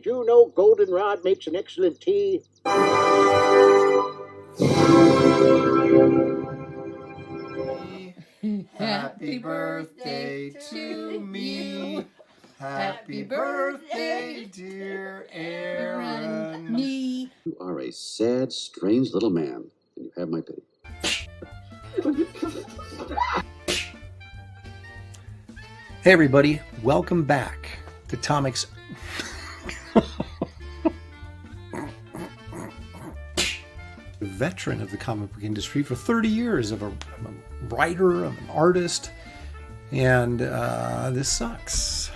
did you know goldenrod makes an excellent tea? Happy birthday to me. Happy birthday, dear Aaron. Me. You are a sad, strange little man, and you have my pity. Hey everybody, welcome back to Tomic's veteran of the comic book industry for 30 years. I'm a writer, I'm an artist, and this sucks.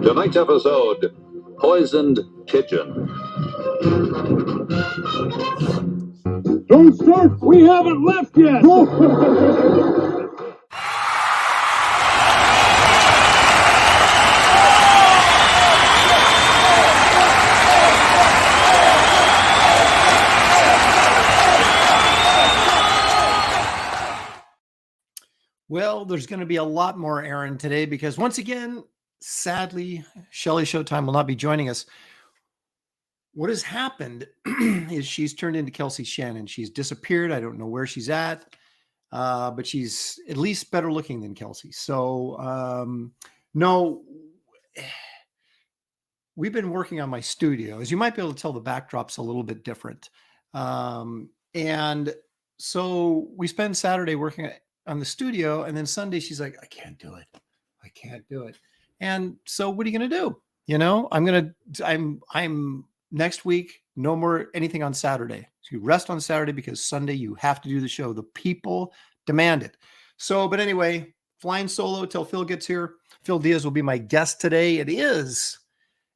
Tonight's episode, Poisoned Pigeon. Don't start! We haven't left yet! Well, there's going to be a lot more Aaron today because once again, sadly, Shelley Showtime will not be joining us. What has happened is she's turned into Kelsey Shannon. She's disappeared. I don't know where she's at, but she's at least better looking than Kelsey. So, no, we've been working on my studio. As you might be able to tell, the backdrop's a little bit different. And so we spend Saturday working on the studio, and then Sunday she's like, I can't do it. I can't do it. And so what are you going to do? You know, I'm next week, no more anything on Saturday. So you rest on Saturday because Sunday you have to do the show. The people demand it. So, but anyway, flying solo till Phil gets here. PHIL DIAZ will be my guest today. It is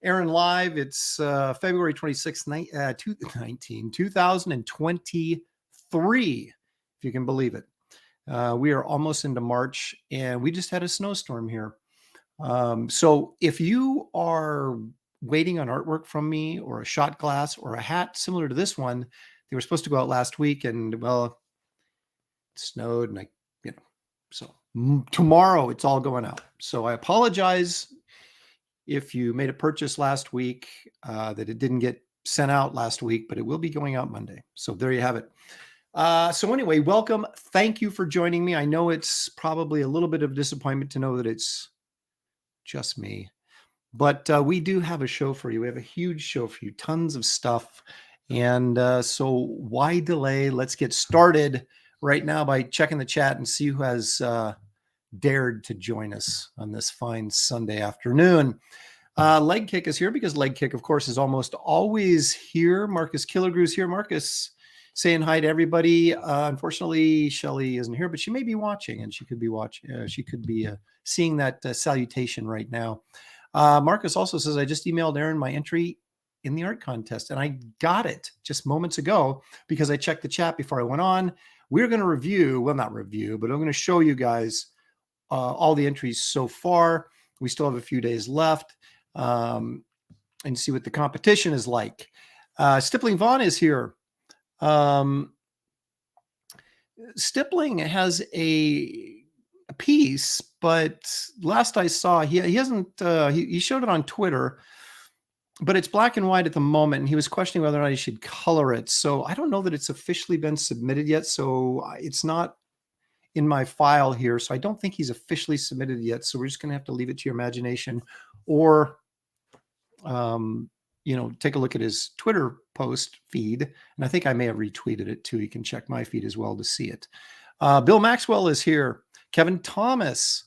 Aaron Live. It's February 26th, 2023, if you can believe it. We are almost into March, and we just had a snowstorm here. So if you are waiting on artwork from me or a shot glass or a hat similar to this one, they were supposed to go out last week, and well, it snowed, and so tomorrow it's all going out. So I apologize if you made a purchase last week that it didn't get sent out last week, but it will be going out Monday. So there you have it. So anyway, welcome. Thank you for joining me. I know it's probably a little bit of a disappointment to know that it's just me, but we do have a show for you. We have a huge show for you, tons of stuff. And so why delay? Let's get started right now by checking the chat and see who has dared to join us on this fine Sunday afternoon. Leg Kick is here because Leg Kick, of course, is almost always here. Marcus Killigrew's here. Marcus saying hi to everybody. Unfortunately, Shelley isn't here, but she may be watching, and she could be watching. She could be seeing that salutation right now. Marcus also says, I just emailed Aaron my entry in the art contest, and I got it just moments ago because I checked the chat before I went on. We're going to review, well, not review, but I'm going to show you guys all the entries so far. We still have a few days left and see what the competition is like. Stippling Vaughn is here. Stippling has a piece, but last I saw, he hasn't, he showed it on Twitter, but it's black and white at the moment, and he was questioning whether or not he should color it. So I don't know that it's officially been submitted yet, so it's not in my file here, so I don't think he's officially submitted yet, so we're just going to have to leave it to your imagination, or take a look at his Twitter post feed. And I think I may have retweeted it too. You can check my feed as well to see it. Bill Maxwell is here. Kevin Thomas,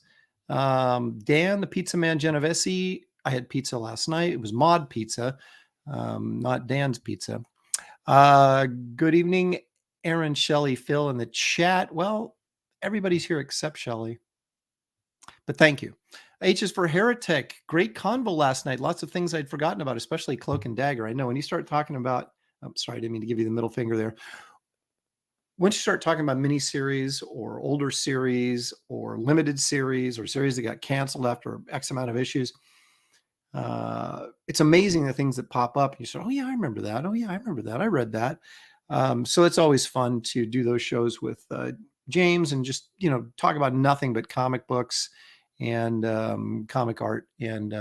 Dan, the Pizza Man Genovese. I had pizza last night. It was mod pizza, not Dan's pizza. Good evening, Aaron, Shelley, Phil in the chat. Well, everybody's here except Shelley. But thank you. H is for Heretic. Great convo last night. Lots of things I'd forgotten about, especially Cloak and Dagger. I know when you start talking about, I'm sorry, I didn't mean to give you the middle finger there. Once you start talking about miniseries or older series or limited series or series that got canceled after X amount of issues, it's amazing the things that pop up. You say, oh yeah, I remember that. Oh yeah, I remember that. I read that. So it's always fun to do those shows with James and just, talk about nothing but comic books and comic art and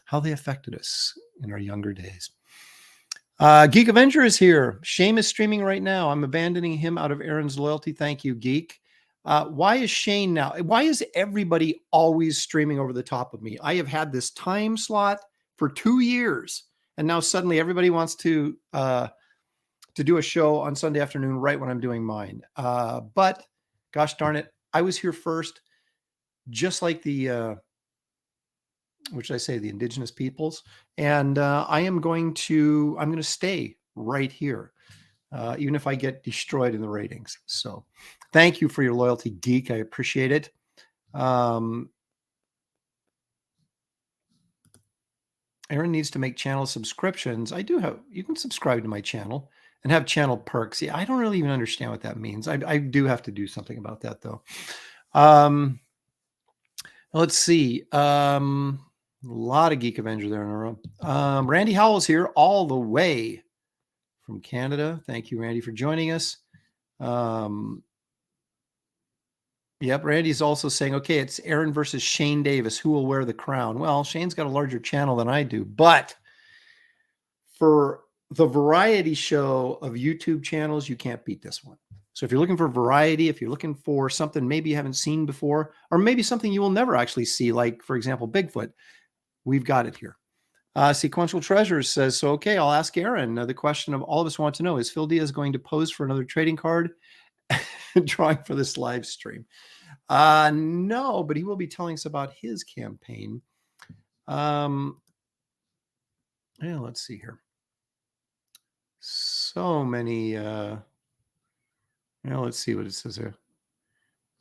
how they affected us in our younger days. Geek Avenger is here. Shane is streaming right now. I'm abandoning him out of Aaron's loyalty. Thank you, Geek. Why is Shane now? Why is everybody always streaming over the top of me? I have had this time slot for 2 years, and now suddenly everybody wants to do a show on Sunday afternoon right when I'm doing mine. But gosh darn it, I was here first, just like the which I say the indigenous peoples, and I'm going to stay right here, even if I get destroyed in the ratings. So thank you for your loyalty, Geek. I appreciate it. Aaron needs to make channel subscriptions. You can subscribe to my channel and have channel perks. Yeah, I don't really even understand what that means. I do have to do something about that though. Let's see. A lot of Geek Avenger there in a row. Randy Howell's here all the way from Canada. Thank you, Randy, for joining us. Yep, Randy's also saying, okay, it's Aaron versus Shane Davis. Who will wear the crown? Well, Shane's got a larger channel than I do, but for the variety show of YouTube channels, you can't beat this one. So if you're looking for variety, if you're looking for something maybe you haven't seen before, or maybe something you will never actually see, like, for example, Bigfoot, we've got it here. Sequential Treasures says, so, okay, I'll ask Aaron. The question of all of us want to know, is PHIL DIAZ going to pose for another trading card drawing for this live stream? No, but he will be telling us about his campaign. Yeah, let's see here. So many... let's see what it says here.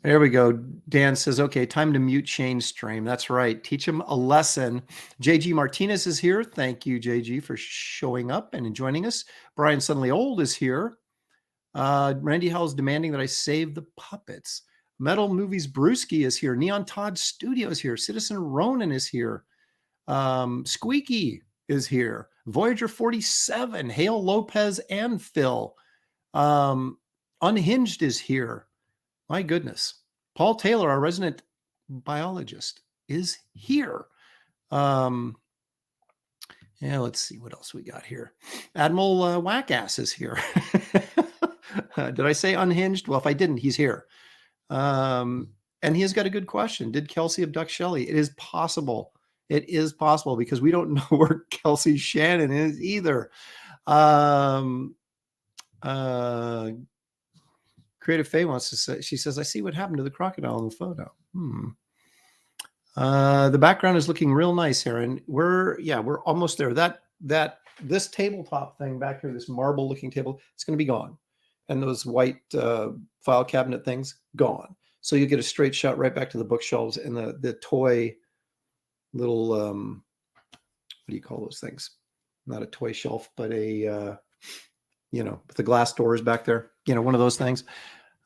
There we go. Dan says, okay, time to mute Shane's stream. That's right. Teach him a lesson. JG Martinez is here. Thank you, JG, for showing up and joining us. Brian Suddenly Old is here. Randy Howell's demanding that I save the puppets. Metal Movies Brewski is here. Neon Todd Studio is here. Citizen Ronan is here. Squeaky is here. Voyager 47, Hale Lopez and Phil. Unhinged is here. My goodness. Paul Taylor, our resident biologist, is here. Yeah, let's see what else we got here. Admiral Wackass is here. Did I say unhinged? Well, if I didn't, he's here. And he has got a good question. Did Kelsey abduct Shelley? It is possible. It is possible because we don't know where Kelsey Shannon is either. Creative Faye wants to say, she says, I see what happened to the crocodile in the photo. The background is looking real nice, Aaron. We're almost there. This tabletop thing back here, this marble looking table, it's going to be gone. And those white file cabinet things, gone. So you get a straight shot right back to the bookshelves and the toy little, what do you call those things? Not a toy shelf, but a, with the glass doors back there, one of those things.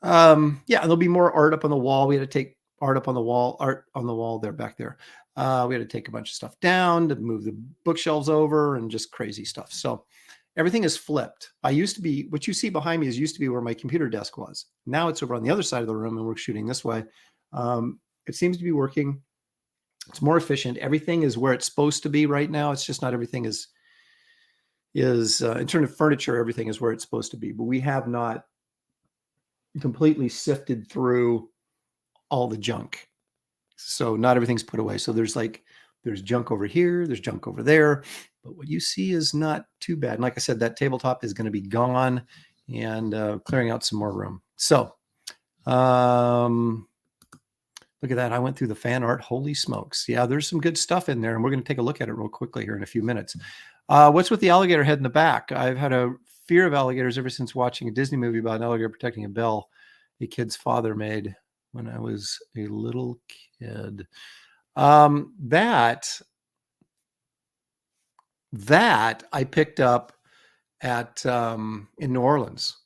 Yeah, there'll be more art up on the wall. We had to take art on the wall there, back there. We had to take a bunch of stuff down to move the bookshelves over and just crazy stuff. So everything is flipped. What you see behind me used to be where my computer desk was. Now it's over on the other side of the room and we're shooting this way. It seems to be working. It's more efficient. Everything is where it's supposed to be right now. It's just not everything is in terms of furniture, everything is where it's supposed to be, but we have not completely sifted through all the junk. So not everything's put away. So there's junk over here, there's junk over there, but what you see is not too bad. And like I said, that tabletop is going to be gone and clearing out some more room. So look at that. I went through the fan art. Holy smokes. Yeah, there's some good stuff in there. And we're going to take a look at it real quickly here in a few minutes. What's with the alligator head in the back? I've had a fear of alligators ever since watching a Disney movie about an alligator protecting a bell a kid's father made when I was a little kid. That I picked up at in New Orleans.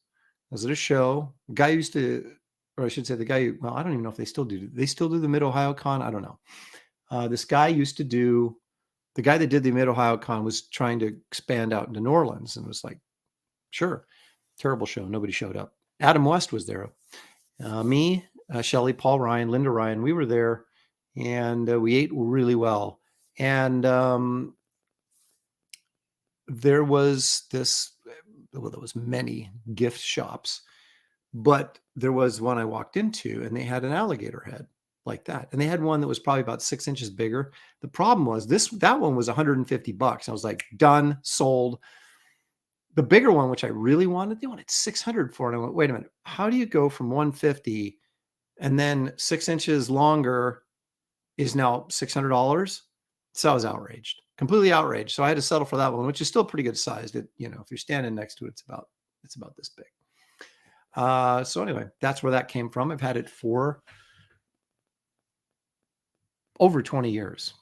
I was at a show. The guy used to, or I should say the guy, well, I don't even know if they still do. They still do the Mid-Ohio Con? I don't know. This guy used to do, the guy that did the Mid-Ohio Con was trying to expand out into New Orleans and was like, sure. Terrible show. Nobody showed up. Adam West was there. Me, Shelley, Paul Ryan, Linda Ryan, we were there, and we ate really well. And there was this, well, there was many gift shops, but there was one I walked into, and they had an alligator head like that. And they had one that was probably about 6 inches bigger. The problem was that one was $150. I was like, done, sold. The bigger one, which I really wanted, they wanted $600 for it. I went, wait a minute, how do you go from 150 and then 6 inches longer is now $600? So I was outraged, completely outraged. So I had to settle for that one, which is still pretty good sized. It, you know, if you're standing next to it, it's about this big. So anyway, that's where that came from. I've had it for over 20 years.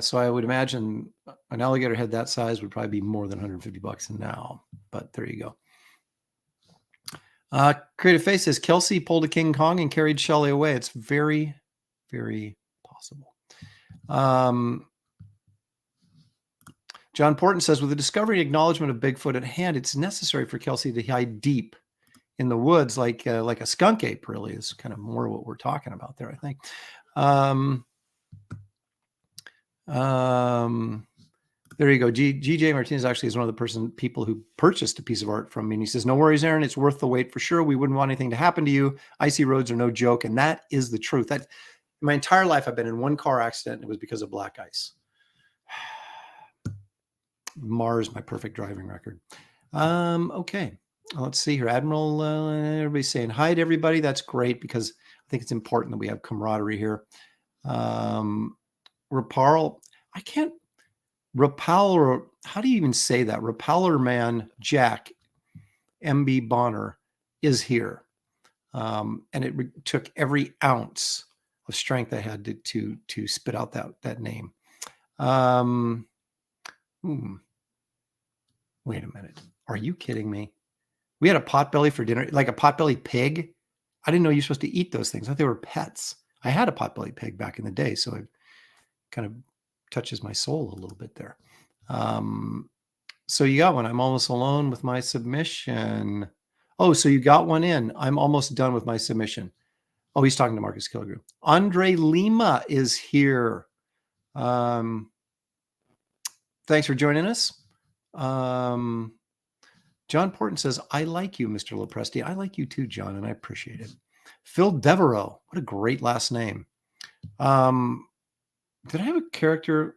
So I would imagine an alligator head that size would probably be more than $150 now, but there you go. Creative Face says Kelsey pulled a King Kong and carried Shelley away. It's very, very possible. John Porton says, with the discovery and acknowledgement of Bigfoot at hand, it's necessary for Kelsey to hide deep in the woods like a skunk ape. Really is kind of more what we're talking about there, I think. There you go. GJ Martinez actually is one of the people who purchased a piece of art from me. And he says, no worries, Aaron. It's worth the wait for sure. We wouldn't want anything to happen to you. Icy roads are no joke. And that is the truth. That my entire life, I've been in one car accident. And it was because of black ice. Mars, my perfect driving record. Okay. Let's see here. Admiral, everybody's saying hi to everybody. That's great because I think it's important that we have camaraderie here. Rapal, I can't, Rapal, how do you even say that? Rapaller man Jack MB Bonner is here. And it took every ounce of strength I had to spit out that name. Wait a minute. Are you kidding me? We had a potbelly for dinner, like a potbelly pig. I didn't know you're supposed to eat those things. I thought they were pets. I had a potbelly pig back in the day, so it kind of touches my soul a little bit there. So you got one. I'm almost alone with my submission. Oh, so you got one in. I'm almost done with my submission. Oh, he's talking to Marcus Kilgrew. Andre Lima is here. Thanks for joining us. John Porton says, I like you, Mr. Lopresti. I like you too, John, and I appreciate it. Phil Devereaux. What a great last name. Did I have a character?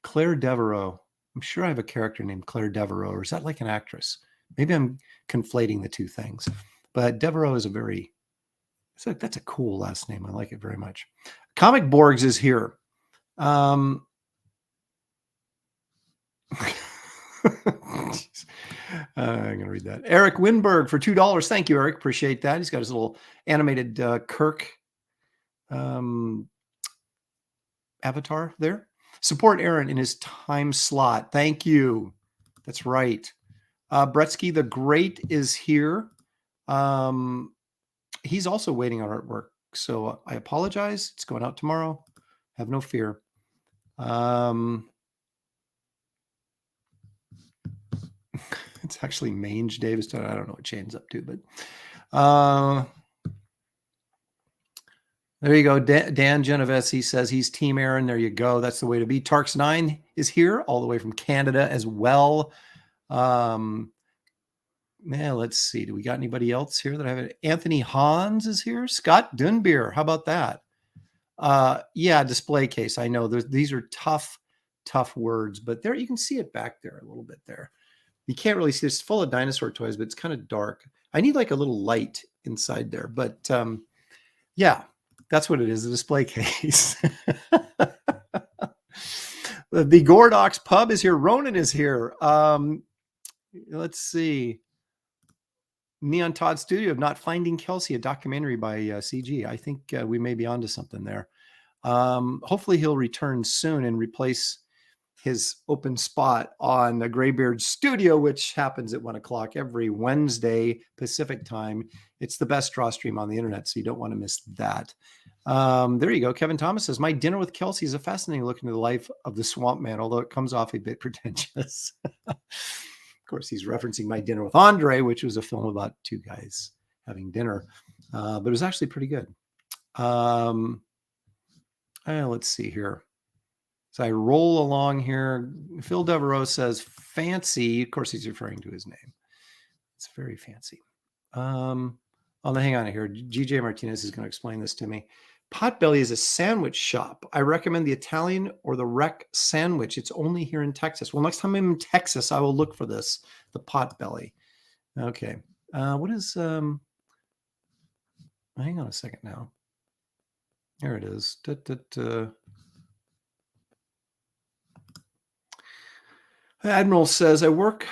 Claire Devereaux. I'm sure I have a character named Claire Devereaux, or is that like an actress? Maybe I'm conflating the two things. But Devereaux is that's a cool last name. I like it very much. Comic Borgs is here. I'm going to read that. Eric Winberg for $2. Thank you, Eric. Appreciate that. He's got his little animated Kirk avatar there. Support Aaron in his time slot. Thank you. That's right. Bretsky the Great is here. He's also waiting on artwork. So I apologize. It's going out tomorrow. Have no fear. It's actually Mange Davis. I don't know what Shane's up to, but there you go. Dan Genovese says he's Team Aaron. There you go. That's the way to be. Tarks9 is here all the way from Canada as well. Let's see. Do we got anybody else here that I have? Anthony Hans is here. Scott Dunbeer. How about that? Yeah, display case. I know these are tough words, but there you can see it back there a little bit there. You can't really see. It's full of dinosaur toys, but it's kind of dark. I need like a little light inside there, but yeah, that's what it is. A display case. The Gordox Pub is here. Ronan is here. Let's see. Neon Todd Studio of Not Finding Kelsey, a documentary by CG. I think we may be onto something there. Hopefully he'll return soon and replace his open spot on the Graybeard Studio, which happens at 1 o'clock every Wednesday Pacific time. It's the best draw stream on the internet, so you don't want to miss that. There you go. Kevin Thomas says, my dinner with Kelsey is a fascinating look into the life of the swamp man, although it comes off a bit pretentious. Of course, he's referencing My Dinner with Andre, which was a film about two guys having dinner, but it was actually pretty good. Let's see here. So I roll along here. Phil Devereaux says, fancy. Of course, he's referring to his name. It's very fancy. Hang on here. GJ Martinez is going to explain this to me. Potbelly is a sandwich shop. I recommend the Italian or the Wreck sandwich. It's only here in Texas. Well, next time I'm in Texas, I will look for this, the Potbelly. Okay. What is... hang on a second now. There it is. Admiral says, a work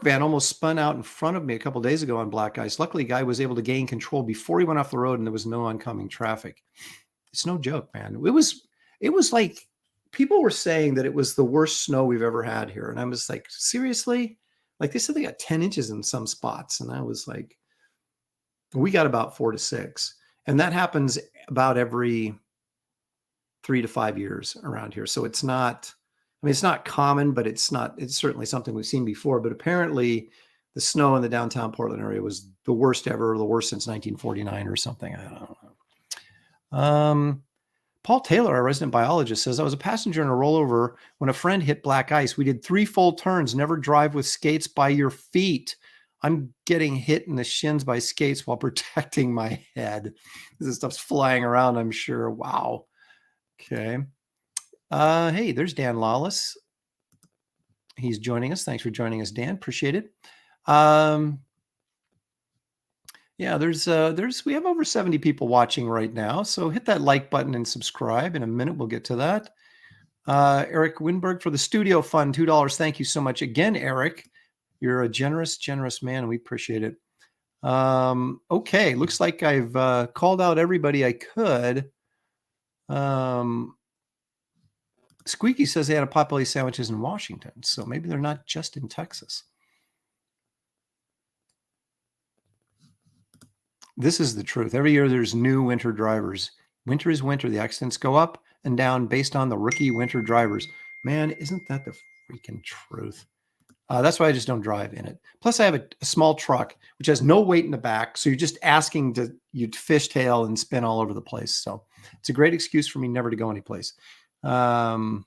van almost spun out in front of me a couple of days ago on black ice. Luckily, guy was able to gain control before he went off the road and there was no oncoming traffic. It's no joke, man. It was like people were saying that it was the worst snow we've ever had here. And I was like, seriously? Like they said they got 10 inches in some spots. And I was like, we got about 4 to 6. And that happens about every 3 to 5 years around here. So it's not... I mean, it's not common, but it's certainly something we've seen before. But apparently the snow in the downtown Portland area was the worst ever, the worst since 1949 or something. I don't know. Paul Taylor, our resident biologist, says, I was a passenger in a rollover when a friend hit black ice. We did 3 full turns. Never drive with skates by your feet. I'm getting hit in the shins by skates while protecting my head. This stuff's flying around, I'm sure. Wow. Okay. Hey, there's Dan Lawless. He's joining us. Thanks for joining us, Dan. Appreciate it. Yeah, we have over 70 people watching right now. So hit that like button and subscribe. In a minute, we'll get to that. Eric Winberg for the studio fund, $2. Thank you so much again, Eric. You're a generous, generous man, and we appreciate it. Okay, looks like I've called out everybody I could. Squeaky says they had a Potbelly sandwiches in Washington, so maybe they're not just in Texas. This is the truth. Every year there's new winter drivers. Winter is winter. The accidents go up and down based on the rookie winter drivers. Man, isn't that the freaking truth? That's why I just don't drive in it. Plus, I have a small truck, which has no weight in the back, so you're just asking you to fishtail and spin all over the place. So it's a great excuse for me never to go anyplace. Would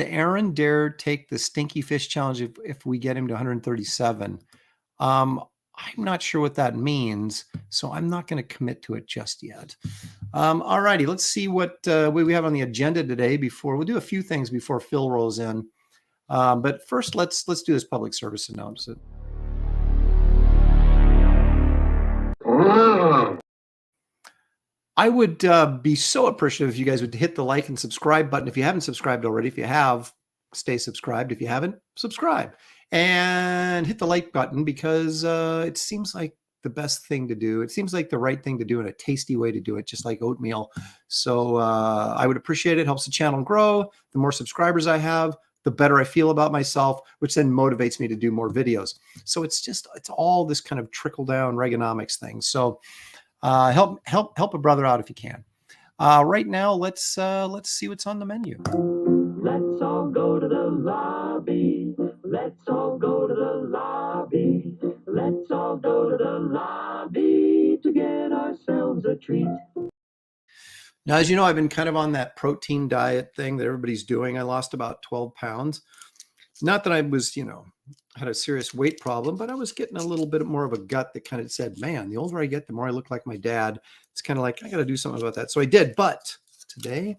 Aaron dare take the stinky fish challenge if we get him to 137? I'm not sure what that means, so I'm not going to commit to it just yet. All righty, let's see what we have on the agenda today. We'll do a few things before Phil rolls in. But first, let's do this public service announcement. I would be so appreciative if you guys would hit the like and subscribe button. If you haven't subscribed already, if you have, stay subscribed. If you haven't, subscribe. And hit the like button because it seems like the best thing to do. It seems like the right thing to do and a tasty way to do it, just like oatmeal. So I would appreciate it. Helps the channel grow. The more subscribers I have, the better I feel about myself, which then motivates me to do more videos. So it's all this kind of trickle down Reaganomics thing. So help a brother out if you can. Right now, let's see what's on the menu. Let's all go to the lobby. Let's all go to the lobby. Let's all go to the lobby to get ourselves a treat. Now, as you know, I've been kind of on that protein diet thing that everybody's doing. I lost about 12 pounds. Not that I was, had a serious weight problem, but I was getting a little bit more of a gut that kind of said, man, the older I get, the more I look like my dad. It's kind of like, I got to do something about that. So I did. But today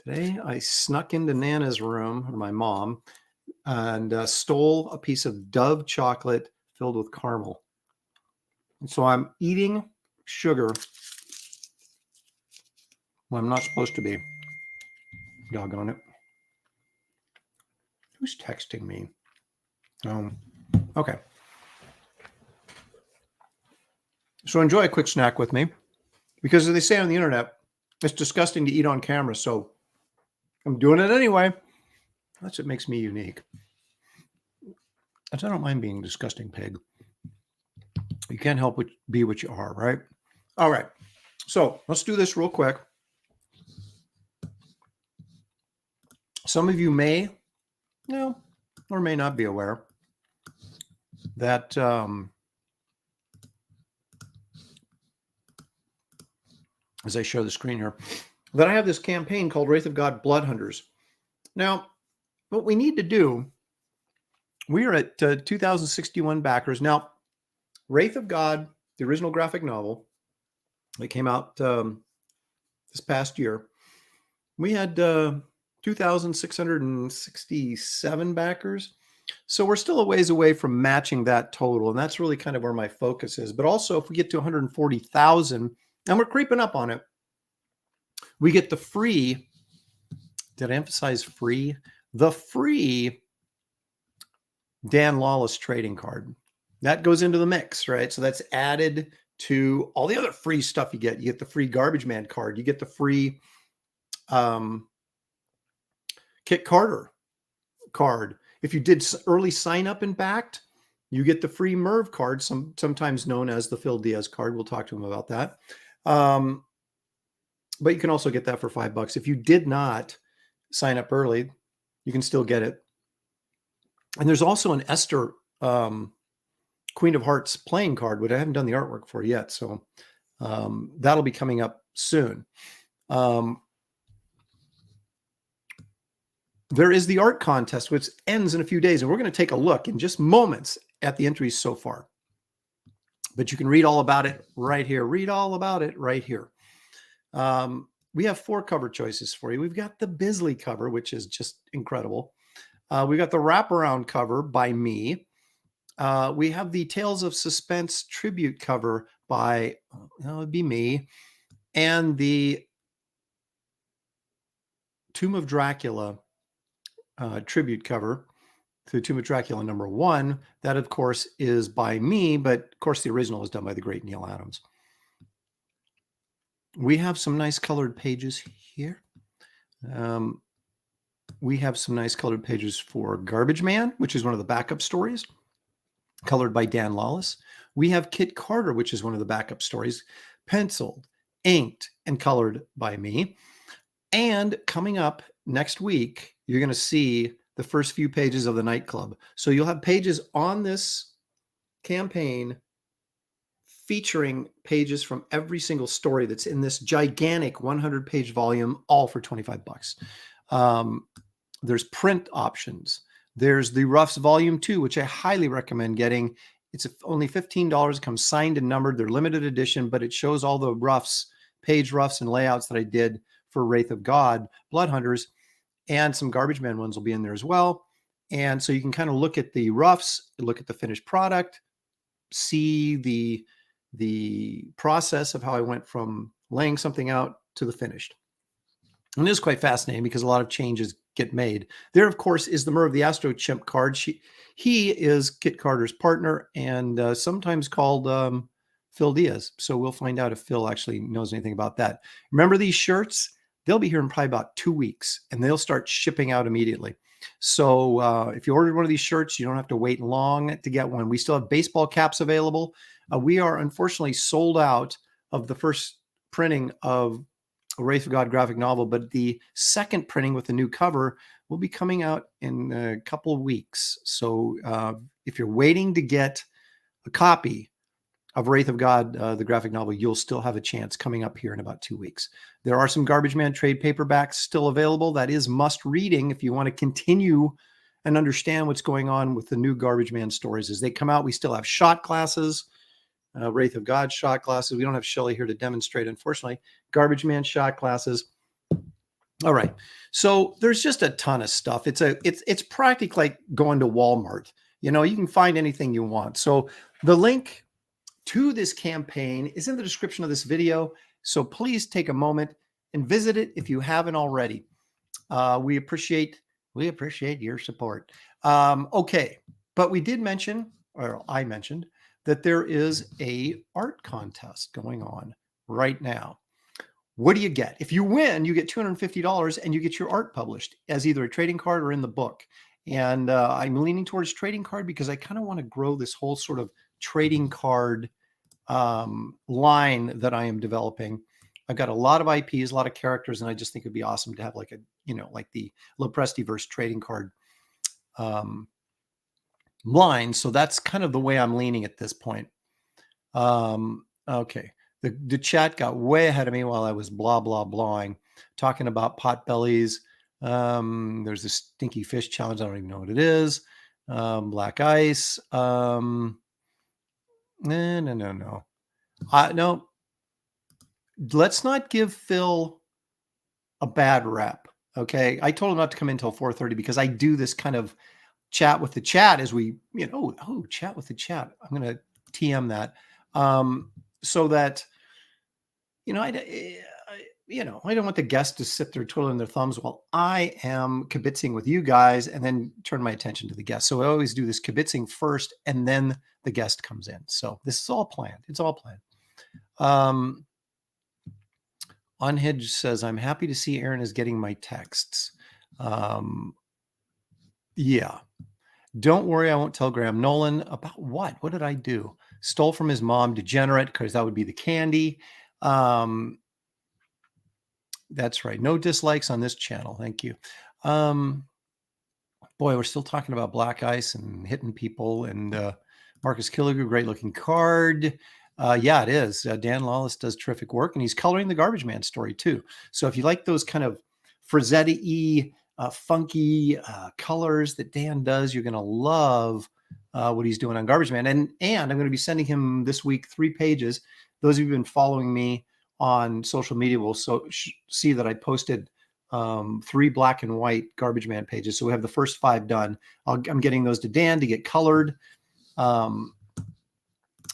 I snuck into Nana's room, or my mom, and stole a piece of Dove chocolate filled with caramel. And so I'm eating sugar when I'm not supposed to be. Doggone it. Who's texting me? Okay. So enjoy a quick snack with me, because as they say on the internet, it's disgusting to eat on camera. So I'm doing it anyway. That's what makes me unique. I don't mind being a disgusting pig. You can't help but be what you are, right? All right. So let's do this real quick. Some of you may, or may not be aware that as I share the screen here, that I have this campaign called Wraith of God Blood Hunters. Now, what we need to do, we are at 2,061 backers. Now, Wraith of God, the original graphic novel that came out this past year, we had 2,667 backers. So we're still a ways away from matching that total. And that's really kind of where my focus is. But also, if we get to 140,000, and we're creeping up on it, we get the free, did I emphasize free? The free Dan Lawless trading card. That goes into the mix, right? So that's added to all the other free stuff you get. You get the free Garbage Man card. You get the free Kit Carter card. If you did early sign up and backed, you get the free Merv card, sometimes known as the PHIL Diaz card. We'll talk to him about that. But you can also get that for $5. If you did not sign up early, you can still get it. And there's also an Esther Queen of Hearts playing card, which I haven't done the artwork for yet. So that'll be coming up soon. There is the art contest, which ends in a few days. And we're going to take a look in just moments at the entries so far. But you can read all about it right here. Read all about it right here. We have 4 cover choices for you. We've got the Bisley cover, which is just incredible. We got the wraparound cover by me. We have the Tales of Suspense tribute cover by, it would be me. And the Tomb of Dracula tribute cover to Tomb of Dracula #1. That, of course, is by me, but of course the original was done by the great Neil Adams. We have some nice colored pages here. We have some nice colored pages for Garbage Man, which is one of the backup stories, colored by Dan Lawless. We have Kit Carter, which is one of the backup stories, penciled, inked, and colored by me. And coming up next week, you're going to see the first few pages of the nightclub. So you'll have pages on this campaign featuring pages from every single story that's in this gigantic 100-page volume, all for $25. There's print options. There's the Roughs Volume 2, which I highly recommend getting. It's only $15. It comes signed and numbered. They're limited edition, but it shows all the roughs, page roughs and layouts that I did for Wraith of God, Blood Hunters, and some Garbage Man ones will be in there as well. And so you can kind of look at the roughs, look at the finished product, see the process of how I went from laying something out to the finished. And it is quite fascinating because a lot of changes get made. There, of course, is the Merv the Astro Chimp card. He is Kit Carter's partner and sometimes called PHIL Diaz. So we'll find out if Phil actually knows anything about that. Remember these shirts? They'll be here in probably about 2 weeks and they'll start shipping out immediately. So if you ordered one of these shirts, you don't have to wait long to get one. We still have baseball caps available. We are unfortunately sold out of the first printing of a Wraith of God graphic novel, but the second printing with the new cover will be coming out in a couple of weeks. So if you're waiting to get a copy of Wraith of God, the graphic novel, you'll still have a chance coming up here in about 2 weeks. There are some Garbage Man trade paperbacks still available. That is must reading if you want to continue and understand what's going on with the new Garbage Man stories. As they come out, we still have shot glasses, Wraith of God shot glasses. We don't have Shelley here to demonstrate, unfortunately. Garbage Man shot glasses. All right. So there's just a ton of stuff. It's practically like going to Walmart. You know, you can find anything you want. So the link to this campaign is in the description of this video. So please take a moment and visit it if you haven't already. We appreciate We appreciate your support. Okay, but we did mention, or I mentioned, that there is a art contest going on right now. What do you get? If you win, you get $250 and you get your art published as either a trading card or in the book. And I'm leaning towards trading card because I kind of want to grow this whole sort of trading card line that I am developing. I've got a lot of IPs, a lot of characters, and I just think it'd be awesome to have like a, like the Loprestiverse trading card line. So that's kind of the way I'm leaning at this point. Okay. The chat got way ahead of me while I was blah, blah, blahing, talking about pot bellies. There's this stinky fish challenge. I don't even know what it is. Black ice. No. No. Let's not give Phil a bad rep. Okay. I told him not to come in until 4:30 because I do this kind of chat with the chat as we, chat with the chat. I'm going to TM that. So that, I don't want the guests to sit there twiddling their thumbs while I am kibitzing with you guys and then turn my attention to the guests. So I always do this kibitzing first and then the guest comes in. So this is all planned. It's all planned. Unhinged says, I'm happy to see Aaron is getting my texts. Yeah. Don't worry, I won't tell Graham Nolan. About what? What did I do? Stole from his mom, degenerate, because that would be the candy. That's right. No dislikes on this channel. Thank you. Boy, we're still talking about black ice and hitting people. And Marcus Killiger, great looking card. Yeah, it is. Dan Lawless does terrific work, and he's coloring the Garbage Man story too. So if you like those kind of Frazzetti-y, funky colors that Dan does, you're going to love what he's doing on Garbage Man. And I'm going to be sending him this week 3 pages. Those of you who've been following me on social media will see that I posted 3 black and white Garbage Man pages. So we have the first 5 done. I'm getting those to Dan to get colored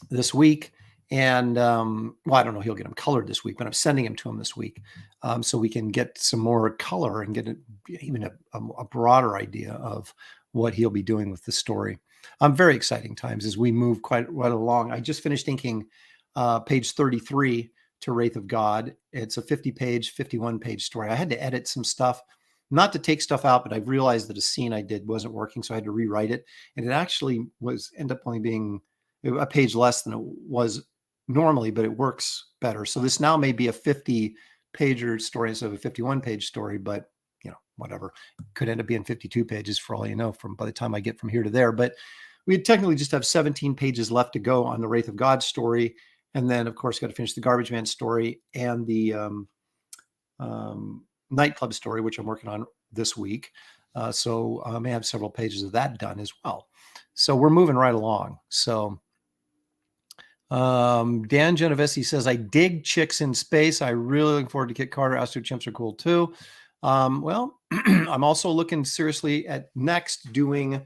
this week. And I don't know, he'll get them colored this week, but I'm sending them to him this week so we can get some more color and get even a broader idea of what he'll be doing with the story. Very exciting times as we move quite right along. I just finished inking page 33 to Wraith of God. It's a 50-page, 51-page story. I had to edit some stuff, not to take stuff out, but I realized that a scene I did wasn't working, so I had to rewrite it. And it actually ended up only being a page less than it was normally, but it works better. So this now may be a 50-pager story instead of a 51-page story, but whatever. Could end up being 52 pages for all you know by the time I get from here to there. But we technically just have 17 pages left to go on the Wraith of God story. And then, of course, got to finish the Garbage Man story and the Nightclub story, which I'm working on this week. So I may have several pages of that done as well. So we're moving right along. So Dan Genovese says, I dig chicks in space. I really look forward to Kit Carter. Astro Chimps are cool too. I'm also looking seriously at next doing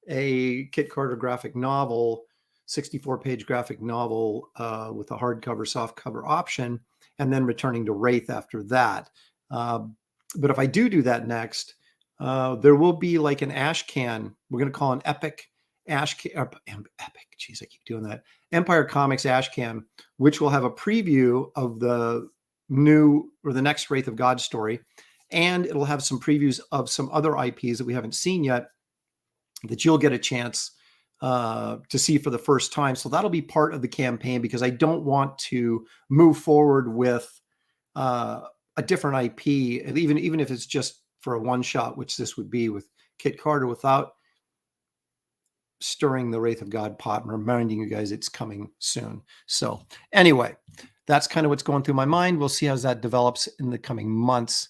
a Kit Carter graphic novel, 64-page graphic novel with a hardcover, softcover option, and then returning to Wraith after that. But if I do that next, there will be like an ash can. We're going to call an epic ash can. Epic. Geez, I keep doing that. Empire Comics ash can, which will have a preview of the next Wraith of God story. And it'll have some previews of some other IPs that we haven't seen yet that you'll get a chance to see for the first time. So that'll be part of the campaign because I don't want to move forward with a different IP, even if it's just for a one-shot, which this would be with Kit Carter, without stirring the Wraith of God pot and reminding you guys it's coming soon. So anyway, that's kind of what's going through my mind. We'll see how that develops in the coming months.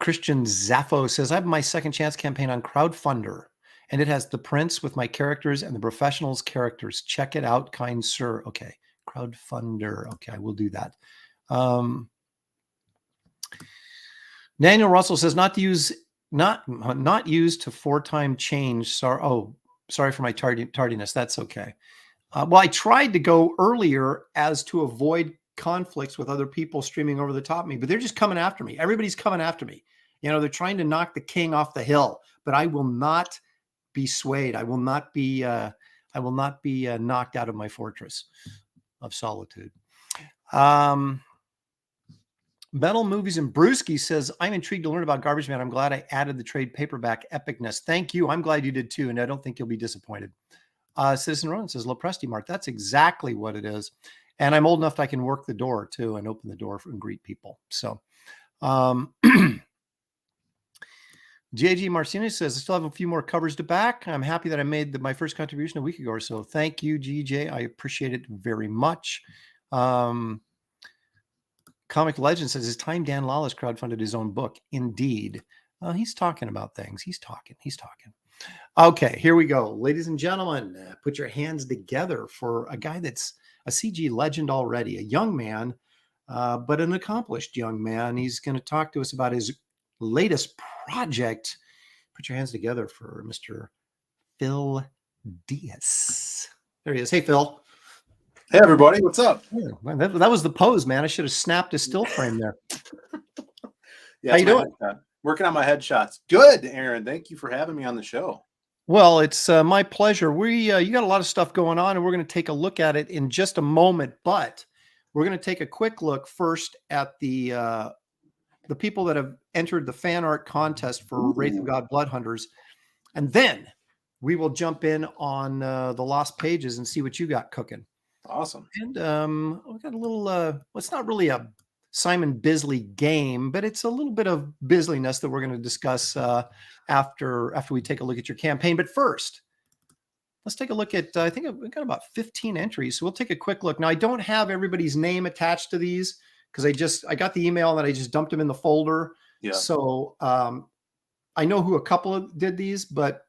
Christian Zaffo says, I have my second chance campaign on Crowdfunder, and it has the prints with my characters and the professionals characters. Check it out, kind sir. Okay. Crowdfunder. Okay. I will do that. Daniel Russell says, not used to 4-time change. Sorry for my tardiness. That's okay. Well, I tried to go earlier as to avoid conflicts with other people streaming over the top of me, but they're just coming after me. Everybody's coming after me. They're trying to knock the king off the hill, but I will not be swayed. I will not be knocked out of my fortress of solitude. Metal Movies and Brewski says, I'm intrigued to learn about Garbage Man. I'm glad I added the trade paperback epicness. Thank you. I'm glad you did too. And I don't think you'll be disappointed. Citizen Ronan says, Lopresti Mart. That's exactly what it is. And I'm old enough that I can work the door too and open the door and greet people. So, JG Marcinez says, I still have a few more covers to back. I'm happy that I made my first contribution a week ago or so. Thank you, GJ. I appreciate it very much. Comic Legend says, it's time Dan Lawless crowdfunded his own book. Indeed. He's talking about things. He's talking. Okay, here we go. Ladies and gentlemen, put your hands together for a guy that's a CG legend already, a young man, but an accomplished young man. He's going to talk to us about his latest project. Put your hands together for Mr. PHIL DIAZ. There he is. Hey, Phil. Hey, everybody. What's up? Yeah, that was the pose, man. I should have snapped a still frame there. Yeah, how you doing? Working on my headshots. Good, Aaron. Thank you for having me on the show. Well, it's my pleasure. You got a lot of stuff going on, and we're going to take a look at it in just a moment. But we're going to take a quick look first at the people that have entered the fan art contest for Wraith of God Blood Hunters, and then we will jump in on the Lost Pages and see what you got cooking. Awesome. And we got a little. Well, it's not really a Simon Bisley game, but it's a little bit of Bisleyness that we're going to discuss after we take a look at your campaign. But first, let's take a look at, I think we've got about 15 entries. So we'll take a quick look. Now, I don't have everybody's name attached to these because I got the email and I just dumped them in the folder. Yeah. So I know who a couple of did these, but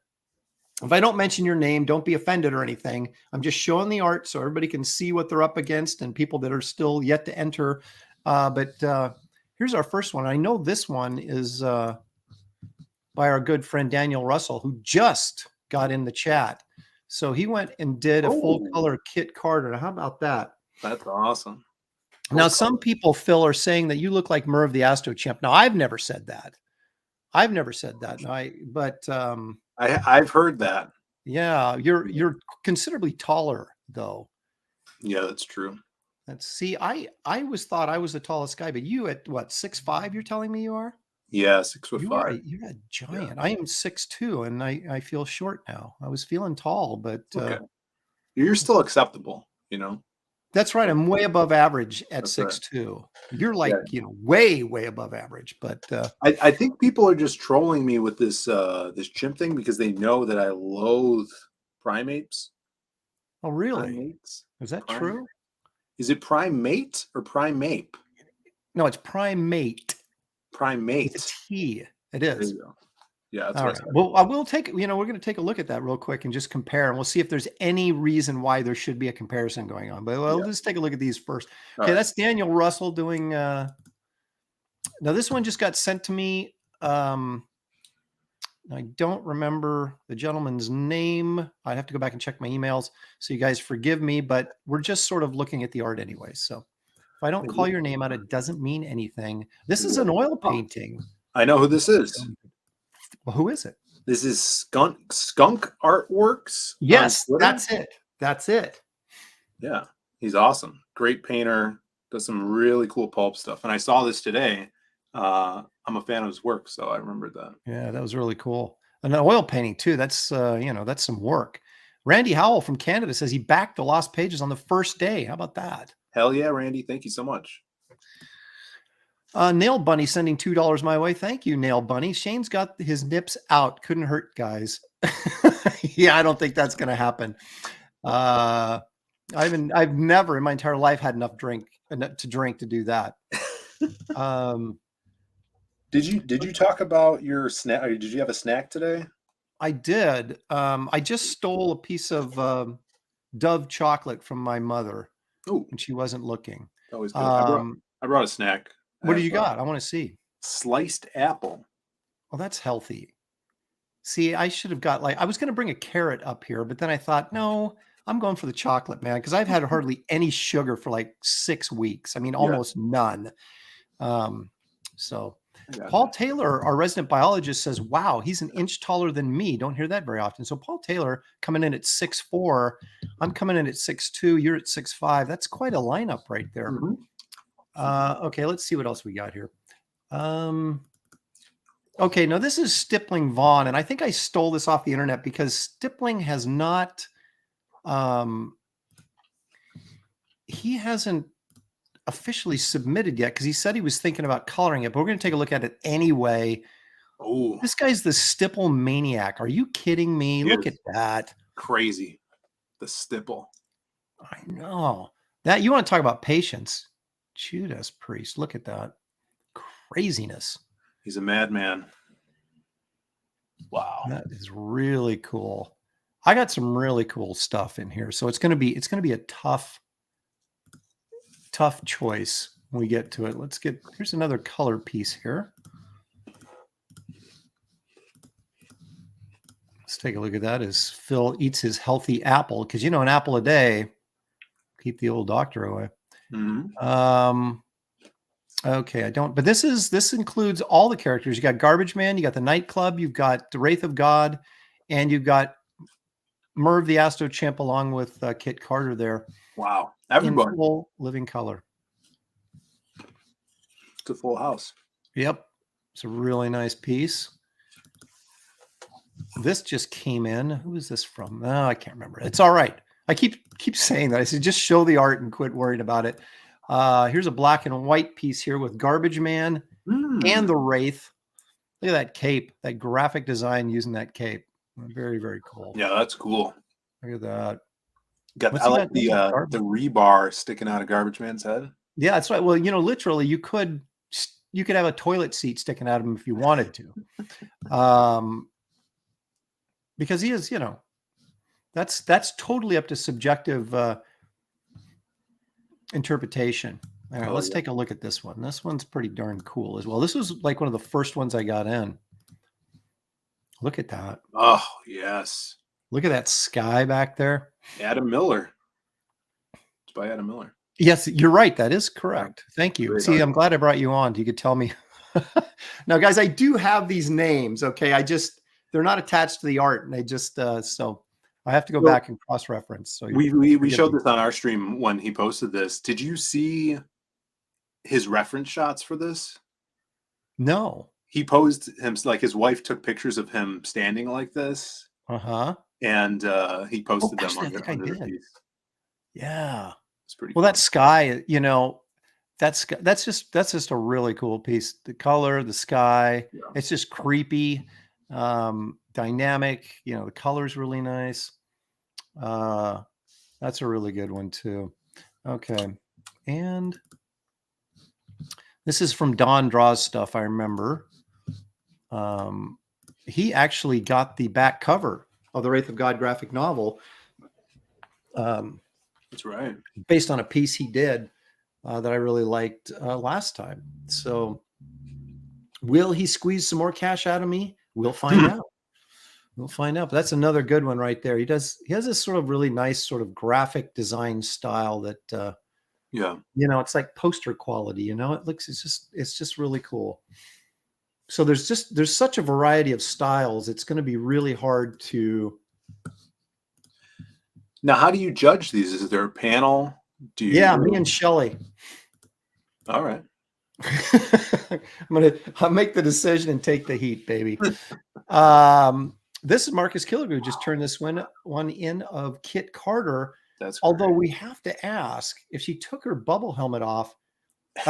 if I don't mention your name, don't be offended or anything. I'm just showing the art so everybody can see what they're up against and people that are still yet to enter. But here's our first one. I know this one is by our good friend Daniel Russell, who just got in the chat. So he went and did a full color Kit Carter. How about that? That's awesome. Now, some people, Phil, are saying that you look like Merv the Astro Champ. Now, I've never said that. No, I've heard that. Yeah, you're considerably taller, though. Yeah, that's true. Let's see. I always thought I was the tallest guy, but you at what, 6'5", you're telling me you are? Yeah, 6'5". You're a giant. Yeah. I am 6'2", and I feel short now. I was feeling tall, but okay. You're still acceptable, That's right. I'm way above average at 6'2". You're like, way above average. But I think people are just trolling me with this chimp thing because they know that I loathe primates. Oh, really? Primates? Is that true? Is it primate or primape? No, it's primate. Primate. It's T. It is. Yeah. That's all right. Well, I will take. We're going to take a look at that real quick and just compare, and we'll see if there's any reason why there should be a comparison going on. But let's take a look at these first. Okay, that's Daniel Russell doing. Now this one just got sent to me. I don't remember the gentleman's name. I'd have to go back and check my emails. So you guys forgive me, but we're just sort of looking at the art anyway. So if I don't call your name out, it doesn't mean anything. This is an oil painting. I know who this is. Well, who is it? This is Skunk Artworks. Yes, that's it. That's it. Yeah, he's awesome. Great painter. Does some really cool pulp stuff. And I saw this today. I'm a fan of his work, so I remembered that. Yeah, that was really cool. And an oil painting too. That's that's some work. Randy Howell from Canada says he backed the Lost Pages on the first day. How about that? Hell yeah, Randy. Thank you so much. Nail Bunny sending $2 my way. Thank you, Nail Bunny. Shane's got his nips out. Couldn't hurt, guys. Yeah, I don't think that's going to happen. I've never in my entire life had enough to drink to do that. Did you talk about your snack? Did you have a snack today? I did. I just stole a piece of Dove chocolate from my mother. Oh, and she wasn't looking. Always good. I brought a snack. What did you got? I want to see. Sliced apple. Well, that's healthy. See, I should have got I was going to bring a carrot up here, but then I thought, no, I'm going for the chocolate, man, because I've had hardly any sugar for like 6 weeks. I mean, almost none. So Paul Taylor, our resident biologist, says, wow, he's an inch taller than me. Don't hear that very often. So Paul Taylor coming in at 6'4". I'm coming in at 6'2". You're at 6'5". That's quite a lineup right there. Okay, let's see what else we got here. Okay, now this is Stippling Vaughn, and I think I stole this off the internet because Stippling has not, he hasn't officially submitted yet because he said he was thinking about coloring it, but we're going to take a look at it anyway. Oh, this guy's the stipple maniac. Are you kidding me? Look at that. Crazy. The stipple. I know. That, you want to talk about patience. Judas Priest. Look at that. Craziness. He's a madman. Wow. That is really cool. I got some really cool stuff in here. So it's going to be a tough choice when we get to it. Here's another color piece here. Let's take a look at that as Phil eats his healthy apple, because an apple a day keep the old doctor away. Okay, but this includes all the characters. You got Garbage Man, you got the Nightclub, you've got the Wraith of God, and you've got Merv the Astro Chimp along with Kit Carter there. Wow. Everybody. In full living color. It's a full house. Yep. It's a really nice piece. This just came in. Who is this from? Oh, I can't remember. It's all right. I keep saying that. I said, just show the art and quit worrying about it. Here's a black and white piece here with Garbage Man and the Wraith. Look at that cape, that graphic design using that cape. Very, very cool. Yeah, that's cool. Look at that. I like the rebar sticking out of Garbage Man's head. Yeah, that's right. Well, literally, you could have a toilet seat sticking out of him if you wanted to, because he is, that's totally up to subjective interpretation. All right, let's take a look at this one. This one's pretty darn cool as well. This was like one of the first ones I got in. Look at that. Oh, yes. Look at that sky back there. Adam Miller. It's by Adam Miller. Yes, you're right. That is correct. Thank you. See, I'm glad I brought you on. You could tell me. Now, guys, I do have these names. Okay. They're not attached to the art, and they just, so I have to go back and cross-reference. So we showed this on our stream when he posted this. Did you see his reference shots for this? No. He posed him, like his wife took pictures of him standing like this. And he posted them on the piece. Yeah. It's pretty cool. That sky, that's just a really cool piece. The color, the sky, it's just creepy, dynamic. The color's really nice. That's a really good one too. Okay. And this is from Don Draws stuff. I remember, he actually got the back cover of the Wraith of God graphic novel. That's right. Based on a piece he did that I really liked last time. So will he squeeze some more cash out of me? We'll find out. We'll find out. But that's another good one right there. He has this sort of really nice sort of graphic design style that, it's like poster quality, it's just really cool. So there's such a variety of styles. It's going to be really hard to. Now, how do you judge these? Is there a panel? Yeah, me and Shelley. All right. I'll make the decision and take the heat, baby. This is Marcus Killigrew who just turned this one in of Kit Carter. That's although great. We have to ask if she took her bubble helmet off.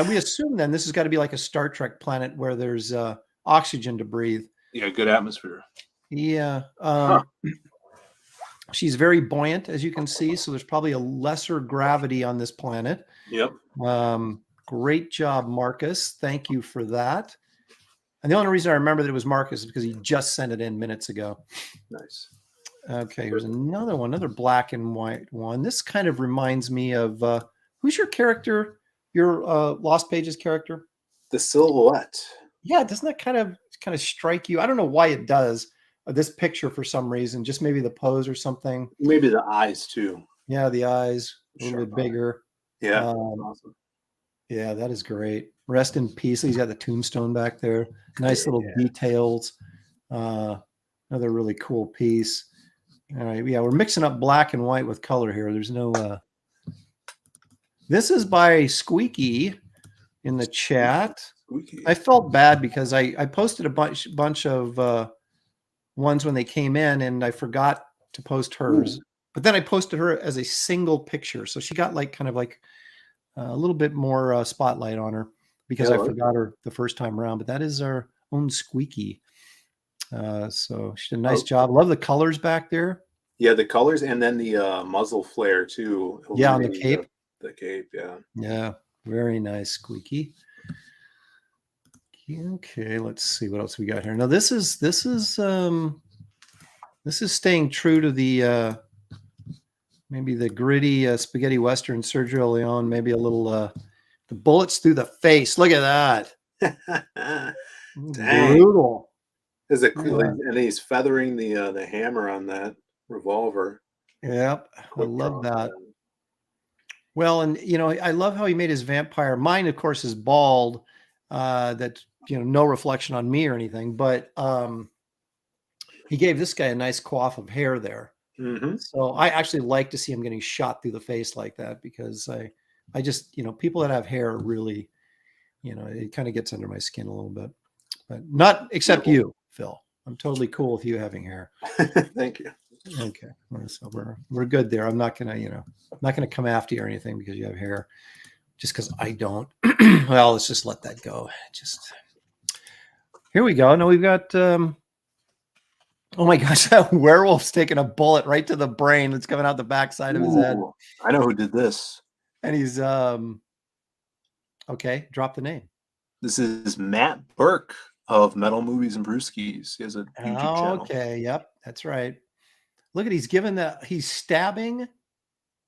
We assume then this has got to be like a Star Trek planet where there's oxygen to breathe. Yeah, good atmosphere. Yeah. She's very buoyant, as you can see. So there's probably a lesser gravity on this planet. Yep. Great job, Marcus. Thank you for that. And the only reason I remember that it was Marcus is because he just sent it in minutes ago. Nice. Okay, here's another one, another black and white one. This kind of reminds me of who's your character? Your Lost Pages character? The Silhouette. Yeah, doesn't that kind of strike you? I don't know why it does. this picture for some reason, just maybe the pose or something. Maybe the eyes too. Yeah, the eyes a little Sharp bit bigger. Yeah, Um, awesome. Yeah, that is great. Rest in peace. He's got the tombstone back there. Nice little Yeah. details. Another really cool piece. All right. Yeah, we're mixing up black and white with color here. There's no this is by Squeaky in the chat. Squeaky. I felt bad because I posted a bunch of ones when they came in, and I forgot to post hers. Ooh. But then I posted her as a single picture, so she got like kind of like a little bit more spotlight on her because I forgot her the first time around. But that is our own Squeaky. So she did a nice job. Love the colors back there. Yeah, the colors, and then the muzzle flare too. Yeah, on the cape. The cape, yeah. Yeah, very nice, Squeaky. Okay, let's see what else we got here. Now this is staying true to the maybe the gritty spaghetti western Sergio Leone. Maybe a little the bullets through the face. Look at that. Brutal. Is it cool? Yeah. And he's feathering the hammer on that revolver. Yep, I love that. Well, and you know, I love how he made his vampire. Mine, of course, is bald. That, you know, no reflection on me or anything, but he gave this guy a nice coif of hair there. Mm-hmm. So I actually like to see him getting shot through the face like that, because I just, you know, people that have hair really, you know, it kind of gets under my skin a little bit, but not except you, Phil. I'm totally cool with you having hair. Thank you. Okay, so we're good there. I'm not gonna, you know, I'm not gonna come after you or anything because you have hair, just because I don't. Well, let's just let that go. Just here we go. Now we've got. Oh my gosh, that werewolf's taking a bullet right to the brain that's coming out the backside of his head. I know who did this. And he's okay. Drop the name. This is Matt Burke of Metal Movies and Brewskis. He has a YouTube channel. Okay, yep, that's right. Look at he's stabbing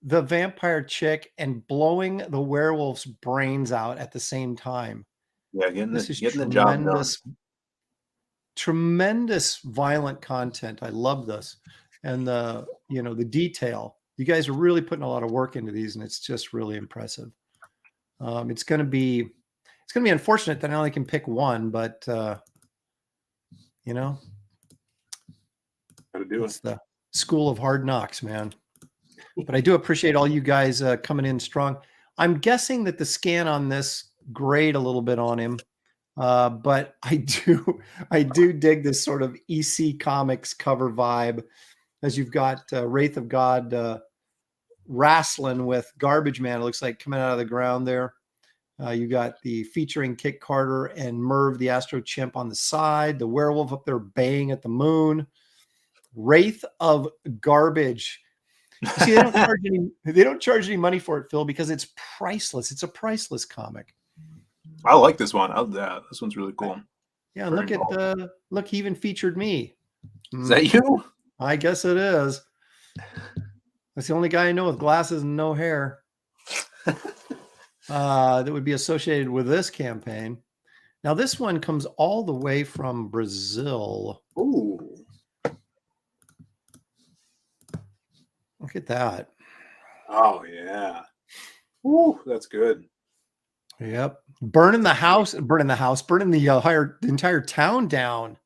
the vampire chick and blowing the werewolf's brains out at the same time. Yeah, getting the job done. Tremendous violent content. I love this. And the, you know, the detail. You guys are really putting a lot of work into these, and it's just really impressive. It's going to be unfortunate that I only can pick one, but you know, gotta do it's the school of hard knocks, man. But I do appreciate all you guys coming in strong. I'm guessing that the scan on this grayed a little bit on him. But I do dig this sort of EC Comics cover vibe, as you've got Wraith of God wrestling with Garbage Man. It looks like coming out of the ground there. You got the featuring Kit Carter and Merv the Astro Chimp on the side. The werewolf up there baying at the moon. Wraith of Garbage. See, they don't charge any money for it, Phil, because it's priceless. It's a priceless comic. I like this one. This one's really cool. Yeah, look at look, he even featured me. Is that you? I guess it is. That's the only guy I know with glasses and no hair that would be associated with this campaign. Now, this one comes all the way from Brazil. Ooh. Look at that. Oh, yeah. Ooh, that's good. Yep. Burning the entire town down.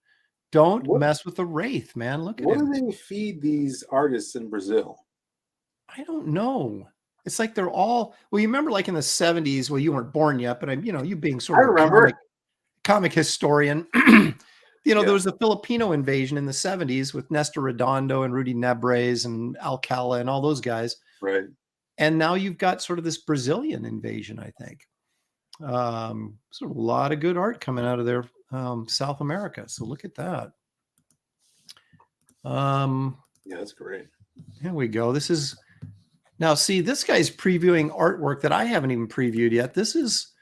Don't mess with the Wraith, man. Look at what him. do they feed these artists in Brazil? I don't know. It's like they're all, well, you remember like in the 70s, well, you weren't born yet, but I'm, you know, you being sort of a comic historian, you know, there was the Filipino invasion in the 70s with Nestor Redondo and Rudy Nebres and Alcala and all those guys. Right. And now you've got sort of this Brazilian invasion, I think. So a lot of good art coming out of there, South America. So look at that. Yeah, that's great. Here we go. This is now, see, this guy's previewing artwork that I haven't even previewed yet. This is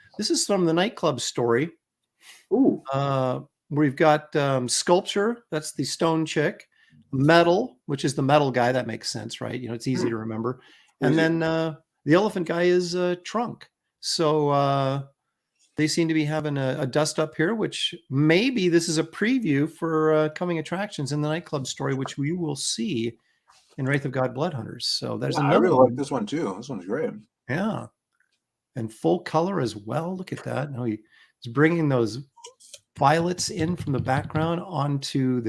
from the nightclub story. Ooh. We've got sculpture, that's the stone chick, metal, which is the metal guy. That makes sense, right? You know, it's easy to remember. And then the elephant guy is Trunk. So they seem to be having a dust up here, which maybe this is a preview for coming attractions in the nightclub story, which we will see in Wraith of God Blood Hunters. So there's I another really one. like this one too. This one's great. Yeah. And full color as well. Look at that. Now he's bringing those violets in from the background onto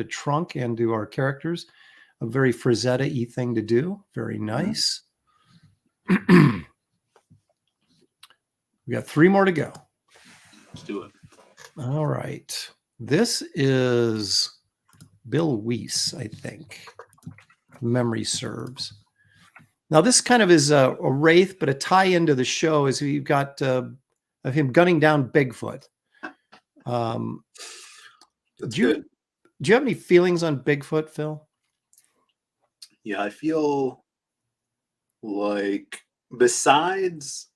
Trunk and to our characters. A very Frazetta-y thing to do. Very nice. We got 3 more to go. Let's do it. All right. This is Bill Weiss, I think. Memory serves. Now, this kind of is a Wraith, but a tie-in to the show is we've got of him gunning down Bigfoot. Do you have any feelings on Bigfoot, Phil? Yeah, I feel like besides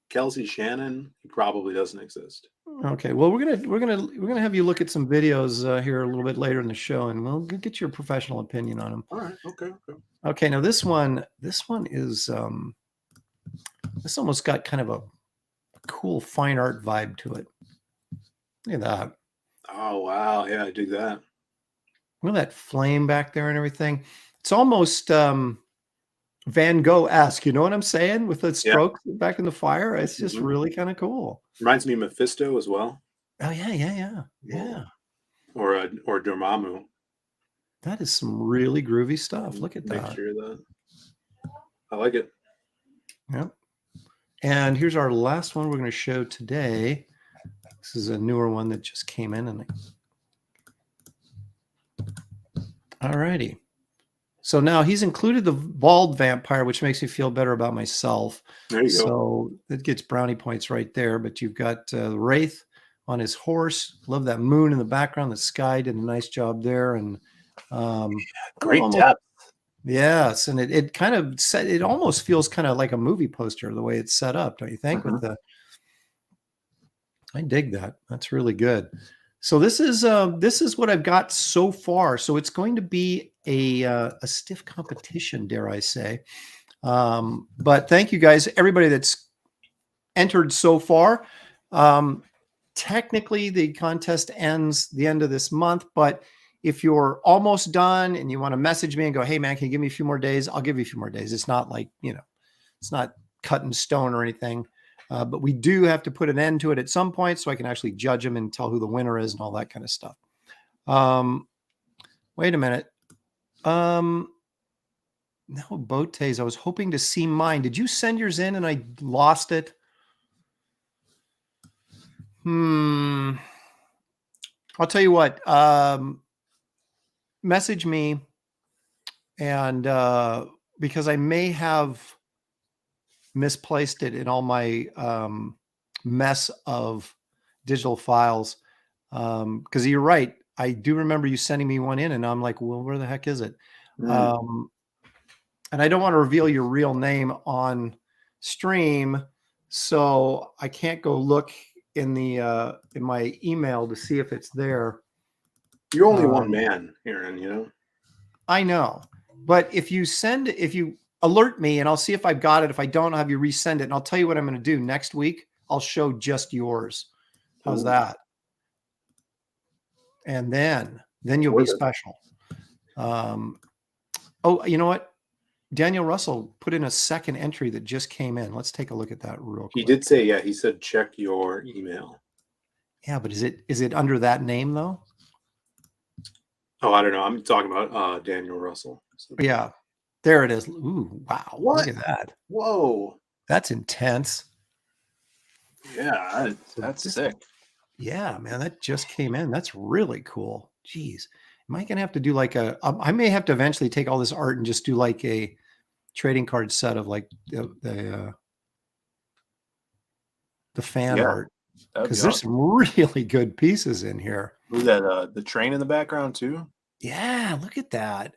Kelsey Shannon, he probably doesn't exist. Okay, well, we're gonna have you look at some videos here a little bit later in the show, and we'll get your professional opinion on them. All right. Okay. Okay. Now this one is this almost got kind of a cool fine art vibe to it. Look at that. Oh wow! Yeah, I dig that. Look at that flame back there and everything. It's almost Van Gogh-esque, you know what I'm saying? With the strokes back in the fire. It's just really kind of cool. Reminds me of Mephisto as well. Oh yeah. Or Dormammu. That is some really groovy stuff. Look at that. Mixture of that. I like it. Yep. And here's our last one we're going to show today. This is a newer one that just came in. All righty. So now he's included the bald vampire, which makes me feel better about myself. There you go. So it gets brownie points right there. But you've got the Wraith on his horse. Love that moon in the background. The sky did a nice job there. And great depth. Yes. And it kind of it almost feels kind of like a movie poster the way it's set up, don't you think? I dig that. That's really good. So this is what I've got so far. So it's going to be a stiff competition, dare I say. But thank you guys, everybody that's entered so far. Technically, the contest ends the end of this month, but if you're almost done and you want to message me and go, hey man, can you give me a few more days? I'll give you a few more days. It's not like, it's not cut in stone or anything. But we do have to put an end to it at some point so I can actually judge them and tell who the winner is and all that kind of stuff. Wait a minute. No, Botes, I was hoping to see mine. Did you send yours in and I lost it? I'll tell you what. Message me and because I may have misplaced it in all my mess of digital files, because you're right, I do remember you sending me one in and I'm like, well, where the heck is it? And I don't want to reveal your real name on stream, so I can't go look in the in my email to see if it's there. You're only one man, Aaron, I know, but if you alert me and I'll see if I've got it. If I don't, I'll have you resend it. And I'll tell you what I'm going to do next week. I'll show just yours. How's that? And then you'll be special. Oh, you know what? Daniel Russell put in a second entry that just came in. Let's take a look at that real quick. He did say, he said, check your email. Yeah, but is it under that name though? Oh, I don't know. I'm talking about Daniel Russell. So. Yeah. There it is. Ooh, wow. What? Look at that. Whoa. That's intense. Yeah, that's sick. Yeah, man, that just came in. That's really cool. Jeez. Am I going to have to do like I may have to eventually take all this art and just do like a trading card set of like the fan art. Because there's some really good pieces in here. Look at that, the train in the background too. Yeah, look at that.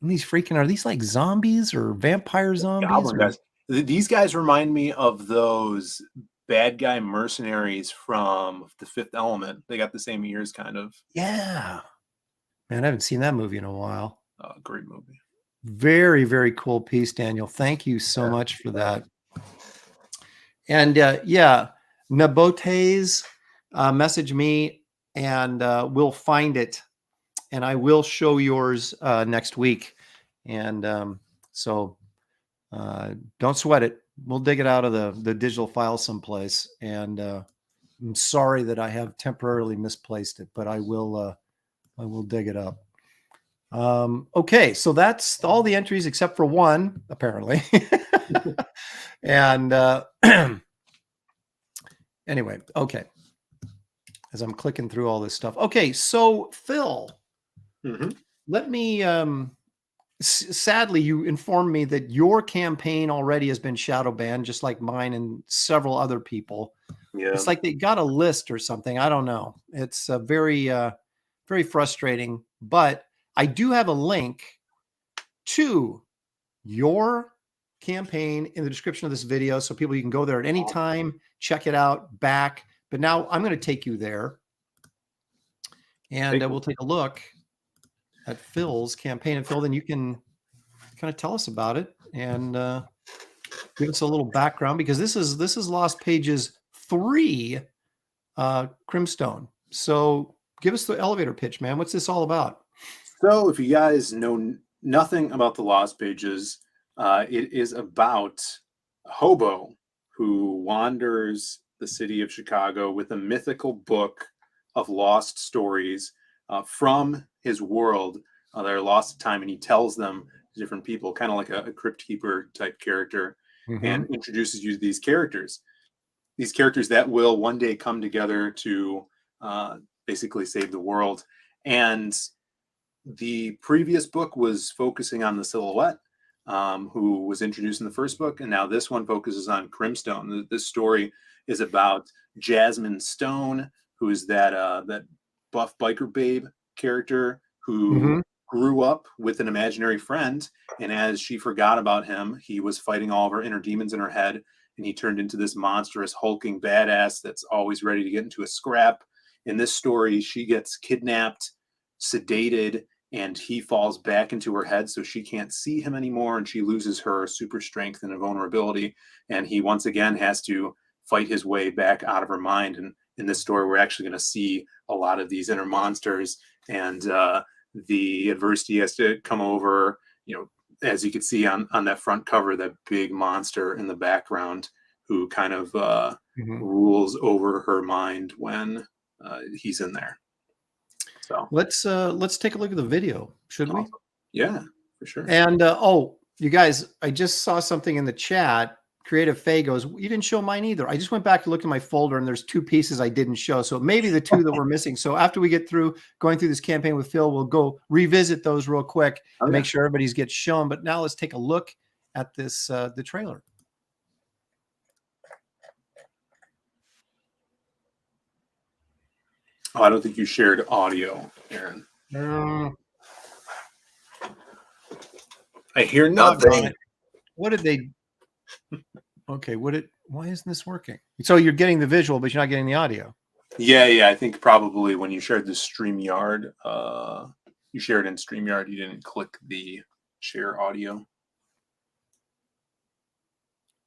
And these are these like zombies or vampire zombies? Guys. These guys remind me of those bad guy mercenaries from The Fifth Element. They got the same ears, kind of. Yeah. Man, I haven't seen that movie in a while. Great movie. Very, very cool piece, Daniel. Thank you so much for that. And Nabotes, message me and we'll find it. And I will show yours next week. And so don't sweat it. We'll dig it out of the digital file someplace. And I'm sorry that I have temporarily misplaced it, but I will dig it up. Okay, so that's all the entries except for one, apparently. And anyway, okay. As I'm clicking through all this stuff. Okay, so Phil, let me. Sadly, you informed me that your campaign already has been shadow banned, just like mine and several other people. Yeah. It's like they got a list or something. I don't know. It's very, very frustrating. But I do have a link to your campaign in the description of this video, so people, you can go there at any time, check it out, back. But now I'm going to take you there, and we'll take a look at Phil's campaign. And Phil, then you can kind of tell us about it and give us a little background, because this is Lost Pages 3, Crimstone. So give us the elevator pitch, man. What's this all about? So if you guys know nothing about the Lost Pages, it is about a hobo who wanders the city of Chicago with a mythical book of lost stories from his world that are lost to time, and he tells them to different people, kind of like a crypt keeper type character, and introduces you to these characters that will one day come together to basically save the world. And the previous book was focusing on the Silhouette, who was introduced in the first book, and now this one focuses on Crimstone. This story is about Jasmine Stone, who is that buff biker babe character who grew up with an imaginary friend, and as she forgot about him, he was fighting all of her inner demons in her head, and he turned into this monstrous hulking badass that's always ready to get into a scrap. In this story, she gets kidnapped, sedated, and he falls back into her head so she can't see him anymore, and she loses her super strength and invulnerability, and he once again has to fight his way back out of her mind. And in this story, we're actually going to see a lot of these inner monsters, and the adversity has to come over. You know, as you can see on that front cover, that big monster in the background who kind of rules over her mind when he's in there. So let's take a look at the video, should we? Yeah, for sure. And oh, you guys, I just saw something in the chat. Creative Faye goes, you didn't show mine either. I just went back to look at my folder, and there's 2 pieces I didn't show. So maybe the 2 that were missing. So after we get through going through this campaign with Phil, we'll go revisit those real quick and make sure everybody's gets shown. But now let's take a look at this, the trailer. Oh, I don't think you shared audio, Aaron. I hear nothing. What did they? Okay, why isn't this working? So you're getting the visual, but you're not getting the audio. Yeah. I think probably when you shared the StreamYard, you shared in StreamYard, you didn't click the share audio.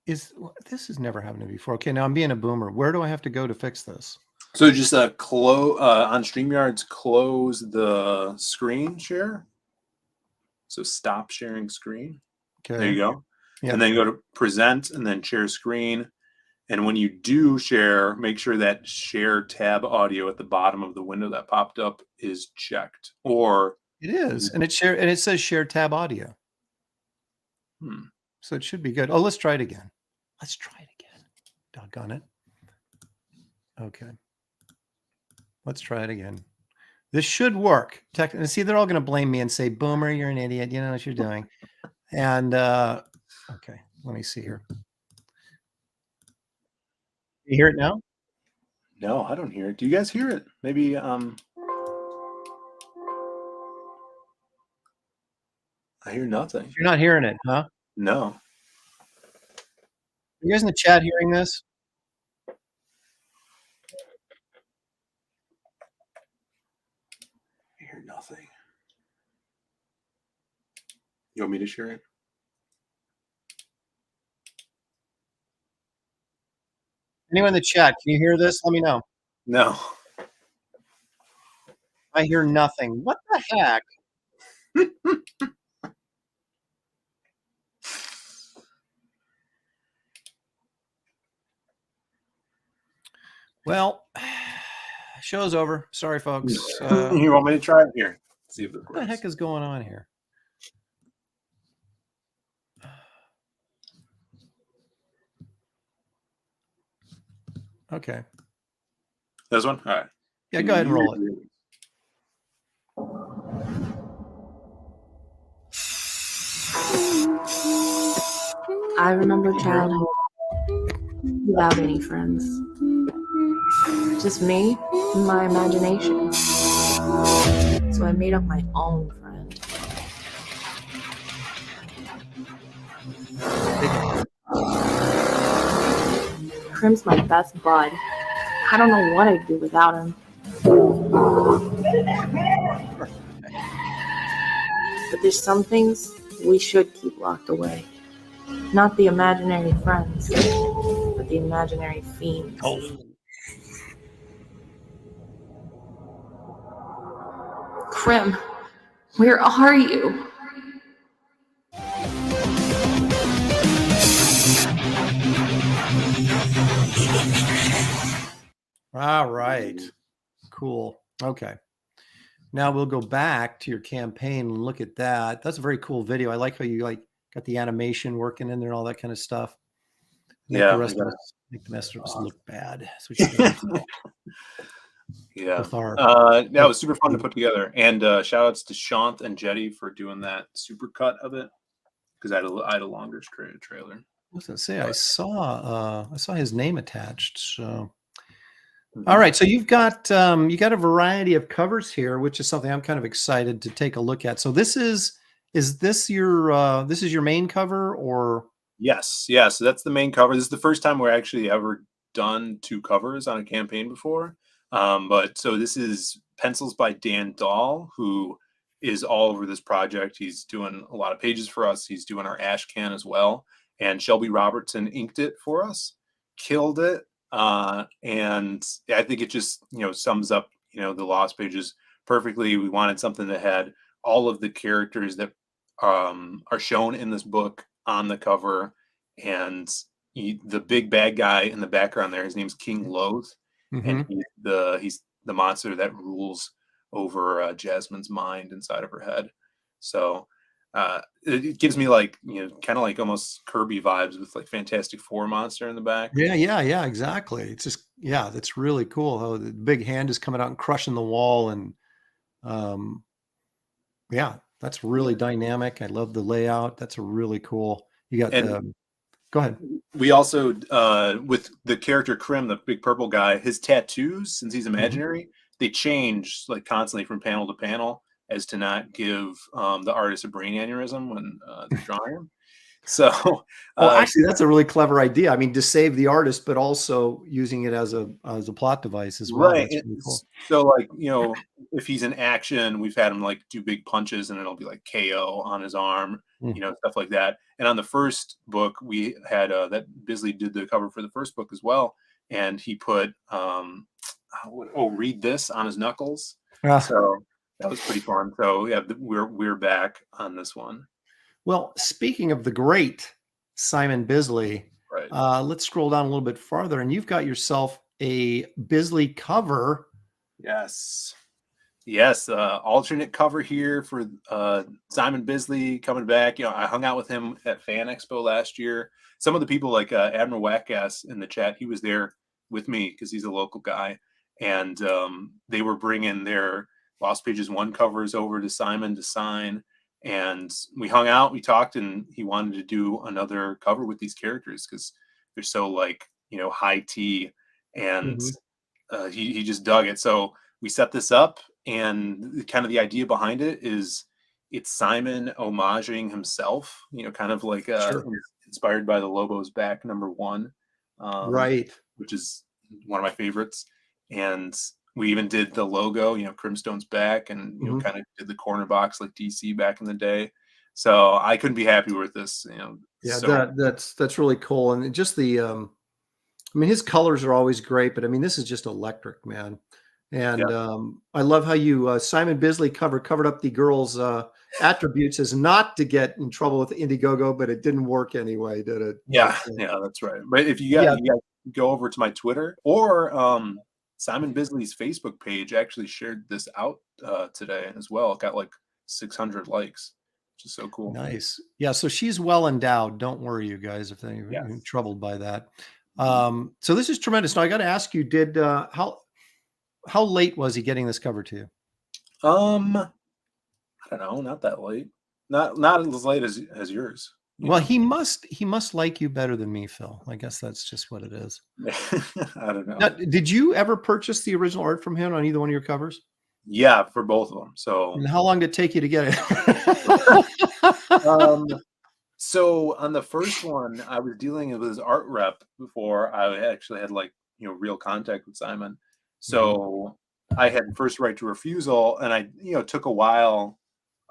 This has never happened to me before. Okay, now I'm being a boomer. Where do I have to go to fix this? So just close on StreamYard's close the screen share. So stop sharing screen. Okay. There you go. Yeah. And then go to present and then share screen. And when you do share, make sure that share tab audio at the bottom of the window that popped up is checked. Or it is, and it says share tab audio. So it should be good. Oh, let's try it again. Doggone it. Okay. Let's try it again. This should work. And see, they're all going to blame me and say, Boomer, you're an idiot. You know what you're doing. And okay, let me see here. You hear it now? No, I don't hear it. Do you guys hear it? Maybe I hear nothing. You're not hearing it, huh? No. Are you guys in the chat hearing this? I hear nothing. You want me to share it? Anyone in the chat, can you hear this? Let me know. No. I hear nothing. What the heck? Well, show's over. Sorry, folks. You want me to try it here? See if it What the heck is going on here? Okay. This one? All right. Yeah, go ahead and roll it. I remember childhood without any friends. Just me and my imagination. So I made up my own friend. Crim's my best bud. I don't know what I'd do without him. But there's some things we should keep locked away. Not the imaginary friends, but the imaginary fiends. Oh. Crim, where are you? All right. Cool. Okay. Now we'll go back to your campaign and look at that. That's a very cool video. I like how you got the animation working in there and all that kind of stuff. Make Yeah. the rest of us, make the rest of us look bad. That's what you're doing. Yeah. With our, that was super fun to put together. And shout outs to Shant and Jetty for doing that super cut of it. Because I had a longer trailer. I was gonna say I saw his name attached. So all right, so you've got a variety of covers here, which is something I'm kind of excited to take a look at. So this is this your main cover or? Yes, yeah. So that's the main cover. This is the first time we're actually ever done 2 covers on a campaign before. But so this is pencils by Dan Dahl, who is all over this project. He's doing a lot of pages for us. He's doing our ash can as well. And Shelby Robertson inked it for us, killed it. And I think it just, sums up, the Lost Pages perfectly. We wanted something that had all of the characters that are shown in this book on the cover. And the big bad guy in the background there, his name's King Loath. And he's the monster that rules over Jasmine's mind inside of her head. So it gives me kind of like almost Kirby vibes with like Fantastic Four monster in the back. Yeah, exactly. It's just, that's really cool how the big hand is coming out and crushing the wall. And that's really dynamic. I love the layout. That's really cool. You got go ahead. We also, with the character Crim, the big purple guy, his tattoos, since he's imaginary, they change like constantly from panel to panel as to not give the artist a brain aneurysm when they're drawing him. So, actually, that's a really clever idea. I mean, to save the artist, but also using it as a plot device as well. Right. That's really cool. So, if he's in action, we've had him like do big punches, and it'll be like KO on his arm, stuff like that. And on the first book, we had that Bisley did the cover for the first book as well, and he put read this on his knuckles. So that was pretty fun. So yeah, we're back on this one. Well, speaking of the great Simon Bisley, right. Let's scroll down a little bit farther, and you've got yourself a Bisley cover. Yes, alternate cover here for Simon Bisley coming back. I hung out with him at Fan Expo last year. Some of the people like Admiral Wackass in the chat, he was there with me because he's a local guy, and they were bringing their Lost Pages 1 covers over to Simon to sign. And we hung out, we talked, and he wanted to do another cover with these characters because they're so high tea, and he just dug it. So we set this up, and kind of the idea behind it is it's Simon homaging himself, kind of like inspired by the Lobo's Back #1, right, which is one of my favorites. And we even did the logo, Crimstone's back, and kind of did the corner box like DC back in the day. So I couldn't be happier with this. That's really cool, and just the I mean, his colors are always great, but I mean, this is just electric, man. And I love how you Simon Bisley covered up the girl's attributes as not to get in trouble with Indiegogo, but it didn't work anyway, did it? Yeah, yeah, that's right. But if you got, you got to go over to my Twitter or Simon Bisley's Facebook page actually shared this out today as well. It got like 600 likes, which is so cool. Nice. Yeah, so she's well endowed. Don't worry, you guys, if you're troubled by that. So this is tremendous. Now I got to ask you, did how late was he getting this cover to you? I don't know, not that late. Not as late as yours. Well, he must like you better than me, Phil. I guess that's just what it is. I don't know. Now, did you ever purchase the original art from him on either one of your covers? Yeah, for both of them. So and how long did it take you to get it? So on the first one, I was dealing with his art rep before I actually had like, real contact with Simon. So I had first right to refusal, and I, took a while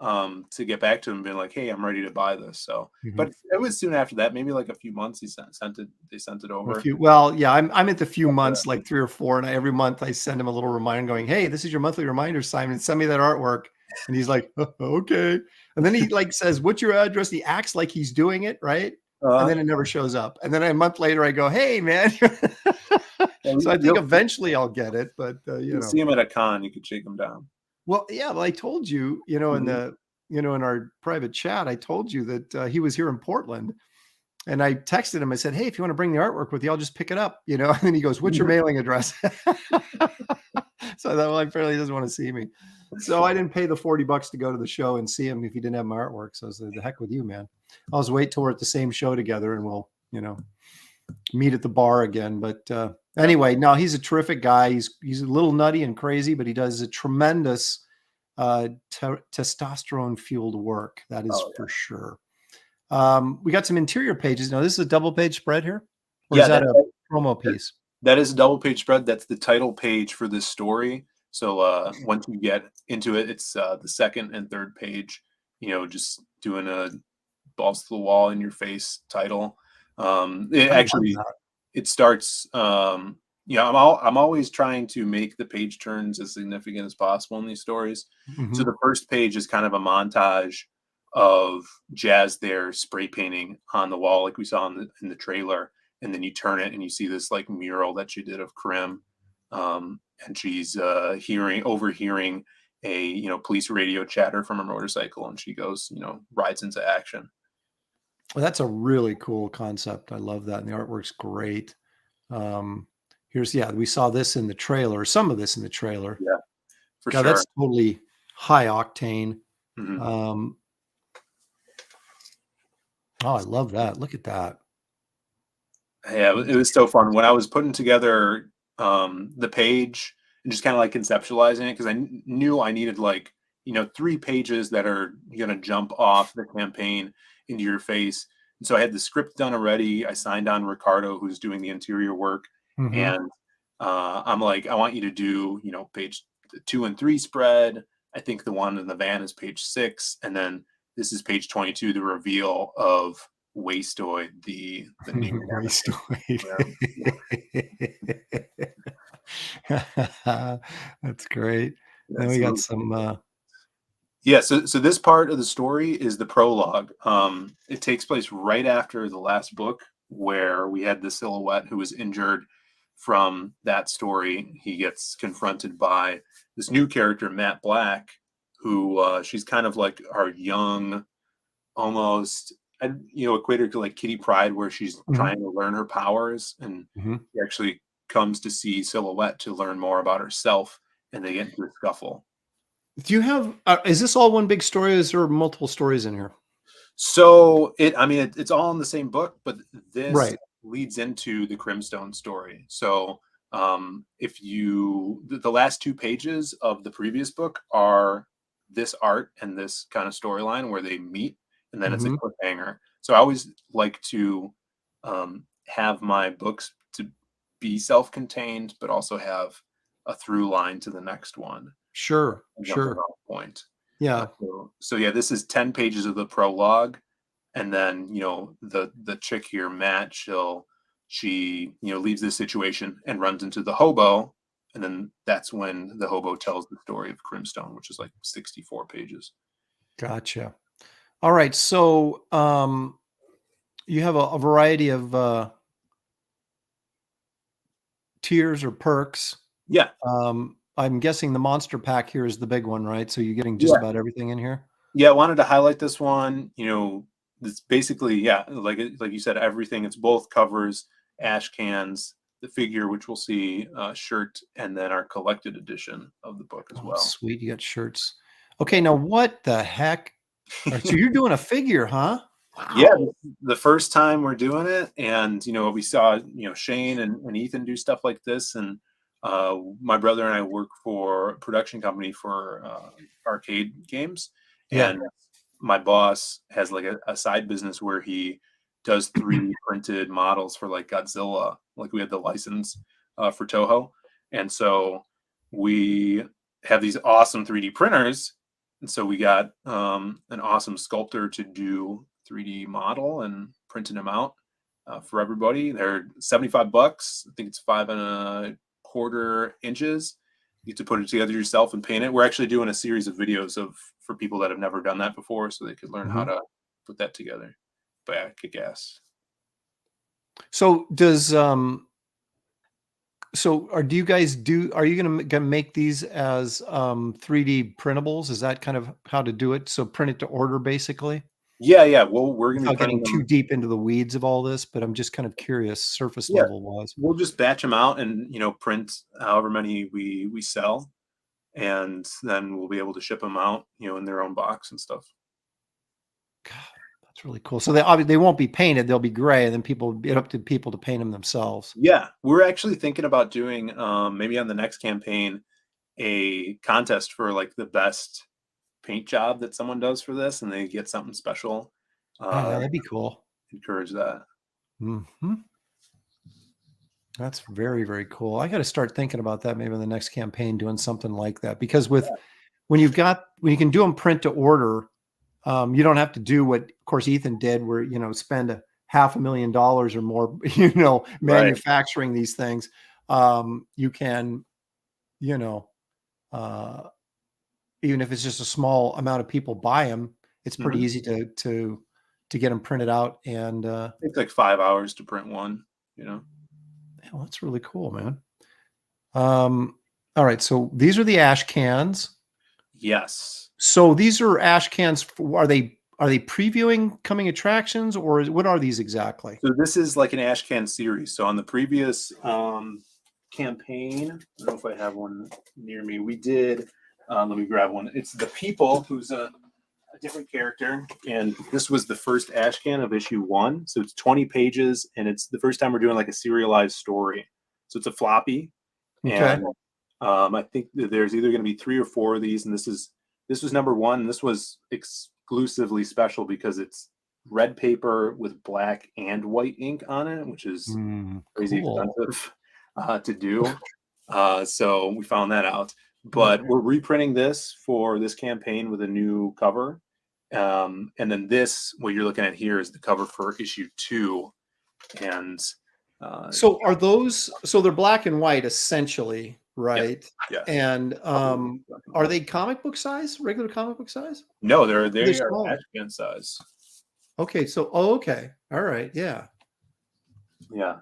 to get back to him, being like, "Hey, I'm ready to buy this." So, but it was soon after that, maybe like a few months. They sent it over. Well, yeah, I'm at the few months, like 3 or 4, and every month I send him a little reminder, going, "Hey, this is your monthly reminder, Simon. Send me that artwork." And he's like, oh, "Okay." And then he like says, "What's your address?" He acts like he's doing it right, and then it never shows up. And then a month later, I go, "Hey, man." So I think eventually I'll get it, but you see him at a con, you could shake him down. Well, yeah, well, I told you, in the, in our private chat, I told you that he was here in Portland, and I texted him. I said, "Hey, if you want to bring the artwork with you, I'll just pick it up," And then he goes, "What's your mailing address?" So I thought, well, apparently he doesn't want to see me. So I didn't pay the $40 to go to the show and see him if he didn't have my artwork. So I said, "The heck with you, man. I'll just wait till we're at the same show together and we'll, meet at the bar again." But anyway, no, he's a terrific guy. He's a little nutty and crazy, but he does a tremendous testosterone fueled work. That is for sure. We got some interior pages. Now, this is a double page spread here? Or is that a promo piece? That is a double page spread. That's the title page for this story. So once you get into it, it's the second and third page, just doing a balls to the wall in your face title. It starts, I'm always trying to make the page turns as significant as possible in these stories. So the first page is kind of a montage of Jazz there spray painting on the wall, like we saw in the trailer. And then you turn it and you see this like mural that she did of Krim. And she's overhearing a, police radio chatter from a motorcycle, and she goes, rides into action. Well, that's a really cool concept. I love that. And the artwork's great. We saw this in the trailer, some of this in the trailer. Yeah, for sure. That's totally high octane. Oh, I love that. Look at that. Yeah, it was so fun. When I was putting together the page and just kind of like conceptualizing it, because I knew I needed like, 3 pages that are going to jump off the campaign into your face. And so I had the script done already. I signed on Ricardo, who's doing the interior work. And I'm like, I want you to do, page 2 and 3 spread. I think the one in the van is page 6. And then this is page 22, the reveal of Wastoid, the new Wastoid. That's great. Then we got some so this part of the story is the prologue. It takes place right after the last book, where we had the Silhouette who was injured from that story. He gets confronted by this new character, Matt Black, who she's kind of like our young, almost equate her to like Kitty Pryde, where she's trying to learn her powers, and he actually comes to see Silhouette to learn more about herself, and they get into a scuffle. Do you have is this all one big story, or is there multiple stories in here? So it's all in the same book, but this leads into the Crimstone story. So if the last 2 pages of the previous book are this art and this kind of storyline where they meet, and then it's a cliffhanger. So I always like to have my books to be self-contained, but also have a through line to the next one. Sure. Point. Yeah. So yeah, this is 10 pages of the prologue, and then the chick here, Matt, she'll she, leaves this situation and runs into the hobo. And then that's when the hobo tells the story of Crimstone, which is like 64 pages. Gotcha. All right. So you have a variety of tiers or perks. Yeah. I'm guessing the monster pack here is the big one, right? So you're getting just about everything in here. Yeah, I wanted to highlight this one. It's basically, like you said, everything. It's both covers, ash cans, the figure, which we'll see, shirt, and then our collected edition of the book as well. Sweet, you got shirts. Okay, now what the heck? All right, so you're doing a figure, huh? Wow. Yeah, the first time we're doing it, and we saw Shane and Ethan do stuff like this, and my brother and I work for a production company for arcade games, and my boss has like a side business where he does 3D printed models for like Godzilla. Like we had the license for Toho, and so we have these awesome 3D printers, and so we got an awesome sculptor to do 3D model and printing them out for everybody. They're $75. I think it's 5 1/4 inches. You get to put it together yourself and paint it. We're actually doing a series of videos for people that have never done that before, so they could learn how to put that together. But yeah, kick ass. So does do you guys are you gonna make these as 3D printables? Is that kind of how to do it? So print it to order basically? Yeah. Well, we're gonna be getting too deep into the weeds of all this, but I'm just kind of curious, surface level wise. We'll just batch them out and print however many we sell, and then we'll be able to ship them out, in their own box and stuff. God, that's really cool. So they won't be painted; they'll be gray, and then it's up to people to paint them themselves. Yeah, we're actually thinking about doing maybe on the next campaign a contest for like the best paint job that someone does for this, and they get something special. That'd be cool. Encourage that. That's very, very cool. I got to start thinking about that maybe in the next campaign, doing something like that, because when you can do them print to order, you don't have to do what, of course, Ethan did, where spend $500,000 or more, manufacturing these things. You can, even if it's just a small amount of people buy them, it's pretty easy to get them printed out. And it takes like 5 hours to print one. Well, that's really cool, man. All right, so these are the ash cans. Yes. So these are ash cans. Are they previewing coming attractions, or what are these exactly? So this is like an ash can series. So on the previous campaign, I don't know if I have one near me. We did. Let me grab one. It's the People, who's a different character, and this was the first ash can of issue 1. So it's 20 pages, and it's the first time we're doing like a serialized story. So it's a floppy, and I think there's either going to be 3 or 4 of these, and this was number 1. This was exclusively special because it's red paper with black and white ink on it, which is crazy expensive to do. So we found that out. But we're reprinting this for this campaign with a new cover. And then what you're looking at here is the cover for issue 2. And so are those, they're black and white essentially, right? Yeah. And are they comic book size, regular comic book size? No, they are ash can size. Okay. So, okay. All right. Yeah. Yeah.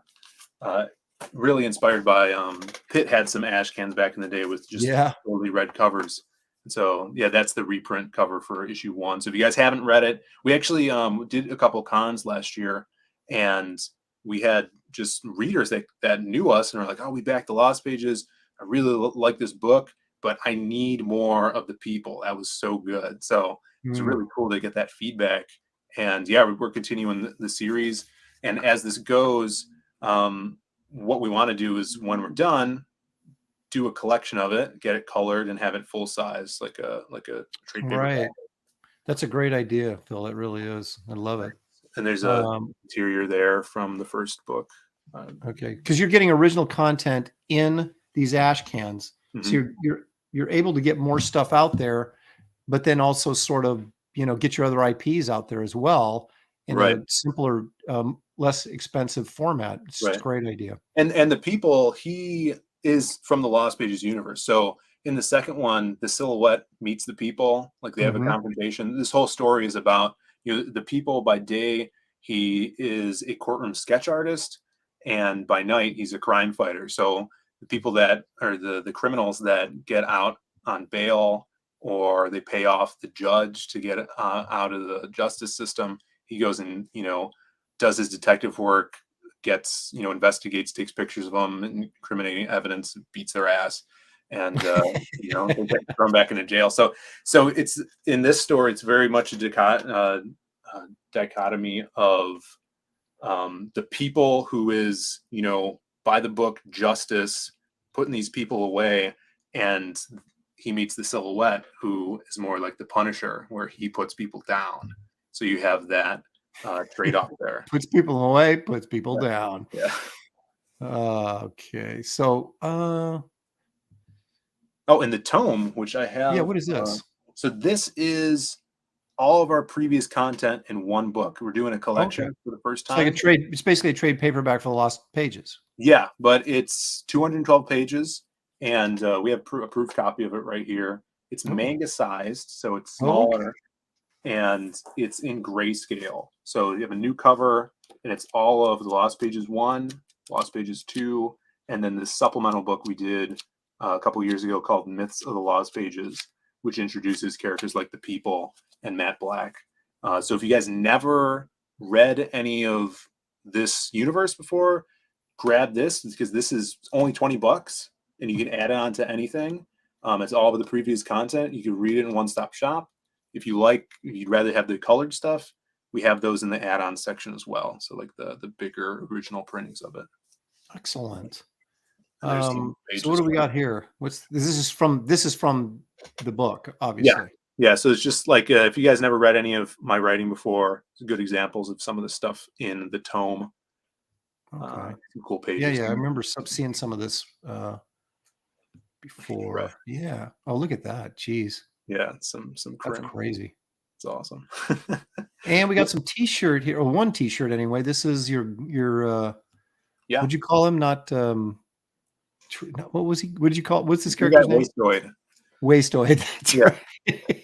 Really inspired by Pitt had some ash cans back in the day with just totally red covers. And so that's the reprint cover for issue 1. So if you guys haven't read it, we actually did a couple cons last year, and we had just readers that knew us and were like, oh, we backed the Lost Pages. I really like this book, but I need more of the People. That was so good. So it's really cool to get that feedback. And we're continuing the series. And as this goes, what we want to do is when we're done, do a collection of it, get it colored, and have it full size, like a trade paper. Right. That's a great idea, Phil. It really is. I love it. And there's a interior there from the first book. Okay, because you're getting original content in these ash cans, so you're able to get more stuff out there, but then also sort of get your other IPs out there as well in a simpler, less expensive format. It's just a great idea. And the people, he is from the Lost Pages universe. So in the second one, the silhouette meets the people, like they have a confrontation. This whole story is about, the people. By day, he is a courtroom sketch artist, and by night he's a crime fighter. So the people that are the criminals that get out on bail, or they pay off the judge to get out of the justice system, he goes and does his detective work, gets investigates, takes pictures of them, incriminating evidence, beats their ass, and they get thrown back into jail. So it's, in this story, it's very much a dichotomy of the people who is by the book justice, putting these people away, and he meets the silhouette, who is more like the Punisher, where he puts people down. So you have that trade-off there. Puts people away, puts people down. Yeah. Okay. So and the tome, which I have. Yeah, what is this? So this is all of our previous content in one book. We're doing a collection for the first time. It's like a trade. It's basically a trade paperback for the Lost Pages. Yeah, but it's 212 pages, and we have a proof copy of it right here. It's manga sized, so it's smaller, and it's in grayscale. So you have a new cover, and it's all of the Lost Pages 1, Lost Pages 2, and then this supplemental book we did a couple years ago called Myths of the Lost Pages, which introduces characters like the People and Matt Black. So if you guys never read any of this universe before, grab this, because this is only $20 and you can add it on to anything. It's all of the previous content. You can read it in one-stop shop. If you'd rather have the colored stuff, we have those in the add-on section as well. So like the bigger original printings of it. Excellent. So what do we got here? This is from the book, obviously. Yeah. So it's just like, if you guys never read any of my writing before, it's good examples of some of the stuff in the tome. Okay. Some cool pages. Yeah. I remember seeing some of this before. Right. Yeah. Oh, look at that. Jeez. Yeah. Some That's crazy. It's awesome. And we got some T-shirt here, or one T-shirt anyway. This is your What'd you call him? Not what was he? What did you call? What's this character's name? Wastoid. Wastoid. That's right.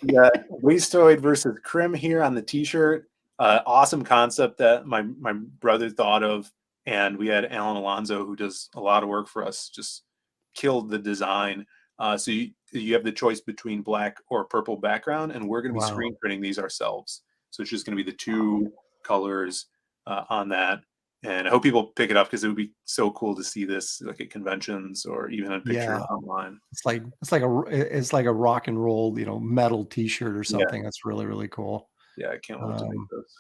Yeah, Wastoid versus Crim here on the T-shirt. Awesome concept that my brother thought of, and we had Alan Alonso, who does a lot of work for us, just killed the design. So you have the choice between black or purple background, and we're going to be screen printing these ourselves. So it's just going to be the two colors on that. And I hope people pick it up, because it would be so cool to see this like at conventions or even a picture online. It's like a rock and roll, metal T-shirt or something. That's really, really cool. Yeah, I can't wait to make those.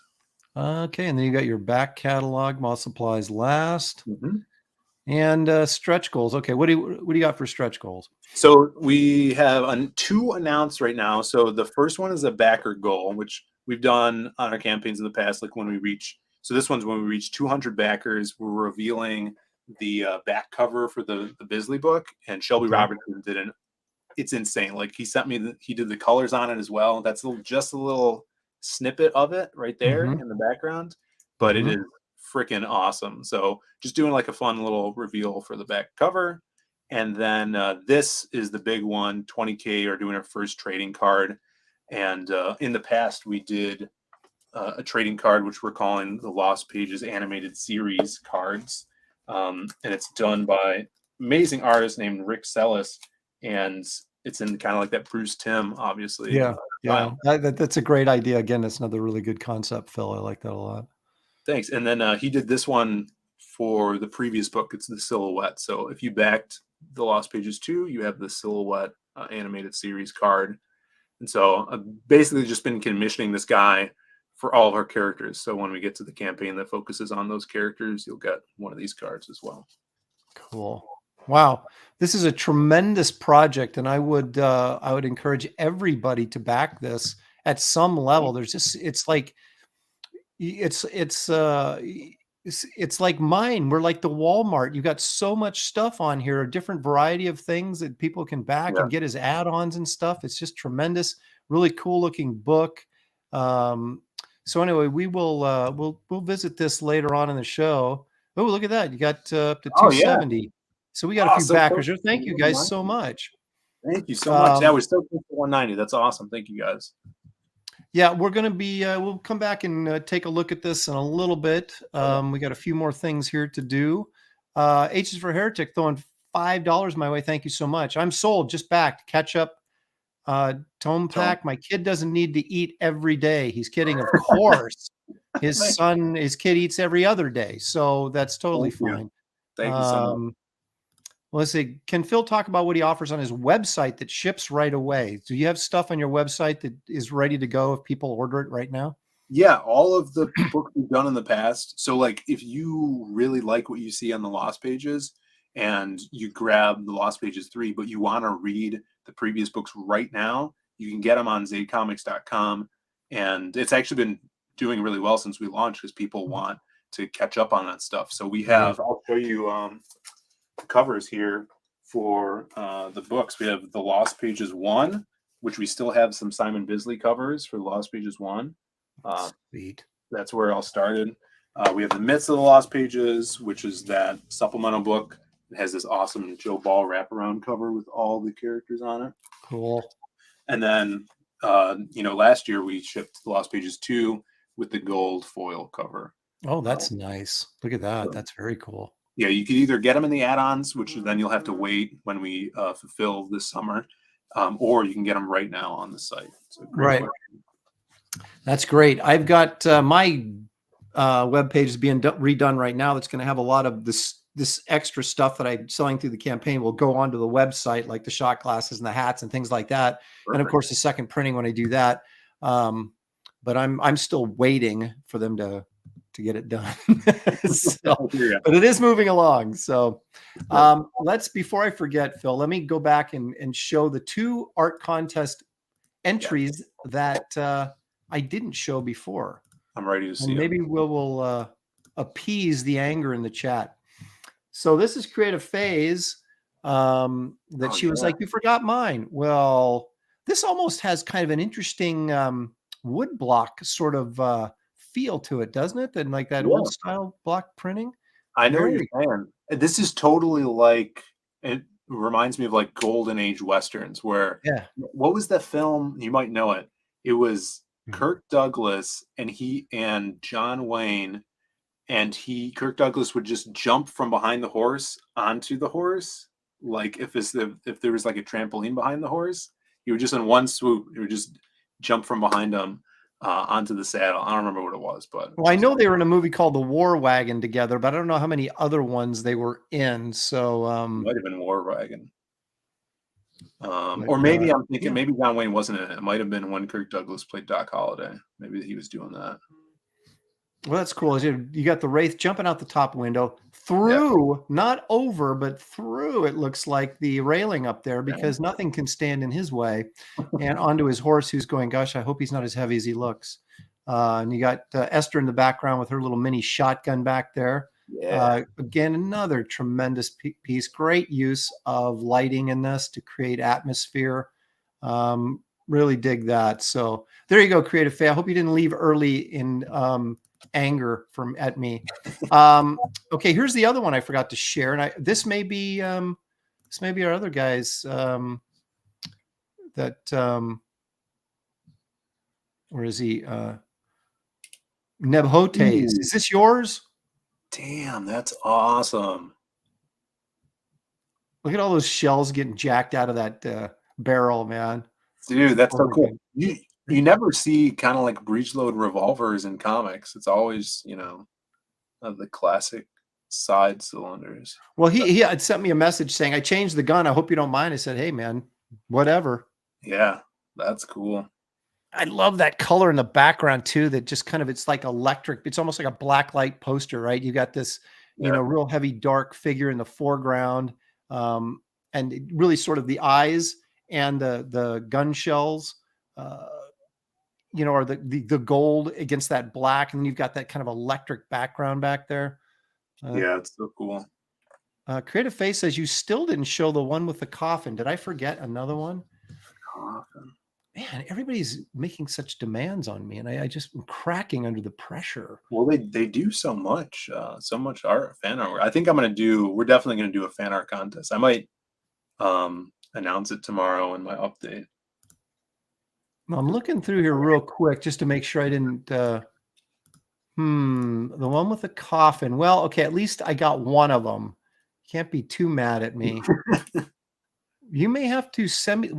Okay, and then you got your back catalog, Moth Supplies last, and stretch goals. Okay, what do you got for stretch goals? So we have two announced right now. So the first one is a backer goal, which we've done on our campaigns in the past, like when we reach. So this one's when we reach 200 backers, we're revealing the back cover for the Bisley book, and Shelby Robertson did it's insane. Like he sent me, he did the colors on it as well. That's just a little snippet of it right there in the background, but it is freaking awesome. So just doing like a fun little reveal for the back cover. And then this is the big one, 20K, or doing our first trading card. And in the past we did a trading card, which we're calling the Lost Pages Animated Series cards. And it's done by amazing artist named Rick Sellis. And it's in kind of like that Bruce Timm, obviously. Yeah. That's a great idea. Again, that's another really good concept, Phil. I like that a lot. Thanks. And then he did this one for the previous book. It's the Silhouette. So if you backed the Lost Pages 2, you have the Silhouette animated series card. And so I've basically just been commissioning this guy for all of our characters. So when we get to the campaign that focuses on those characters, you'll get one of these cards as well. Cool. Wow. This is a tremendous project, and I would encourage everybody to back this at some level. There's just, it's like mine. We're like the Walmart. You got so much stuff on here, a different variety of things that people can back and get as add-ons and stuff. It's just tremendous, really cool looking book. So anyway, we will we'll visit this later on in the show. Oh, look at that! You got up to Oh, yeah. 270. So we got a few so backers close there. Thank to you guys 190. so much. Thank you so much. Yeah, we're still close to 190. That's awesome. Thank you guys. Yeah, we're going to be, we'll come back and take a look at this in a little bit. We got a few more things here to do. H is for Heretic throwing $5 my way. Thank you so much. I'm sold, just back. Catch up. Tome Pack, my kid doesn't need to eat every day. He's kidding, of course. His kid eats every other day. So that's totally fine. Thank you so much. Well, let's see. Can Phil talk about what he offers on his website that ships right away? Do you have stuff on your website that is ready to go if people order it right now? Yeah, all of the books we've done in the past. So, like, if you really like what you see on the Lost Pages and you grab the Lost Pages 3, but you want to read the previous books right now, you can get them on zadecomics.com. And it's actually been doing really well since we launched because people want to catch up on that stuff. So we have, I'll show you the covers here for the books. We have the Lost Pages 1, which we still have some Simon Bisley covers for the Lost Pages 1. Sweet. That's where it all started. We have the Myths of the Lost Pages, which is that supplemental book. It has this awesome Joe Ball wraparound cover with all the characters on it. Cool. And then, last year we shipped the Lost Pages 2 with the gold foil cover. Oh, that's nice. Look at that. That's very cool. Yeah, you could either get them in the add-ons, which then you'll have to wait when we fulfill this summer, or you can get them right now on the site. So right. That's great. I've got my web page is being redone right now. That's going to have a lot of this extra stuff that I'm selling through the campaign will go onto the website, like the shot glasses and the hats and things like that. Perfect. And of course, the second printing when I do that. But I'm still waiting for them to get it done. But it is moving along. So before I forget, Phil, let me go back and show the 2 art contest entries that I didn't show before. I'm ready to see. And maybe we'll appease the anger in the chat. So this is Creative Phase that she was like, you forgot mine. Well, this almost has kind of an interesting wood block sort of feel to it, doesn't it? And like that old style block printing. I know what you're saying. This is totally like, it reminds me of like Golden Age Westerns where, what was that film? You might know it. It was Kirk Douglas and John Wayne, and Kirk Douglas would just jump from behind the horse onto the horse. Like if there was like a trampoline behind the horse, he would just in one swoop, he would just jump from behind him onto the saddle. I don't remember what it was, but well, I know they were in a movie called The War Wagon together, but I don't know how many other ones they were in. So might have been War Wagon. Or maybe I'm thinking maybe John Wayne wasn't in it. It might have been when Kirk Douglas played Doc Holliday. Maybe he was doing that. Well, that's cool. You got the Wraith jumping out the top window through, not over, but through, it looks like, the railing up there because nothing can stand in his way, and onto his horse who's going, gosh, I hope he's not as heavy as he looks. And you got Esther in the background with her little mini shotgun back there. Yeah. Again, another tremendous piece. Great use of lighting in this to create atmosphere. Really dig that. So there you go, Creative Faye. I hope you didn't leave early in anger at me. Okay, here's the other one I forgot to share, and this may be our other guys that where is he? Nebhotes. Is this yours? Damn, that's awesome. Look at all those shells getting jacked out of that barrel, man. Dude, that's so cool. You never see kind of like breech load revolvers in comics. It's always, the classic side cylinders. Well, he had sent me a message saying, I changed the gun. I hope you don't mind. I said, hey, man, whatever. Yeah, that's cool. I love that color in the background too. That just kind of, it's like electric. It's almost like a black light poster, right? You got this, real heavy, dark figure in the foreground. And it really sort of the eyes and the gun shells, or the gold against that black. And then you've got that kind of electric background back there. Yeah, it's so cool. Creative Face says you still didn't show the one with the coffin. Did I forget another one? Coffin. man, everybody's making such demands on me, and I just am cracking under the pressure. Well, they do so much art, fan art. I think we're definitely gonna do a fan art contest. I might announce it tomorrow in my update. I'm looking through here real quick just to make sure I didn't. The one with the coffin. Well, okay, at least I got one of them. Can't be too mad at me. You may have to send me.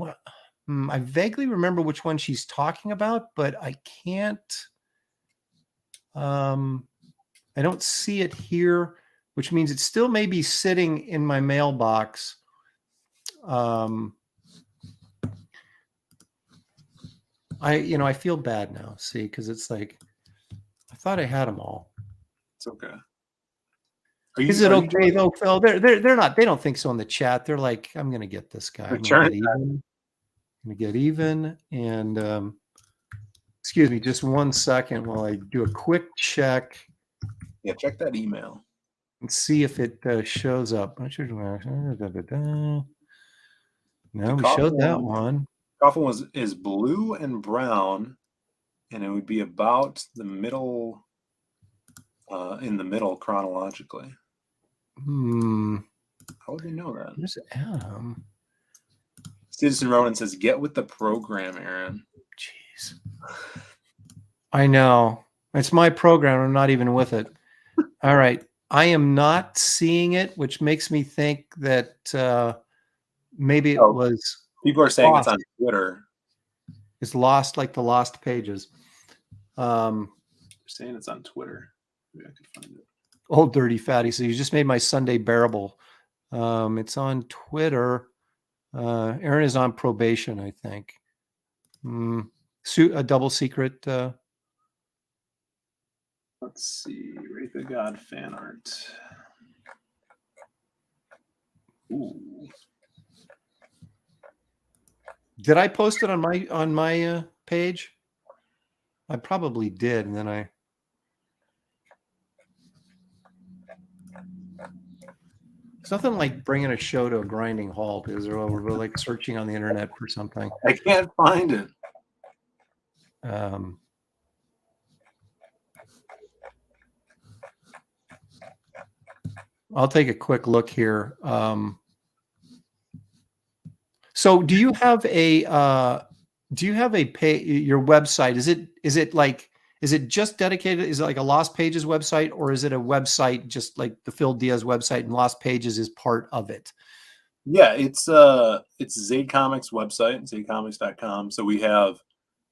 I vaguely remember which one she's talking about, but I can't. I don't see it here, which means it still may be sitting in my mailbox. I feel bad now, see, because it's like I thought I had them all. It's okay. Is it okay though, Phil? They're not. They don't think so in the chat. They're like, I'm gonna get this guy. I'm gonna get even. And excuse me, just 1 second while I do a quick check. Yeah, check that email and see if it shows up. No, we showed that one. Coffin is blue and brown, and it would be about the middle, in the middle chronologically. How would they know that? Where's Adam? Citizen Ronan says, "Get with the program, Aaron." Jeez. I know. It's my program. I'm not even with it. All right. I am not seeing it, which makes me think that maybe it was. People are saying lost. It's on Twitter. It's lost, like the lost pages. They're saying it's on Twitter. Maybe I could find it. Old dirty fatty. So you just made my Sunday bearable. It's on Twitter. Aaron is on probation, I think. A double secret. Let's see. Wraith of God fan art. Ooh. Did I post it on my page? I probably did, and then I. It's nothing like bringing a show to a grinding halt. Is there? We're like searching on the internet for something. I can't find it. I'll take a quick look here. So do you have a your website? Is it just dedicated? Is it like a Lost Pages website, or is it a website just like the PHIL DIAZ website and Lost Pages is part of it? Yeah, it's Zaid Comics website, zaidcomics.com. So we have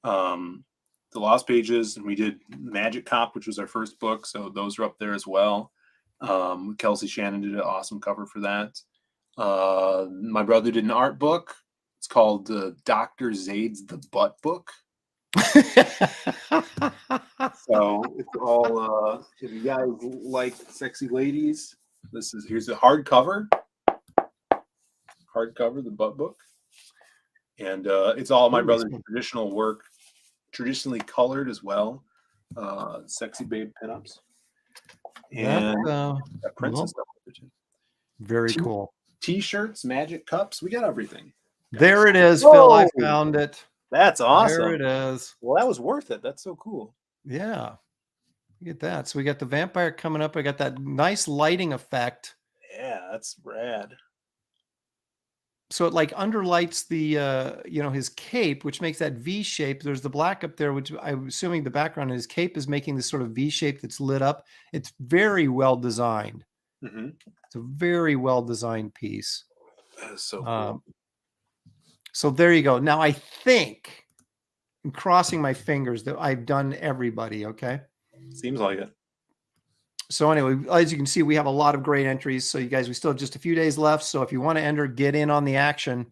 the Lost Pages, and we did Magic Cop, which was our first book. So those are up there as well. Kelsey Shannon did an awesome cover for that. My brother did an art book. It's called Dr. Zaid's The Butt Book. So it's all if you guys like sexy ladies, here's the hardcover, The Butt Book. And it's all my brother's traditional work, traditionally colored as well. Sexy babe pinups. And princess stuff. Very cool. T-shirts, magic cups, we got everything. There it is, Phil. I found it. That's awesome. There it is. Well, that was worth it. That's so cool. Yeah. Look at that. So we got the vampire coming up. I got that nice lighting effect. Yeah, that's rad. So it like underlights the his cape, which makes that V shape. There's the black up there, which I'm assuming the background in his cape is making this sort of V shape that's lit up. It's very well designed. Mm-hmm. It's a very well designed piece. That is so cool. So there you go. Now I think I'm crossing my fingers that I've done everybody. Okay. Seems like it. So anyway, as you can see, we have a lot of great entries. So you guys, we still have just a few days left. So if you want to enter, get in on the action.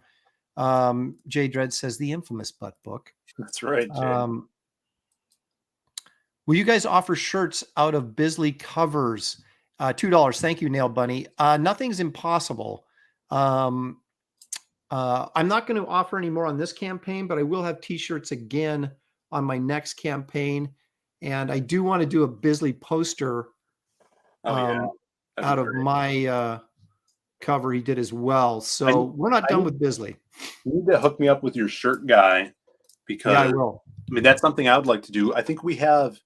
Jay Dredd says the infamous butt book. That's right, Jay. Will you guys offer shirts out of Bisley covers? $2. Thank you, Nail Bunny. Nothing's impossible. I'm not going to offer any more on this campaign, but I will have t-shirts again on my next campaign. And I do want to do a Bisley poster out of my cover he did as well. So we're not done with Bisley. You need to hook me up with your shirt guy because Yeah, I will. I mean, that's something I would like to do. I think we have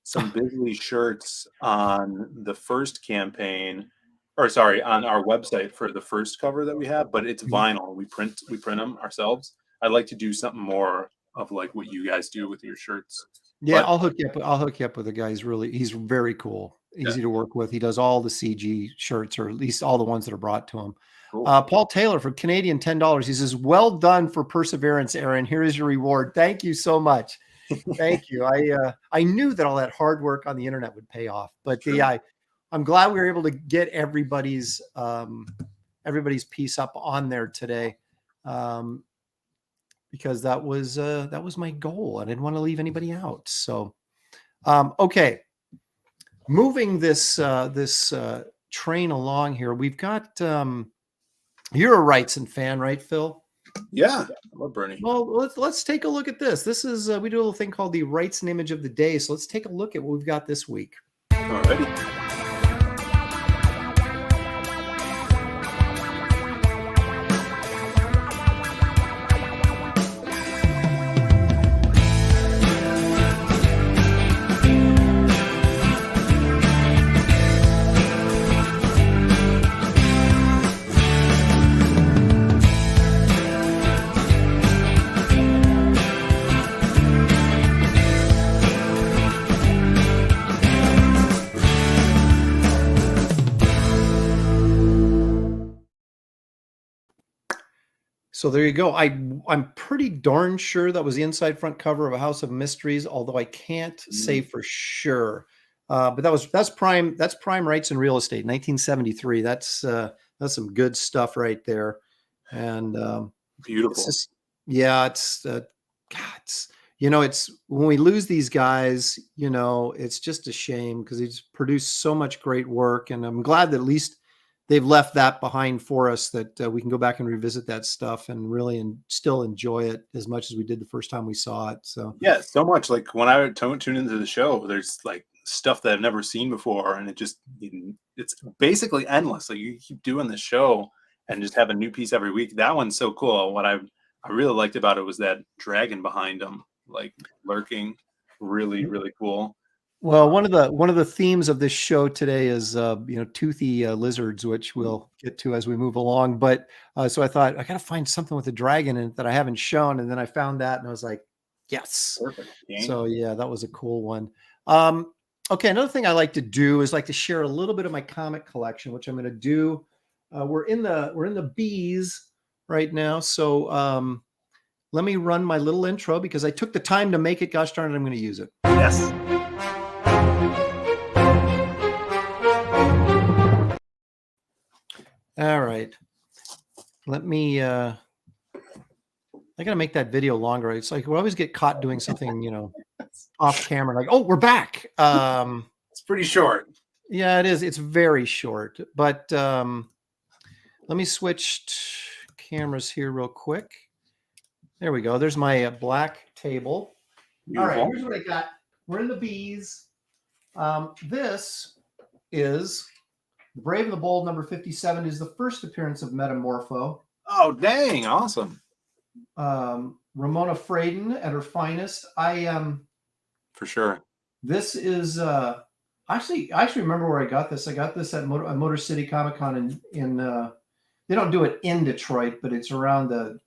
some Bisley shirts on the first campaign, or sorry, on our website for the first cover that we have, but it's vinyl. We print them ourselves. I'd like to do something more of like what you guys do with your shirts. Yeah, But I'll hook you up. I'll hook you up with a guy. He's very cool, easy to work with. He does all the CG shirts, or at least all the ones that are brought to him. cool. Paul Taylor for Canadian $10. He says, "Well done for perseverance, Aaron. Here is your reward. Thank you so much. Thank you. I knew that all that hard work on the internet would pay off, but I'm glad we were able to get everybody's piece up on there today, because that was my goal. I didn't want to leave anybody out. So, okay, moving this train along here. We've got you're a Wrightson fan, right, Phil? Yeah, I love Bernie. Well, let's take a look at this. This is we do a little thing called the Wrightson image of the day. So let's take a look at what we've got this week. Alrighty. So there you go. I'm pretty darn sure that was the inside front cover of A House of Mysteries, although I can't say for sure. But that's prime Wrightson real estate, 1973. That's some good stuff right there. And Beautiful. it's it's when we lose these guys, it's just a shame because he's produced so much great work, and I'm glad that at least they've left that behind for us, that we can go back and revisit that stuff and really still enjoy it as much as we did the first time we saw it. So yeah, so much. Like when I tune into the show, there's like stuff that I've never seen before, and it's basically endless. Like you keep doing the show and just have a new piece every week. That one's so cool. What I really liked about it was that dragon behind him, like lurking. Really, really cool. Well, one of the themes of this show today is toothy lizards, which we'll get to as we move along. But so I thought I got to find something with a dragon in it that I haven't shown, and then I found that, and I was like, yes. Perfect. So yeah, that was a cool one. Okay, another thing I like to do is like to share a little bit of my comic collection, which I'm going to do. We're in the bees right now, so let me run my little intro because I took the time to make it. Gosh darn it, I'm going to use it. Yes. All right. Let me I gotta make that video longer. It's like we always get caught doing something, off camera, like, oh, we're back. It's pretty short. Yeah, it is. It's very short, but let me switch cameras here real quick. There we go. There's my black table. Beautiful. All right, here's what I got. We're in the bees. This is Brave and the Bold, number 57, is the first appearance of Metamorpho. Oh, dang. Awesome. Ramona Fraden at her finest. For sure. This is I actually remember where I got this. I got this at Motor City Comic Con in they don't do it in Detroit, but it's around the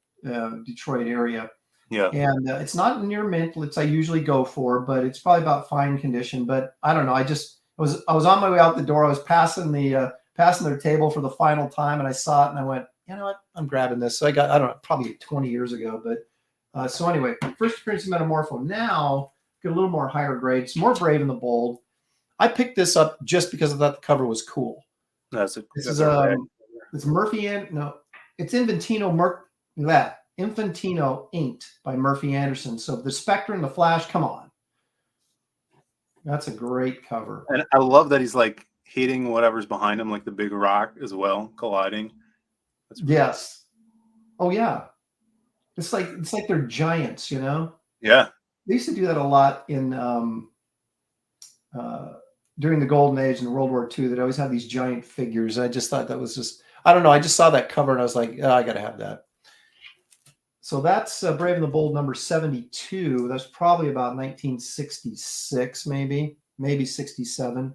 Detroit area. Yeah. And it's not near mint, which I usually go for, but it's probably about fine condition. But I don't know. I was on my way out the door. I was passing their table for the final time, and I saw it, and I went, you know what? I'm grabbing this. So I got, I don't know, probably 20 years ago. But so anyway, first appearance of Metamorpho. Now get a little more higher grade, some more Brave and the Bold. I picked this up just because I thought the cover was cool. It's Murphy it's Infantino inked by Murphy Anderson. So the Spectre and the Flash, come on. That's a great cover. And I love that he's like hitting whatever's behind him, like the big rock as well, colliding. Yes. Oh yeah. It's like they're giants, Yeah. They used to do that a lot in during the Golden Age and World War II. They'd always have these giant figures. I just thought that was I don't know. I just saw that cover and I was like, oh, I got to have that. So that's Brave and the Bold number 72. That's probably about 1966, maybe 67.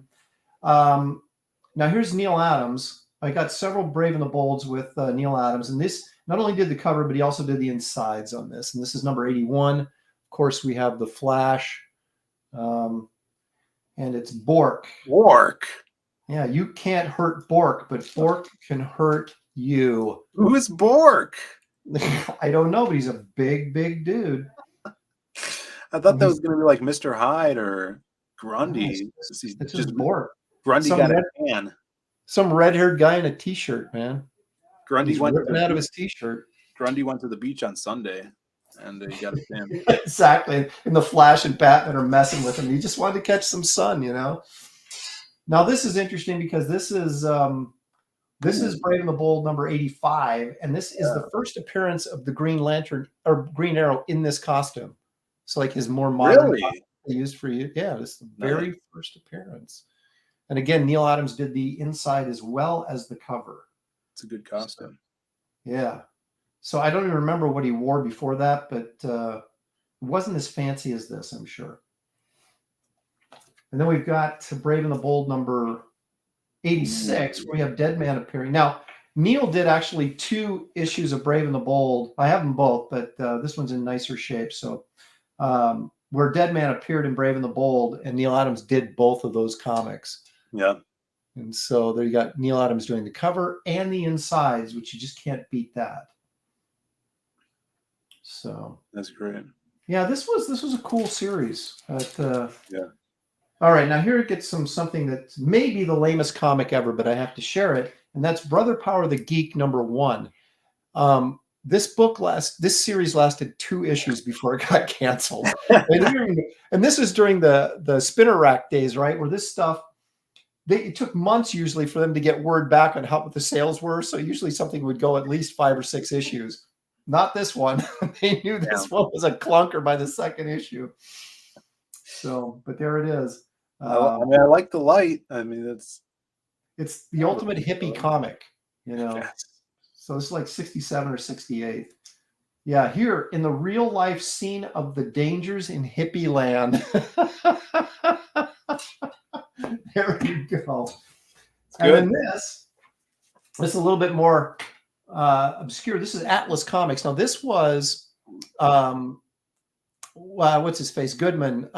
Now here's Neil Adams. I got several Brave and the Bolds with Neil Adams, and this not only did the cover, but he also did the insides on this. And this is number 81. Of course, we have the Flash, and it's Bork. Bork. Yeah, you can't hurt Bork, but Bork can hurt you. Who is Bork? I don't know, but he's a big, big dude. I thought that was going to be like Mr. Hyde or Grundy. It's just Bork. Grundy got a can. Some red-haired guy in a t-shirt, man. Grundy went out of his t-shirt. Grundy went to the beach on Sunday, and he got a tan. Exactly. And the Flash and Batman are messing with him. He just wanted to catch some sun, you know. Now this is interesting because this is Brave and the Bold number 85, and this is the first appearance of the Green Lantern or Green Arrow in this costume. So like his more modern costume they used for you. Yeah, this is the very first appearance. And again, Neil Adams did the inside as well as the cover. It's a good costume. Yeah. So I don't even remember what he wore before that, but it wasn't as fancy as this, I'm sure. And then we've got Brave and the Bold number 86, where we have Dead Man appearing. Now, Neil did actually 2 issues of Brave and the Bold. I have them both, but this one's in nicer shape. So where Dead Man appeared in Brave and the Bold, and Neil Adams did both of those comics. Yeah. And so there you got Neil Adams doing the cover and the insides, which you just can't beat that. So that's great. Yeah, this was a cool series. Yeah. All right, now here it gets something that may be the lamest comic ever, but I have to share it, and that's Brother Power the Geek number 1. This series lasted 2 issues before it got canceled. And this was during the spinner rack days, right? Where this stuff, it took months usually for them to get word back on what the sales were. So usually something would go at least 5 or 6 issues. Not this one. They knew this one was a clunker by the 2nd issue. So, but there it is. I mean, I like the light. I mean, it's the ultimate hippie comic, you know. Yes. So it's like 67 or 68. Yeah, here in the real life scene of the dangers in hippie land. There you go. And then this is a little bit more obscure. This is Atlas Comics. Now this was what's his face? Goodman.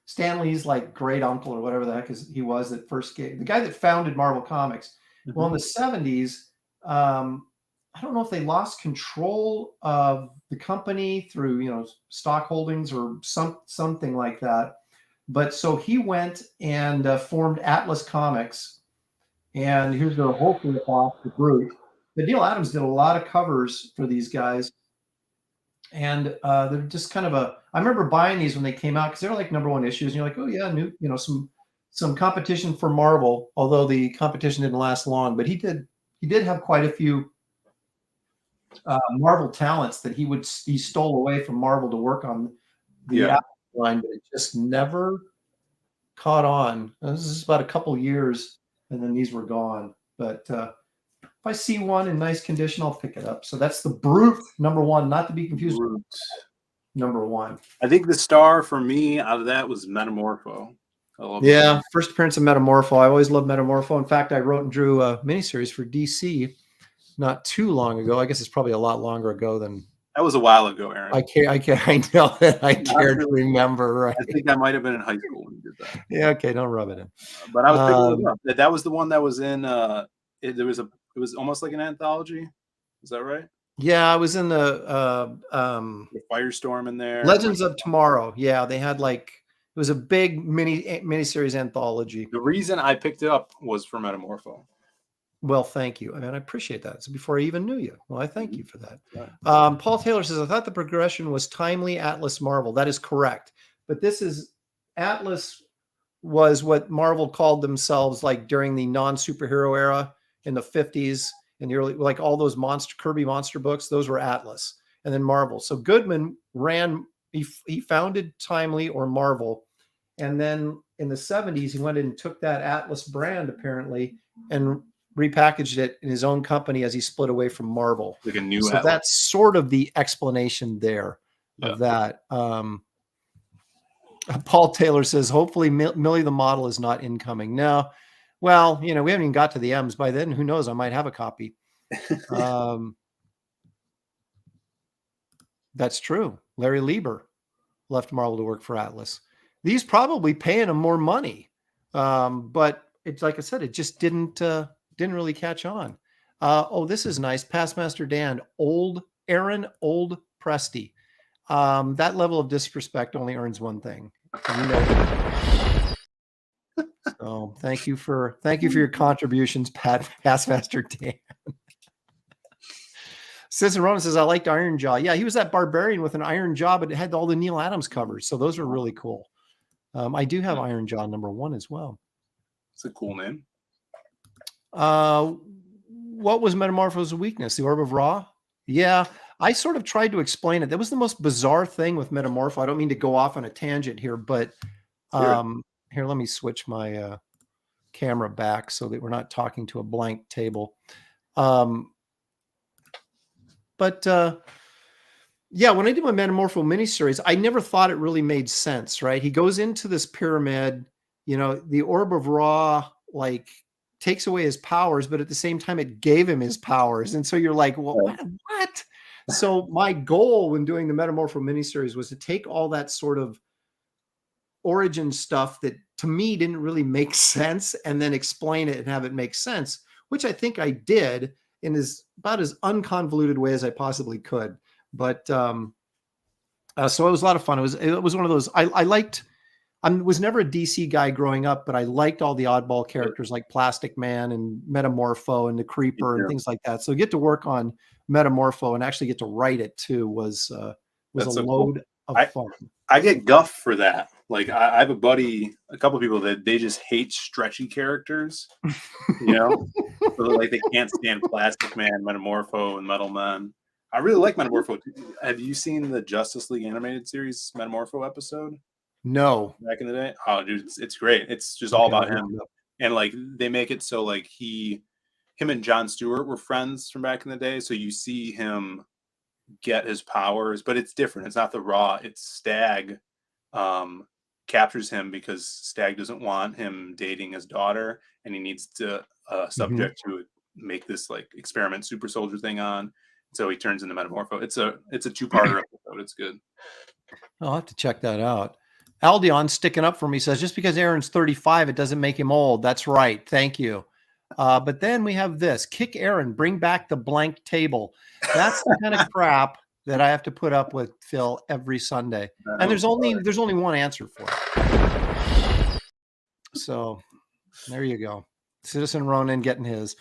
Stanley's like great uncle or whatever the heck he was that first gave the guy that founded Marvel Comics. Mm-hmm. Well, in the 70s, I don't know if they lost control of the company through stock holdings or something like that. But so he went and formed Atlas Comics, and here's the whole thing off the group. But Neil Adams did a lot of covers for these guys. And they're just kind of I remember buying these when they came out because they're like #1 issues. And you're like, oh yeah, new, some competition for Marvel, although the competition didn't last long. But he did have quite a few Marvel talents that he stole away from Marvel to work on the line, but it just never caught on. This is about a couple years, and then these were gone. But if I see one in nice condition, I'll pick it up. So that's the Brute #1, not to be confused with #1. I think the star for me out of that was Metamorpho. First appearance of Metamorpho. I always loved Metamorpho. In fact, I wrote and drew a miniseries for DC not too long ago. I guess it's probably a lot longer ago than. That was a while ago, Aaron. I know that I care to remember. Right? I think I might have been in high school when you did that. Yeah, okay, don't rub it in. But I was picking it up. That was the one that was in. It was almost like an anthology. Is that right? Yeah, I was in the Firestorm in there. Legends of Tomorrow. Yeah, they had it was a big miniseries anthology. The reason I picked it up was for Metamorpho. Well, thank you. I mean, I appreciate that. It's before I even knew you. Well, I thank you for that. Paul Taylor says, I thought the progression was timely Atlas Marvel. That is correct. But this is Atlas was what Marvel called themselves like during the non-superhero era in the 50s and the early, like all those Kirby monster books, those were Atlas and then Marvel. So Goodman he founded Timely or Marvel. And then in the 70s, he went and took that Atlas brand apparently and repackaged it in his own company as he split away from Marvel. Like a new So Atlas. that's sort of the explanation there of that. Paul Taylor says, hopefully Millie the model is not incoming. No. Well, we haven't even got to the M's by then. Who knows? I might have a copy. That's true. Larry Lieber left Marvel to work for Atlas. These probably paying him more money. But it's like I said, it just didn't really catch on. Oh, this is nice. Pastmaster Dan, old Aaron, old Presty. That level of disrespect only earns one thing. So thank you for your contributions, Pastmaster Dan. Citizen Ronan says, I liked Iron Jaw. Yeah, he was that barbarian with an iron jaw, but it had all the Neil Adams covers. So those are really cool. I do have Iron Jaw #1 as well. It's a cool name. What was Metamorpho's weakness? The Orb of Ra? Yeah, I sort of tried to explain it. That was the most bizarre thing with Metamorpho. I don't mean to go off on a tangent here, but here, let me switch my camera back so that we're not talking to a blank table. Yeah, when I did my Metamorpho miniseries, I never thought it really made sense, right? He goes into this pyramid, the Orb of Ra, like, takes away his powers, but at the same time, it gave him his powers. And so you're like, well, what? So my goal when doing the Metamorpho miniseries was to take all that sort of origin stuff that to me didn't really make sense and then explain it and have it make sense, which I think I did in about as unconvoluted way as I possibly could. But so it was a lot of fun. It was one of those I liked. I was never a DC guy growing up, but I liked all the oddball characters like Plastic Man and Metamorpho and the Creeper and things like that. So get to work on Metamorpho and actually get to write it too was a load of fun. I get guff for that. Like I have a couple of people that they just hate stretchy characters, so like they can't stand Plastic Man, Metamorpho, and Metal Man. I really like Metamorpho. Have you seen the Justice League animated series Metamorpho episode? No. Back in the day? Oh, dude, it's great. It's just all about him. And like they make it so like him and Jon Stewart were friends from back in the day. So you see him get his powers, but it's different. It's not the Raw. It's Stag captures him because Stag doesn't want him dating his daughter, and he needs to subject to make this like experiment super soldier thing on. So he turns into Metamorpho. It's a two-parter episode. It's good. I'll have to check that out. Aldion sticking up for me says, just because Aaron's 35, it doesn't make him old. That's right. Thank you. But then we have this. Kick Aaron, bring back the blank table. That's the kind of crap that I have to put up with, Phil, every Sunday. And there's only one answer for it. So there you go. Citizen Ronan getting his.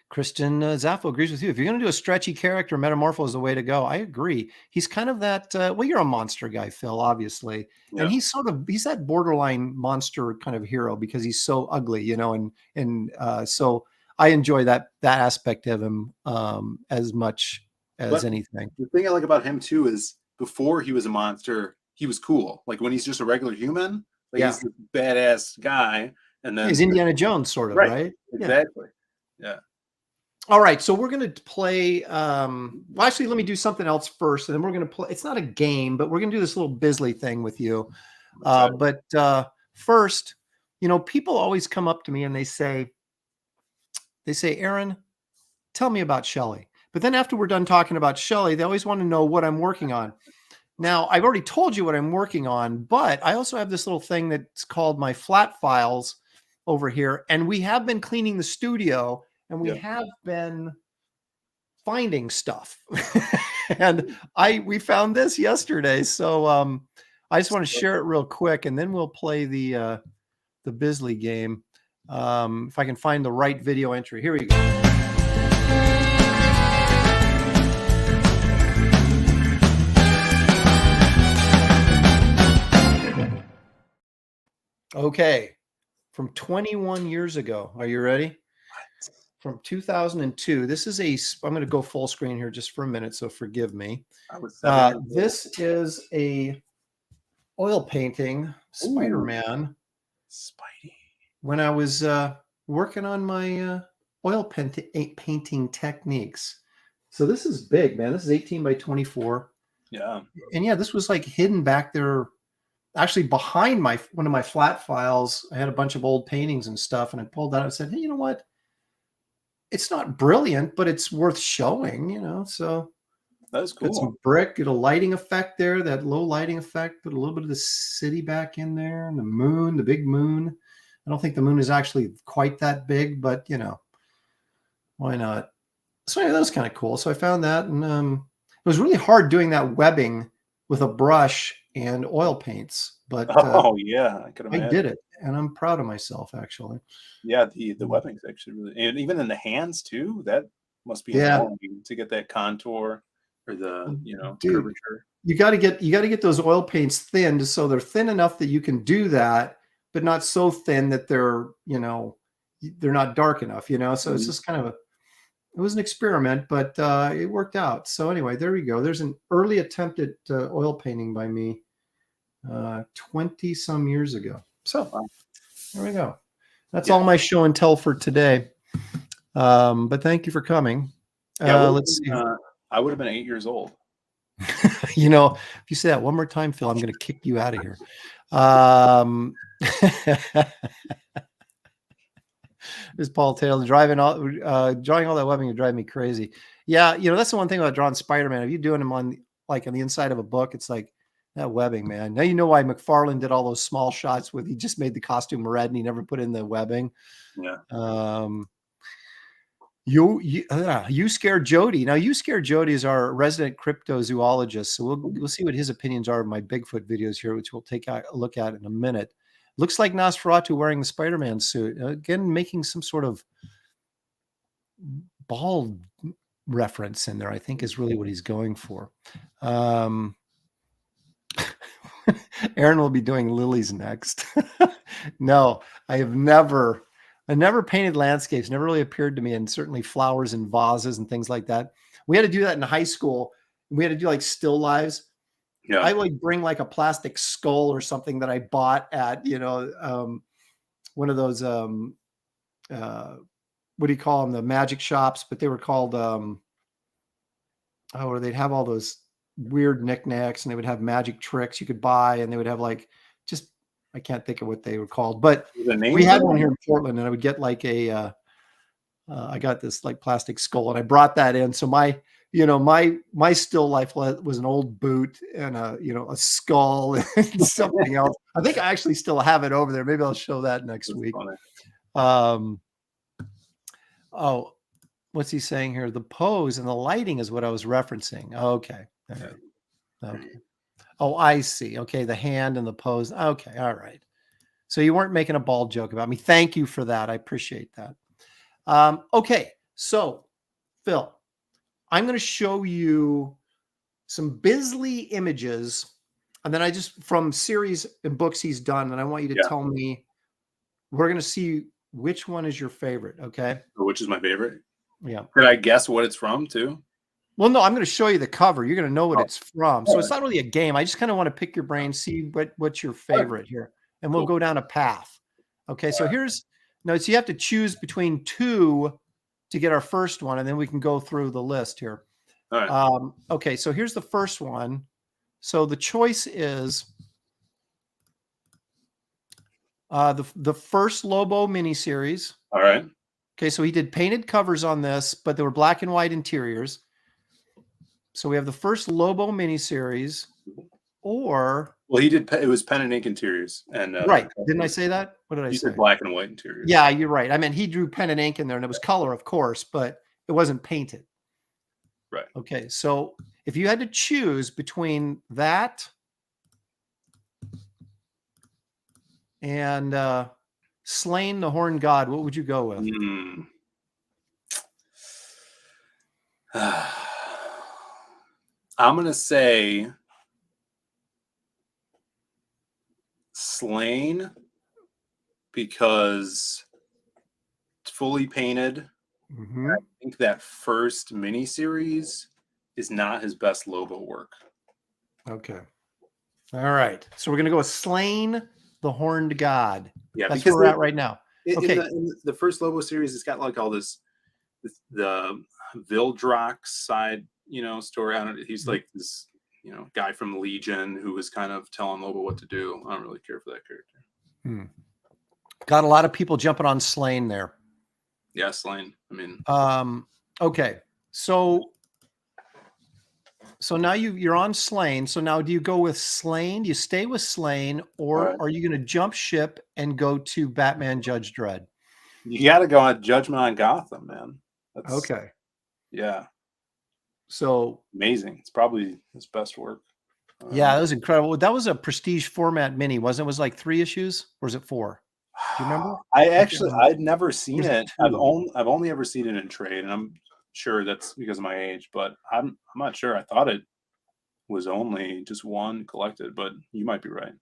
Christian Zaffo agrees with you. If you're going to do a stretchy character, Metamorpho is the way to go. I agree. He's kind of that, well, you're a monster guy, Phil, obviously. Yeah. And he's that borderline monster kind of hero because he's so ugly, and so I enjoy that aspect of him as much as anything. The thing I like about him too is before he was a monster, he was cool. Like when he's just a regular human, like he's a badass guy. And then he's Indiana Jones sort of, right? Exactly. Yeah. All right, so we're going to play. Well, actually, let me do something else first, and then we're going to play. It's not a game, but we're going to do this little Bisley thing with you. But first, people always come up to me and they say, Aaron, tell me about Shelley. But then after we're done talking about Shelley, they always want to know what I'm working on. Now, I've already told you what I'm working on, but I also have this little thing that's called my flat files over here, and we have been cleaning the studio. And we have been finding stuff, and we found this yesterday. So I just want to share it real quick, and then we'll play the Bisley game. If I can find the right video entry, here we go. Okay, from 21 years ago. Are you ready? From 2002. This is I'm going to go full screen here just for a minute, so forgive me. This is a oil painting Spider-Man. Spidey. when I was working on my oil painting techniques. So this is big, man. This is 18 by 24. Yeah. And yeah, this was like hidden back there, actually behind one of my flat files. I had a bunch of old paintings and stuff, and I pulled that out and said, hey, you know what? It's not brilliant, but it's worth showing, so That's got some cool. brick, get a lighting effect there, that low lighting effect, put a little bit of the city back in there, and the moon, the big moon. I don't think the moon is actually quite that big, but why not? So anyway, that was kind of cool. So I found that, and it was really hard doing that webbing with a brush and oil paints, but Oh yeah, I could I imagine. did it, and I'm proud of myself, actually. Yeah, the webbing's actually really, and even in the hands too. That must be Yeah. annoying to get that contour or the Dude, curvature. you got to get those oil paints thinned so they're thin enough that you can do that, but not so thin that they're not dark enough. So it's just kind of it was an experiment, but it worked out. So anyway, there we go. There's an early attempt at oil painting by me 20 some years ago. So there we go. That's all my show and tell for today. But thank you for coming. Let's see. I would have been 8 years old. If you say that one more time, Phil, I'm going to kick you out of here. This Paul Taylor drawing all that webbing would drive me crazy. Yeah, that's the one thing about drawing Spider-Man. If you're doing them on the inside of a book, it's like that webbing, man. Now you know why McFarlane did all those small shots he just made the costume red and he never put in the webbing. Yeah. You Scare Jody. Now, You Scare Jody is our resident cryptozoologist. So we'll see what his opinions are of my Bigfoot videos here, which we'll take a look at in a minute. Looks like Nosferatu wearing the Spider-Man suit. Again, making some sort of bald reference in there, I think is really what he's going for. Aaron will be doing lilies next. No, I never painted landscapes, never really appeared to me, and certainly flowers and vases and things like that. We had to do that in high school. We had to do still lives. Yeah. I would bring a plastic skull or something that I bought at, one of those, what do you call them? The magic shops, but they were called, where they'd have all those weird knickknacks and they would have magic tricks you could buy, and they would have I can't think of what they were called, but we had one here in Portland, and I would get I got this plastic skull, and I brought that in. So my still life was an old boot and a skull and something else. I think I actually still have it over there. Maybe I'll show that next week. What's he saying here? The pose and the lighting is what I was referencing. Okay. Okay. Oh, I see. Okay. The hand and the pose. Okay. All right. So you weren't making a bald joke about me. Thank you for that. I appreciate that. Okay. So Phil, I'm going to show you some Bisley images, and then from series and books he's done, and I want you to tell me, we're going to see which one is your favorite. Okay. Which is my favorite? Yeah. Could I guess what it's from too? Well, no, I'm going to show you the cover. You're going to know what it's from. So it's not really a game. I just kind of want to pick your brain, see what's your favorite here, and we'll go down a path. Okay. So so you have to choose between two to get our first one, and then we can go through the list here. All right. Okay. So here's the first one. So the choice is the first Lobo miniseries. All right. Okay. So he did painted covers on this, but they were black and white interiors. So we have the first Lobo miniseries, or he did. It was pen and ink interiors, and right? Didn't I say that? What did I say? You said black and white interiors. Yeah, you're right. I mean, he drew pen and ink in there, and it was color, of course, but it wasn't painted. Right. Okay. So if you had to choose between that and Slain the Horned God, what would you go with? I'm going to say Slain, because it's fully painted. Mm-hmm. I think that first miniseries is not his best Lobo work. Okay. All right. So we're going to go with Slain the Horned God. Yeah, that's where we're at right now. Okay. In the first Lobo series, it's got like all this the Vildrox side, story on it. He's like this, guy from Legion who was kind of telling Lobo what to do. I don't really care for that character. Got a lot of people jumping on Slain there. Yeah, Slain. I mean, okay. So now you're on Slain. So now do you go with Slain? Do you stay with Slain, or are you going to jump ship and go to Batman Judge Dredd? You got to go on Judgment on Gotham, man. That's, okay. Yeah. So amazing. It's probably his best work. Yeah, that was incredible. That was a prestige format mini, wasn't it? Was like 3 issues, or was it 4? Do you remember? I'd never seen it. 2. I've only ever seen it in trade, and I'm sure that's because of my age, but I'm not sure. I thought it was only just 1 collected, but you might be right.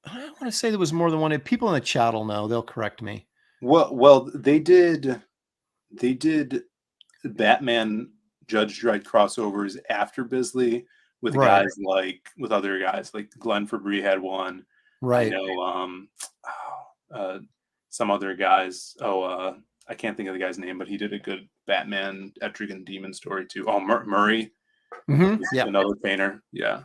I want to say there was more than 1. If people in the chat will know, they'll correct me. Well, they did Batman Judge Dredd crossovers after Bisley with guys with other guys like Glenn Fabry had one. Right. I know some other guys. I can't think of the guy's name, but he did a good Batman Etrigan Demon story too. Oh, Murray. Yeah. Another painter. Yeah.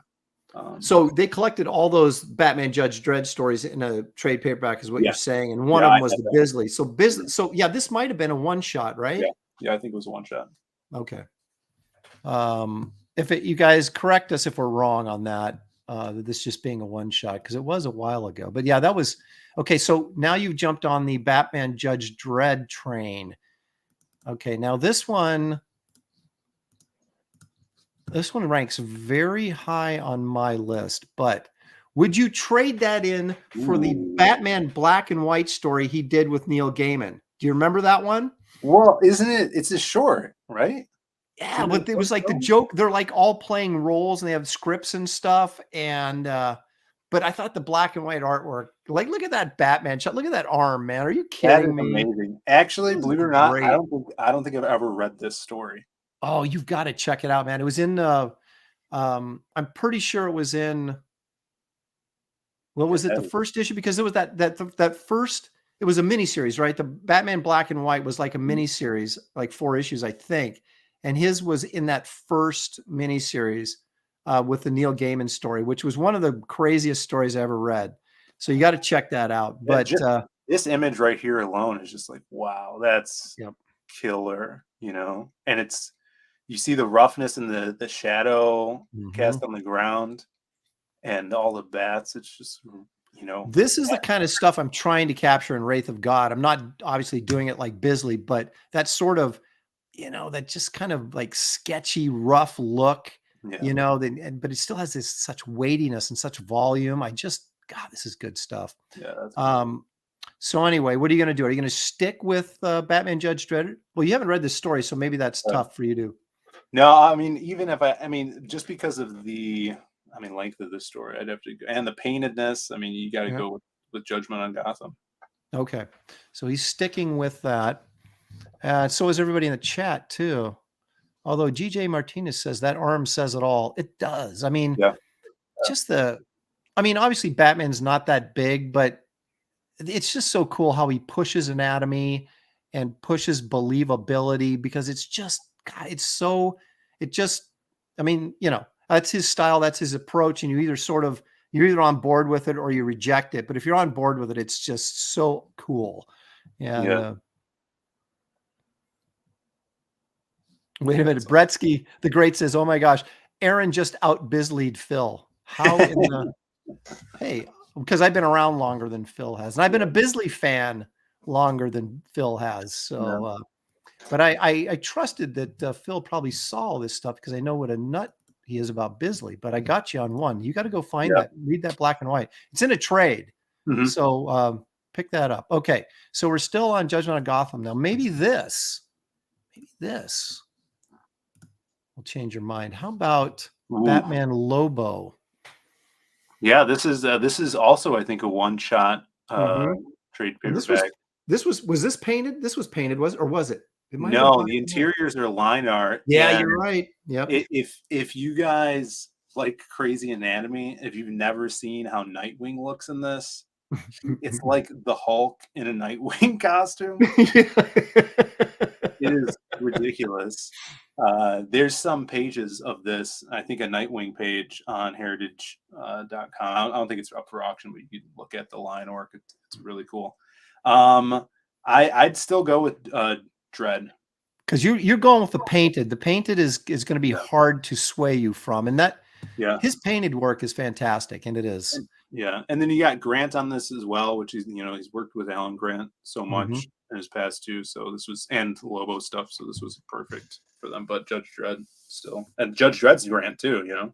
So they collected all those Batman Judge Dredd stories in a trade paperback, is what you're saying, and one of them was the Bisley. So So yeah, this might have been a 1-shot, right? Yeah, I think it was a 1-shot. Okay. You guys correct us if we're wrong on that. This just being a 1-shot, because it was a while ago. But yeah, that was okay. So now you've jumped on the Batman Judge Dredd train. Okay, now this one ranks very high on my list, but would you trade that in for the Batman black and white story he did with Neil Gaiman? Do you remember that one? Well, isn't it? It's a short, right? Yeah, but it was like the joke. They're like all playing roles and they have scripts and stuff. And, but I thought the black and white artwork, like, look at that Batman shot. Look at that arm, man. Are you kidding me? Amazing. Actually, believe it or not, I don't think I've ever read this story. Oh, you've got to check it out, man. It was in, I'm pretty sure it was in, well, was it the first issue? Because it was that first, it was a miniseries, right? The Batman black and white was like a miniseries, like 4 issues, I think. And his was in that first miniseries with the Neil Gaiman story, which was one of the craziest stories I ever read. So you got to check that out. But this image right here alone is just like, wow, that's killer, and you see the roughness and the shadow cast on the ground and all the bats. It's just, this is the kind of stuff I'm trying to capture in Wraith of God. I'm not obviously doing it like Bisley, but that sort of, that just kind of like sketchy, rough look, but it still has this such weightiness and such volume. God, this is good stuff. Yeah. That's so anyway, what are you going to do? Are you going to stick with Batman Judge Dredd? Well, you haven't read this story, so maybe that's tough for you to. No, I mean, even if just because of the, length of the story, I'd have to go, and the paintedness. You got to go with Judgment on Gotham. Okay. So he's sticking with that. So is everybody in the chat too. Although GJ Martinez says that arm says it all. It does. Obviously Batman's not that big, but it's just so cool how he pushes anatomy and pushes believability, because it's just, God, that's his style. That's his approach. And you're either on board with it or you reject it. But if you're on board with it, it's just so cool. And, wait a minute. Bretsky the Great says, oh my gosh, Aaron just out Bisley'd Phil. How in the hey, because I've been around longer than Phil has. And I've been a Bisley fan longer than Phil has. So but I trusted that Phil probably saw this stuff, because I know what a nut he is about Bisley. But I got you on one. You got to go find that, read that black and white. It's in a trade. So pick that up. Okay. So we're still on Judgment on Gotham. Now, maybe this will change your mind. How about Batman Lobo? Yeah, this is also, I think, a 1-shot trade paperback. Was this painted? This was painted, was it? No, the interiors are line art. Yeah, you're right. Yeah. If you guys like crazy anatomy, if you've never seen how Nightwing looks in this, It's like the Hulk in a Nightwing costume. It is ridiculous. There's some pages of this, I think a Nightwing page on heritage.com. I don't think it's up for auction, but you can look at the line work. It's really cool. I'd still go with Dread. Because you're going with the painted. The painted is going to be hard to sway you from. And that his painted work is fantastic, and it is. And then you got Grant on this as well, which is, he's worked with Alan Grant so much in his past too. So this was, and Lobo stuff. So this was perfect for them. But Judge Dredd still, and Judge Dredd's Grant too,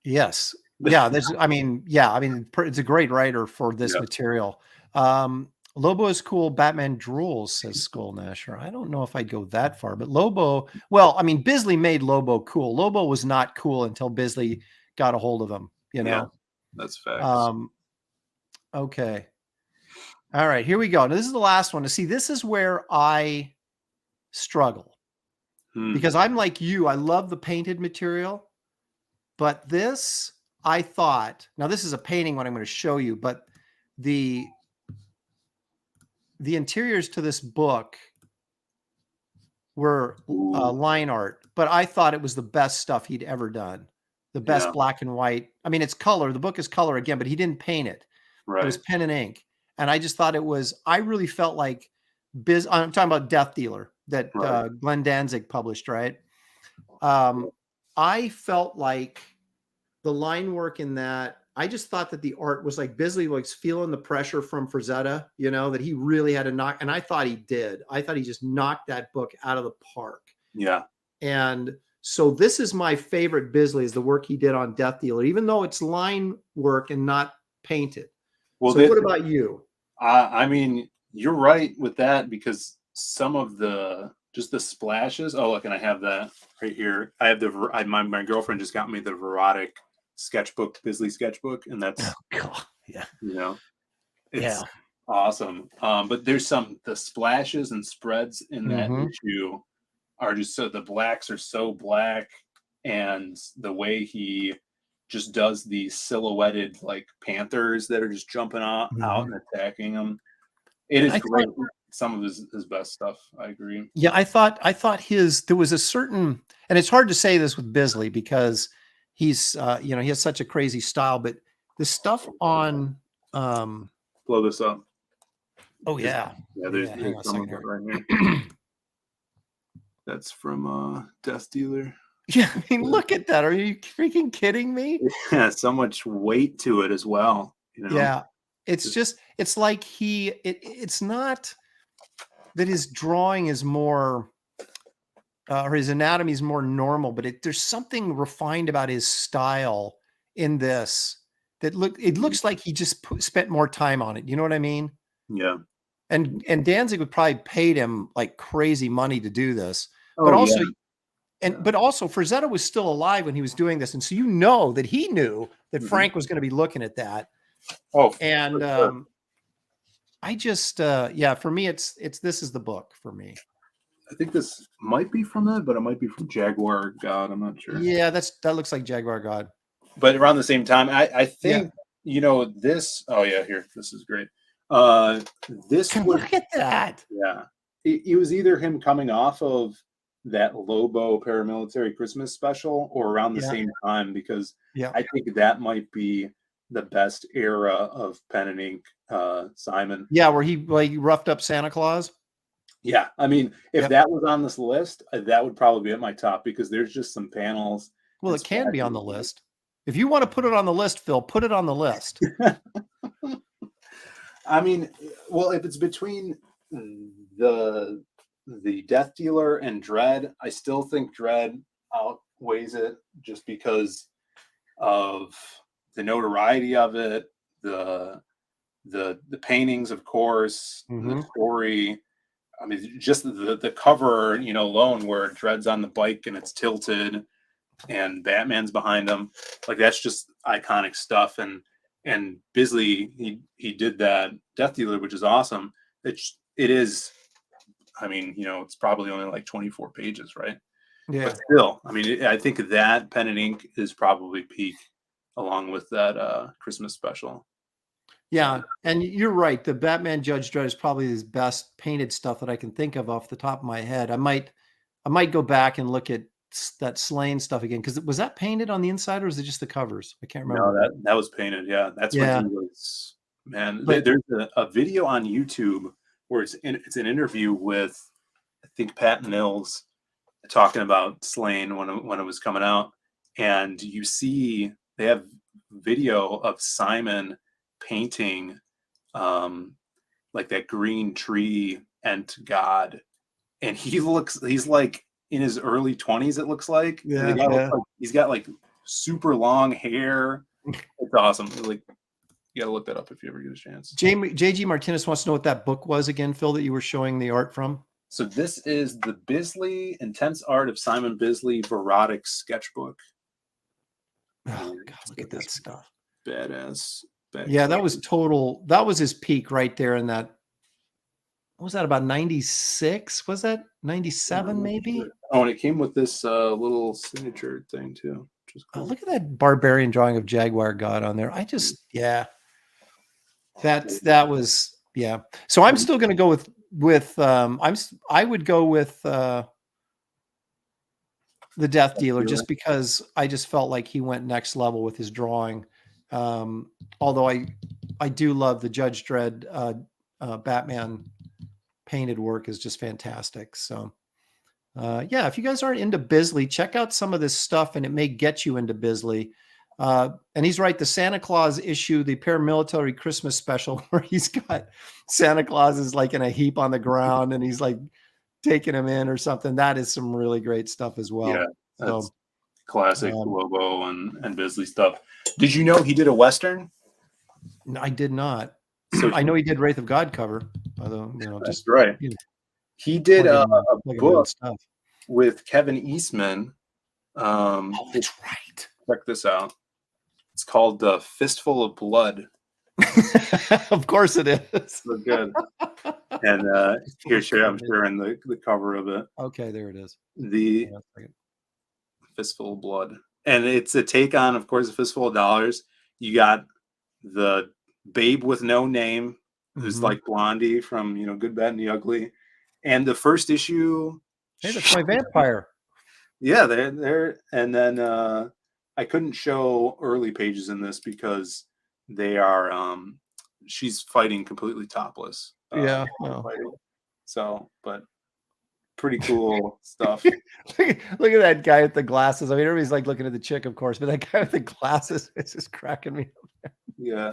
Yes. Yeah. It's a great writer for this material. Lobo is cool. Batman drools, says Skull Nasher. I don't know if I'd go that far, but Lobo, Bisley made Lobo cool. Lobo was not cool until Bisley got a hold of him, Yeah, that's facts. Okay. All right, here we go. Now, this is the last one. See, this is where I struggle because I'm like you. I love the painted material, but this, I thought, now this is a painting what I'm going to show you, but the interiors to this book were line art, but I thought it was the best stuff he'd ever done. The best black and white. I mean, it's color. The book is color again, but he didn't paint it. Right. It was pen and ink. And I just thought I really felt like I'm talking about Death Dealer that Glenn Danzig published, right? I felt like the line work in that, I just thought that the art was like Bisley was feeling the pressure from Frazetta, that he really had to knock. And I thought he did. I thought he just knocked that book out of the park. Yeah. And so this is my favorite Bisley, is the work he did on Death Dealer, even though it's line work and not painted. Well, so what about you? I mean, you're right with that, because some of the splashes. Oh, look, and I have that right here. I have my girlfriend just got me the Verotic sketchbook, Bisley sketchbook, and that's it's awesome. But there's the splashes and spreads in that issue are just the blacks are so black, and the way he just does these silhouetted like panthers that are just jumping out and attacking them. It is great. Some of his best stuff. I agree. Yeah, I thought there was a certain, and it's hard to say this with Bisley because he's he has such a crazy style, but the stuff on blow this up. Oh yeah. There's some of it right here. That's from Death Dealer. Yeah, I mean, look at that. Are you freaking kidding me? Yeah, so much weight to it as well. Yeah, it's like it's not that his drawing is more, or his anatomy is more normal, but there's something refined about his style in this that it looks like he just spent more time on it. You know what I mean? Yeah. And Danzig would probably paid him like crazy money to do this, but also. Yeah. But also Frazetta was still alive when he was doing this. And so that he knew that Frank was going to be looking at that. Oh, and sure. I just for me this is the book for me. I think this might be from that, but it might be from Jaguar God. I'm not sure. Yeah, that looks like Jaguar God. But around the same time, I think this. Oh yeah, here, this is great. Look at that. Yeah, it was either him coming off of that Lobo paramilitary Christmas special or around the same time, because I think that might be the best era of pen and ink Simon. Yeah, where he roughed up Santa Claus. Yeah, I mean, if that was on this list, that would probably be at my top, because there's just some panels. Well, it can be on the list. If you want to put it on the list, Phil, put it on the list. I mean, well, if it's between the Death Dealer and Dread, I still think Dread outweighs it, just because of the notoriety of it, the paintings, of course, the story. I mean, just the cover, alone, where Dread's on the bike and it's tilted and Batman's behind him, like that's just iconic stuff. And Bisley, he did that Death Dealer, which is awesome. It is. I mean, it's probably only like 24 pages, right? Yeah. But still, I mean, I think that pen and ink is probably peak along with that Christmas special. Yeah, and you're right. The Batman Judge Dredd is probably his best painted stuff that I can think of off the top of my head. I might go back and look at that Slain stuff again, because was that painted on the inside or is it just the covers? I can't remember. No, that was painted. Yeah, that's Yeah. when he was. Man, But- there's a video on YouTube where it's an interview with, I think, Pat Mills talking about Slain when it was coming out, and you see they have video of Simon painting like that green tree and God, and he's like in his early 20s, it looks like. Yeah. He's got like super long hair. It's awesome. Like, you gotta look that up if you ever get a chance. JG Martinez wants to know what that book was again, Phil, that you were showing the art from. So this is the Bisley Intense Art of Simon Bisley Verotic Sketchbook. Oh God, look at that stuff. Badass. Yeah, that was his peak right there in that. What was that, about 96? Was that 97 maybe? Oh, and it came with this little signature thing too, which is cool. Look at that barbarian drawing of Jaguar God on there. That was, yeah. So I'm still going to go with I would go with the Death Dealer, just because I just felt like he went next level with his drawing. Although I do love the Judge Dredd Batman painted work is just fantastic. So yeah, if you guys aren't into Bisley, check out some of this stuff and it may get you into Bisley. And he's right, the Santa Claus issue, the paramilitary Christmas special, where he's got Santa Claus is like in a heap on the ground and he's like taking him in or something. That is some really great stuff as well. Yeah, that's so classic Lobo and Bisley stuff. Did you know he did a Western? I did not. So I know he did Wraith of God cover, although that's just right. He did a book stuff with Kevin Eastman. Oh, that's right. Check this out. It's called Fistful of Blood. Of course it is. So good. And here's I'm sharing the cover of it. Okay, there it is. The Fistful of Blood. And it's a take on, of course, A Fistful of Dollars. You got the babe with no name, who's like Blondie from Good, Bad, and the Ugly. And the first issue. Hey, that's my vampire. Yeah, they're and then I couldn't show early pages in this because they are she's fighting completely topless. Yeah. So, but pretty cool stuff. Look at that guy with the glasses. I mean, everybody's like looking at the chick, of course, but that guy with the glasses is just cracking me up. Yeah.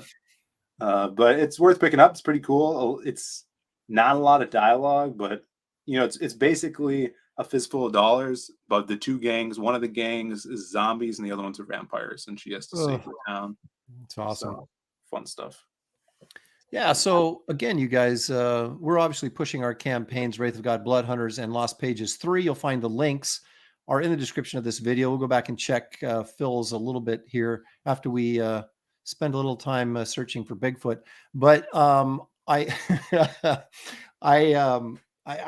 But it's worth picking up. It's pretty cool. It's not a lot of dialogue, but it's basically A Fistful of Dollars, but the two gangs, one of the gangs is zombies and the other ones are vampires, and she has to save the town. It's awesome. So, fun stuff. Yeah, so again, you guys, we're obviously pushing our campaigns, Wraith of God, Blood Hunters, and Lost Pages 3. You'll find the links are in the description of this video. We'll go back and check Phil's a little bit here after we spend a little time searching for Bigfoot. But I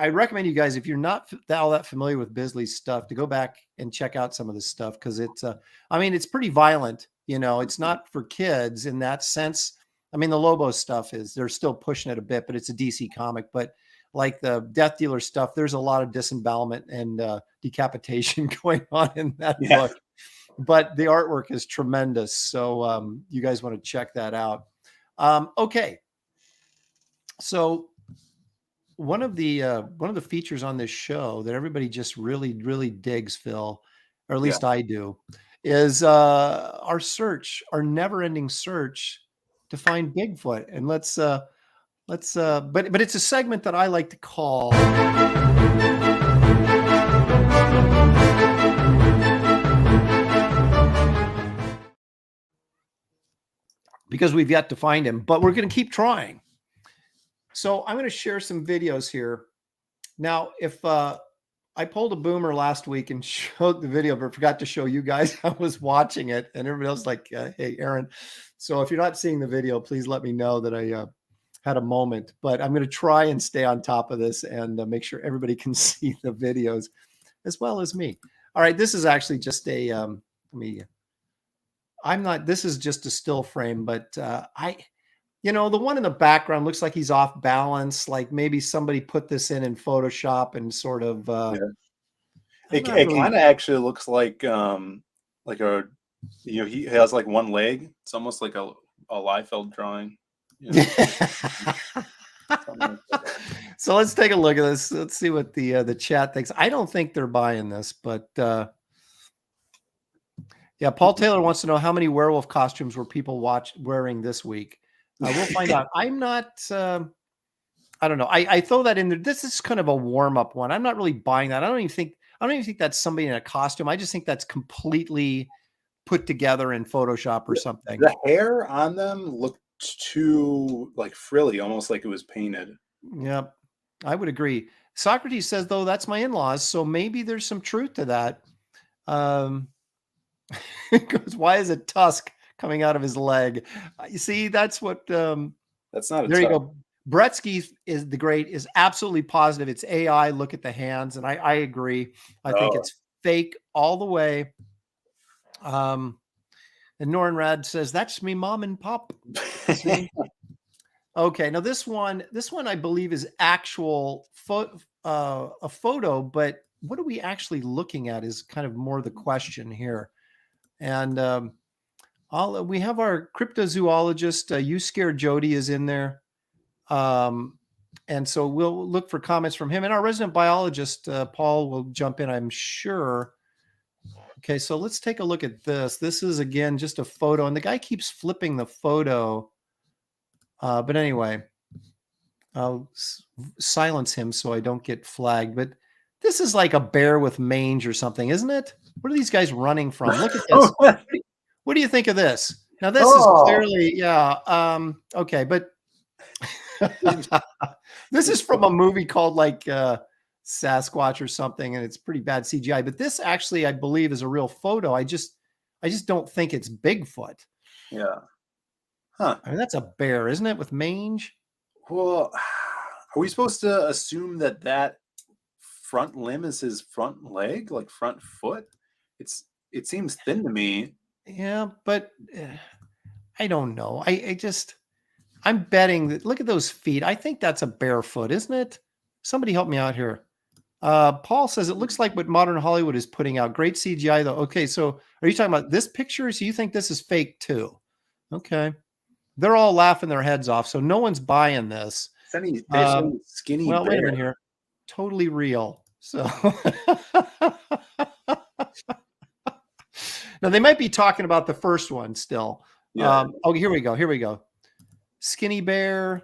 recommend you guys, if you're not all that familiar with Bisley's stuff, to go back and check out some of this stuff, because it's it's pretty violent. It's not for kids in that sense. I mean, the Lobo stuff they're still pushing it a bit, but it's a DC comic. But like the Death Dealer stuff, there's a lot of disembowelment and decapitation going on in that book. But the artwork is tremendous. So you guys want to check that out. Okay. So one of the features on this show that everybody just really, really digs, Phil, or at least I do, is our never-ending search to find Bigfoot. And let's but it's a segment that I like to call because we've yet to find him, but we're going to keep trying. So I'm going to share some videos here. Now, if I pulled a boomer last week and showed the video, but forgot to show you guys, I was watching it and everybody else like, hey, Aaron. So if you're not seeing the video, please let me know that I had a moment, but I'm going to try and stay on top of this and make sure everybody can see the videos as well as me. All right. This is actually just a, I'm not. This is just a still frame, but the one in the background looks like he's off balance. Like maybe somebody put this in Photoshop and sort of. Yeah. I'm It not really- kind of actually looks like a he has like one leg. It's almost like a Liefeld drawing. So let's take a look at this. Let's see what the chat thinks. I don't think they're buying this, but yeah, Paul Taylor wants to know how many werewolf costumes were people wearing this week. We'll find out. I'm not. I don't know. I throw that in there. This is kind of a warm up one. I'm not really buying that. I don't even think that's somebody in a costume. I just think that's completely put together in Photoshop or something. The hair on them looked too like frilly, almost like it was painted. Yep, I would agree. Socrates says though that's my in-laws, so maybe there's some truth to that. Goes, why is a tusk coming out of his leg? You see, that's what. That's not. There you go. Bretsky is absolutely positive. It's AI. Look at the hands, and I agree. I think it's fake all the way. And Norin Rad says that's me, mom and pop. Okay, now this one I believe is actual a photo, but what are we actually looking at is kind of more the question here. And we have our cryptozoologist, You Scared Jody, is in there. And so we'll look for comments from him, and our resident biologist, Paul, will jump in, I'm sure. Okay, so let's take a look at this. This is, again, just a photo, and the guy keeps flipping the photo. But anyway, I'll silence him so I don't get flagged. But this is like a bear with mange or something, isn't it? What are these guys running from? Look at this. What do you think of this? Now, this is clearly, yeah. Okay, but this is from a movie called like Sasquatch or something, and it's pretty bad CGI. But this actually, I believe, is a real photo. I just don't think it's Bigfoot. Yeah. Huh. I mean, that's a bear, isn't it, with mange? Well, are we supposed to assume that front limb is his front leg, like front foot? It seems thin to me. Yeah, but I don't know. I'm betting that. Look at those feet. I think that's a barefoot, isn't it? Somebody help me out here. Paul says it looks like what modern Hollywood is putting out. Great CGI though. Okay, so are you talking about this picture? So you think this is fake too? Okay. They're all laughing their heads off, so no one's buying this. Skinny. Well, bear. wait a minute here. Totally real. So now they might be talking about the first one still. Yeah. Here we go. Skinny bear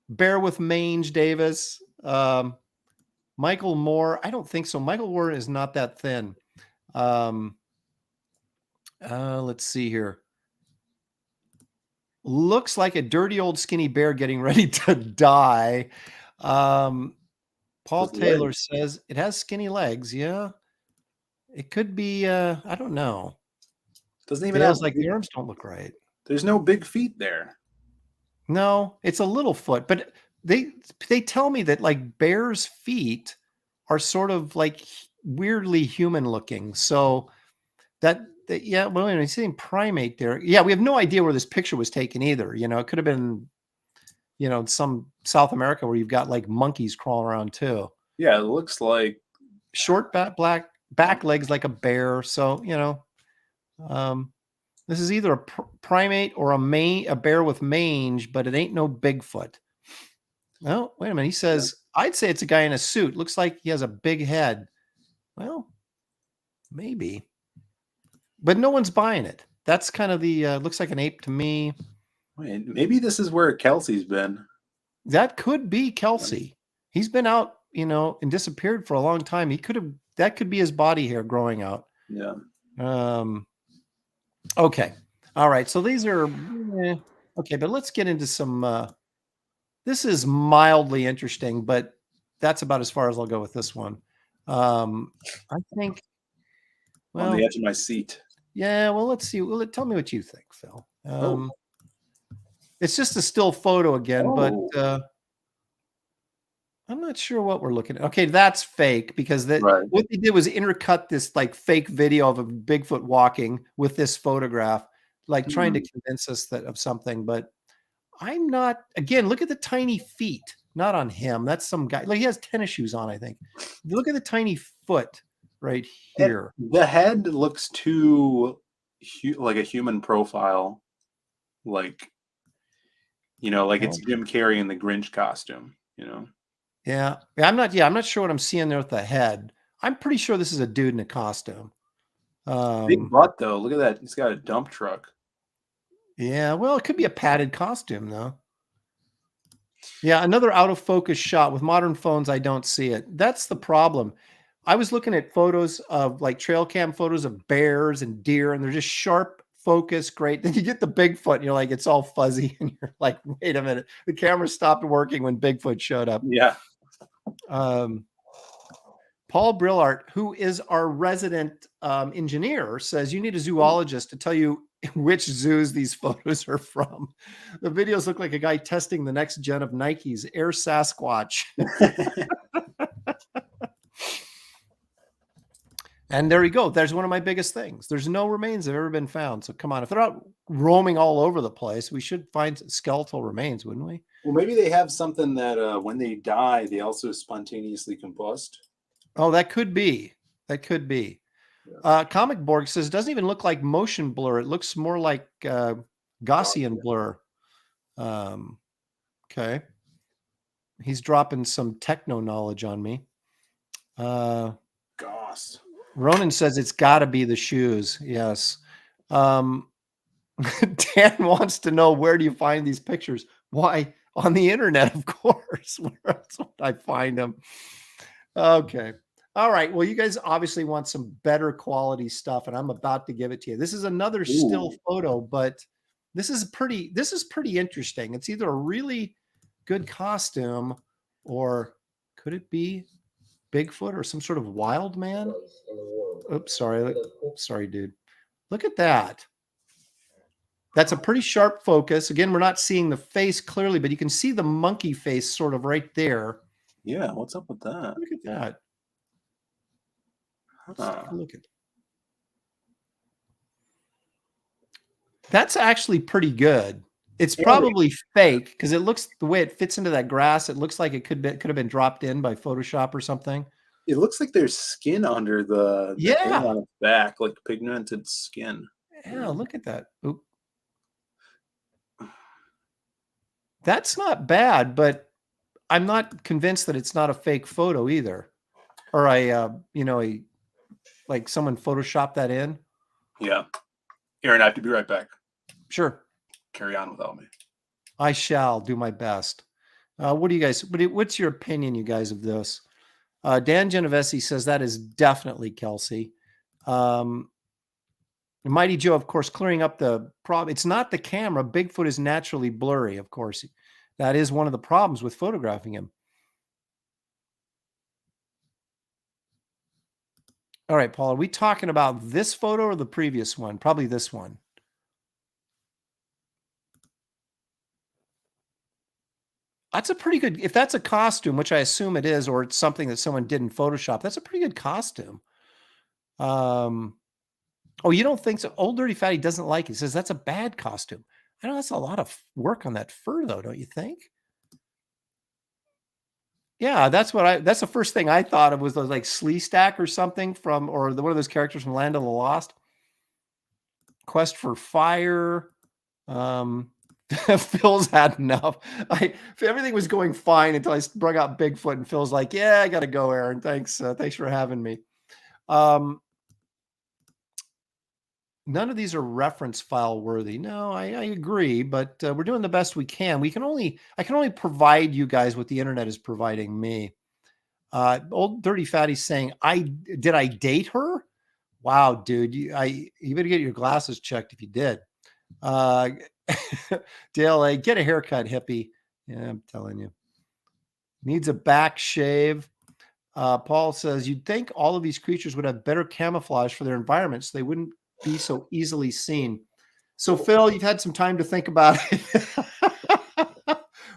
with mange, Davis. Michael Moore. I don't think so. Michael Moore is not that thin. Let's see here. Looks like a dirty old skinny bear getting ready to die. Paul Taylor says it has skinny legs. Yeah, it could be. I don't know. Doesn't even have like the arms don't look right. There's no big feet there. No, it's a little foot, but they tell me that like bears' feet are sort of like weirdly human looking. So yeah, well, I'm seeing primate there. Yeah, we have no idea where this picture was taken either. It could have been, some South America where you've got like monkeys crawling around too. Yeah, it looks like short back legs like a bear. So this is either a primate or a bear with mange, but it ain't no Bigfoot. Well, wait a minute. He says, I'd say it's a guy in a suit. Looks like he has a big head. Well, maybe. But no one's buying it. That's kind of the, looks like an ape to me. Wait, maybe this is where Kelsey's been. That could be Kelsey. He's been out, and disappeared for a long time. That could be his body hair growing out. Yeah. Okay. All right. So these are okay, but let's get into some this is mildly interesting, but that's about as far as I'll go with this one. I think on the edge of my seat. Yeah, well, let's see. Well, tell me what you think, Phil. It's just a still photo again, but I'm not sure what we're looking at. Okay, that's fake because what they did was intercut this like fake video of a Bigfoot walking with this photograph. like trying to convince us that of something, but I'm not. Again, look at the tiny feet. Not on him. That's some guy. Like he has tennis shoes on, I think. Look at the tiny foot right here. The head looks too like a human profile, like like it's Jim Carrey in the Grinch costume. Yeah, I'm not sure what I'm seeing there with the head. I'm pretty sure this is a dude in a costume. Big butt though. Look at that. He's got a dump truck. Yeah, well, it could be a padded costume though. Yeah, another out of focus shot. With modern phones, I don't see it. That's the problem. I was looking at photos of like trail cam photos of bears and deer, and they're just sharp focus, great. Then you get the Bigfoot, and you're like, it's all fuzzy, and you're like, wait a minute, the camera stopped working when Bigfoot showed up. Yeah. Paul Brillart, who is our resident engineer, says you need a zoologist to tell you which zoos these photos are from. The videos look like a guy testing the next gen of Nike's Air Sasquatch. And there you go. There's one of my biggest things. There's no remains have ever been found. So come on, if they're not roaming all over the place, we should find skeletal remains, wouldn't we? Well, maybe they have something that when they die, they also spontaneously combust. Oh, that could be. That could be. Yeah. Comic Borg says it doesn't even look like motion blur. It looks more like Gaussian blur. Okay. He's dropping some techno knowledge on me. Goss. Ronan says it's got to be the shoes. Yes. Dan wants to know, where do you find these pictures? Why? On the internet, of course. Where else would I find them? Okay. All right. Well, you guys obviously want some better quality stuff, and I'm about to give it to you. This is another still photo, but this is pretty interesting. It's either a really good costume, or could it be Bigfoot or some sort of wild man? Oops, sorry, dude. Look at that. That's a pretty sharp focus. Again, we're not seeing the face clearly, but you can see the monkey face sort of right there. Yeah, what's up with that? Look at that. Let's take a look at it. That's actually pretty good. It's probably fake because it looks, the way it fits into that grass, it looks like it could have been dropped in by Photoshop or something. It looks like there's skin under the hair on its back, like pigmented skin. Yeah, look at that. Oop. That's not bad, but I'm not convinced that it's not a fake photo either, or like someone photoshopped that in. Yeah, Aaron, I have to be right back. Sure. Carry on without me. I shall do my best. What do you guys? What's your opinion, you guys, of this? Dan Genovese says that is definitely Kelsey. Mighty Joe, of course, clearing up the problem. It's not the camera. Bigfoot is naturally blurry, of course. That is one of the problems with photographing him. All right, Paul, are we talking about this photo or the previous one? Probably this one. That's a pretty good, if that's a costume, which I assume it is, or it's something that someone did in Photoshop, that's a pretty good costume. Oh, you don't think so? Old Dirty Fatty doesn't like it. He says that's a bad costume. I know that's a lot of work on that fur, though, don't you think? Yeah, that's the first thing I thought of was those like Sleestack or something from, or one of those characters from Land of the Lost. Quest for Fire. Phil's had enough. Everything was going fine until I brought out Bigfoot, and Phil's like, "Yeah, I got to go, Aaron. Thanks for having me." None of these are reference file worthy. No, I agree, but we're doing the best we can. I can only provide you guys what the internet is providing me. Old Dirty Fatty's saying, did I date her? Wow, dude, you better get your glasses checked if you did. Dale, get a haircut, hippie. Yeah, I'm telling you. Needs a back shave. Paul says, you'd think all of these creatures would have better camouflage for their environment, so they wouldn't be so easily seen. So, Phil, you've had some time to think about it.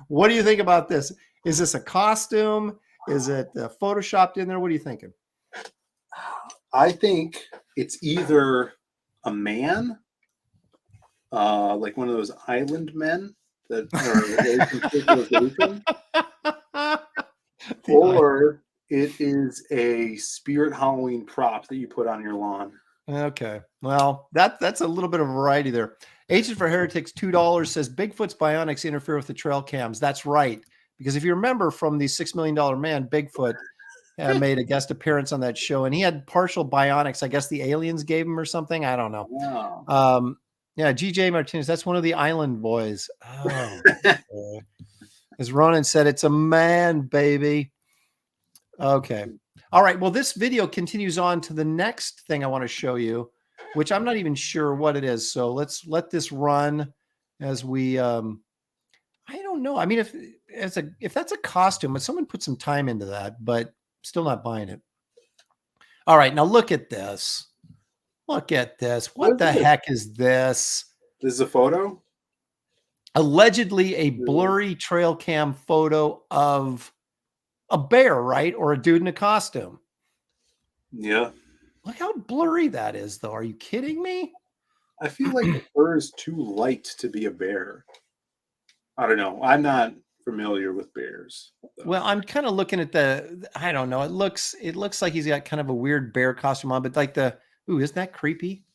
What do you think about this? Is this a costume? Is it photoshopped in there? What are you thinking? I think it's either a man, like one of those island men that or it is a spirit Halloween prop that you put on your lawn. Okay. Well, that's a little bit of variety there. Agent for Heretics, $2 says Bigfoot's bionics interfere with the trail cams. That's right. Because if you remember from the $6 Million Man, Bigfoot made a guest appearance on that show, and he had partial bionics. I guess the aliens gave him or something. I don't know. Wow. Yeah, GJ Martinez, that's one of the Island Boys. Oh, as Ronan said, it's a man, baby. Okay. All right. Well, this video continues on to the next thing I want to show you, which I'm not even sure what it is. So let's let this run as we, I don't know. I mean, if that's a costume, but someone put some time into that, but still not buying it. All right. Now look at this. Look at this. What the heck is this? This is a photo? Allegedly a blurry trail cam photo of a bear, right? Or a dude in a costume. Yeah. Look how blurry that is, though. Are you kidding me? I feel like the fur is too light to be a bear. I don't know. I'm not familiar with bears. So. Well, I'm kind of looking at I don't know. It looks like he's got kind of a weird bear costume on, but like ooh, isn't that creepy?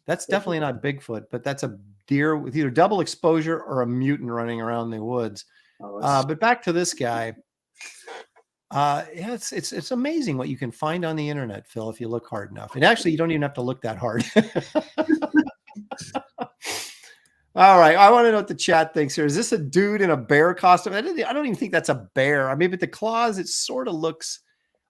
That's definitely not Bigfoot, but that's a deer with either double exposure or a mutant running around the woods. But back to this guy. Yeah, it's amazing what you can find on the internet, Phil, if you look hard enough. And actually, you don't even have to look that hard. All right, I want to know what the chat thinks here. Is this a dude in a bear costume? I don't even think that's a bear. I mean, but the claws, it sort of looks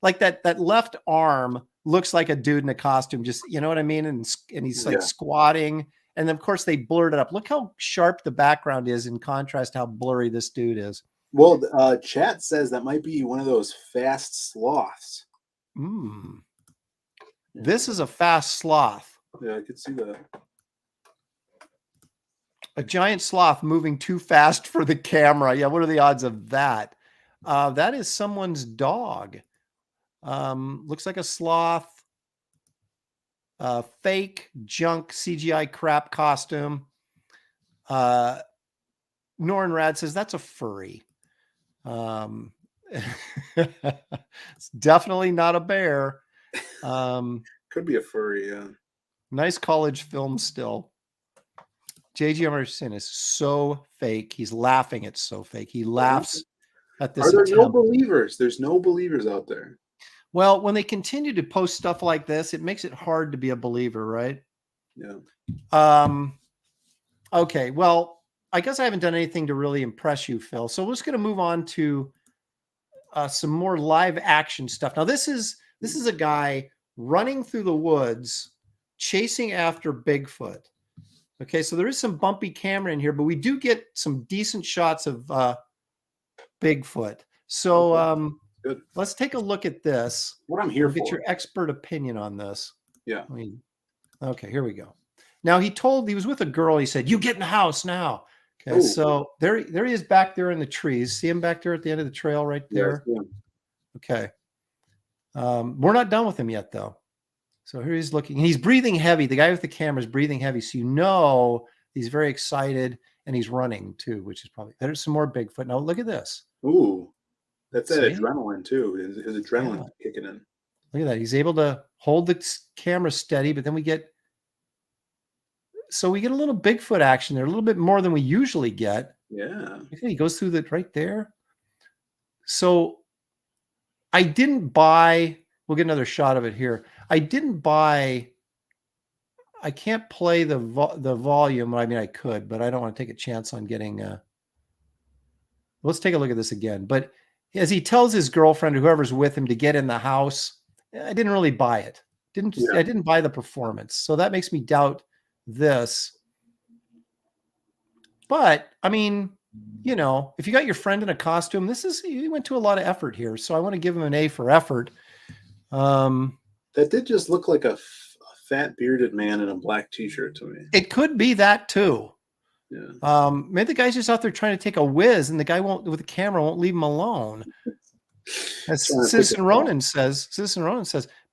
like that left arm looks like a dude in a costume. Just, you know what I mean? And he's like squatting. And then, of course, they blurred it up. Look how sharp the background is in contrast to how blurry this dude is. Well, chat says that might be one of those fast sloths. This is a fast sloth. Yeah, I could see that. A giant sloth moving too fast for the camera. Yeah, what are the odds of that? That is someone's dog. Looks like a sloth. Fake junk CGI crap costume. Norin Rad says that's a furry. It's definitely not a bear. Could be a furry, yeah. Nice college film still. J.G. Emerson is so fake. He's laughing. It's so fake. He laughs at this. Are there no believers? There's no believers out there. Well, when they continue to post stuff like this, it makes it hard to be a believer, right? Yeah. Okay. Well, I guess I haven't done anything to really impress you, Phil. So we're just going to move on to some more live action stuff. Now, this is a guy running through the woods, chasing after Bigfoot. Okay, so there is some bumpy camera in here, but we do get some decent shots of Bigfoot. So good. Let's take a look at this. What I'm here for. Get your expert opinion on this. Yeah. Okay, here we go. Now he was with a girl. He said, "You get in the house now." Okay, so there he is back there in the trees. See him back there at the end of the trail right there? Yeah. Okay. We're not done with him yet, though. So here he's looking. He's breathing heavy. The guy with the camera is breathing heavy. So you know he's very excited, and he's running too, which is probably... There's some more Bigfoot. Now look at this. Ooh. That's that adrenaline too. His adrenaline kicking in. Look at that. He's able to hold the camera steady, but then we get a little Bigfoot action there, a little bit more than we usually get. Yeah. He goes through that right there. So I didn't buy, we'll get another shot of it here. I can't play the volume. I mean, I could, but I don't want to take a chance on getting, let's take a look at this again. But as he tells his girlfriend or whoever's with him to get in the house, I didn't really buy it. I didn't buy the performance. So that makes me doubt this. But I mean, you know, if you got your friend in a costume, he went to a lot of effort here. So I want to give him an A for effort. That did just look like a fat bearded man in a black t-shirt to me. It could be that too. Yeah. Maybe the guy's just out there trying to take a whiz, and the guy with the camera won't leave him alone. As Citizen Ronan says,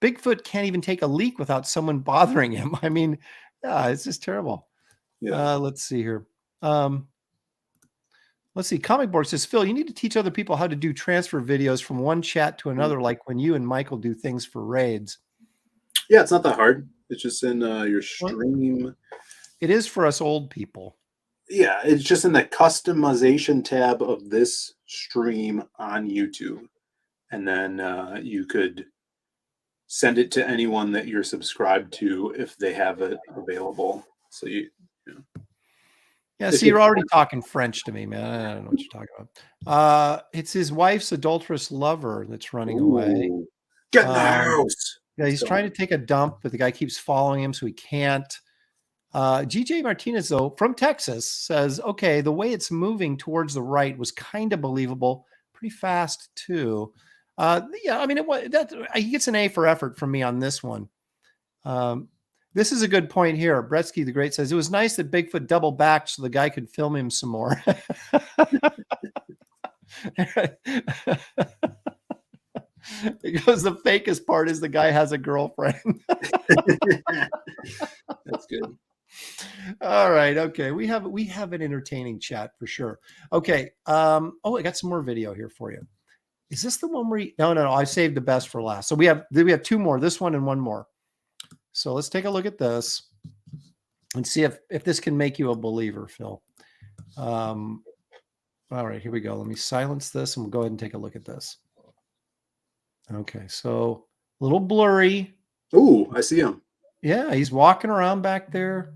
Bigfoot can't even take a leak without someone bothering him. I mean, yeah, it's just terrible. Yeah. Let's see here. Let's see. Comic Board says, Phil, you need to teach other people how to do transfer videos from one chat to another, like when you and Michael do things for raids. Yeah, it's not that hard. It's just in your stream. It is for us old people. Yeah, it's just in the customization tab of this stream on YouTube. And then you could send it to anyone that you're subscribed to if they have it available. So Yeah, see, you're already talking French to me, man. I don't know what you're talking about. It's his wife's adulterous lover that's running away. Get in the house. Yeah, he's trying to take a dump, but the guy keeps following him, so he can't. GJ Martinez, though, from Texas, says, okay, the way it's moving towards the right was kind of believable, pretty fast, too. Yeah, I mean, he gets an A for effort from me on this one. This is a good point here. Bretsky the Great says, it was nice that Bigfoot doubled back so the guy could film him some more. Because the fakest part is the guy has a girlfriend. That's good. All right. Okay. We have an entertaining chat for sure. Okay. I got some more video here for you. Is this the one where no, I saved the best for last. So we have two more, this one and one more. So let's take a look at this and see if this can make you a believer, Phil. All right, here we go. Let me silence this and we'll go ahead and take a look at this. Okay, so a little blurry. Ooh, I see him. Yeah, he's walking around back there.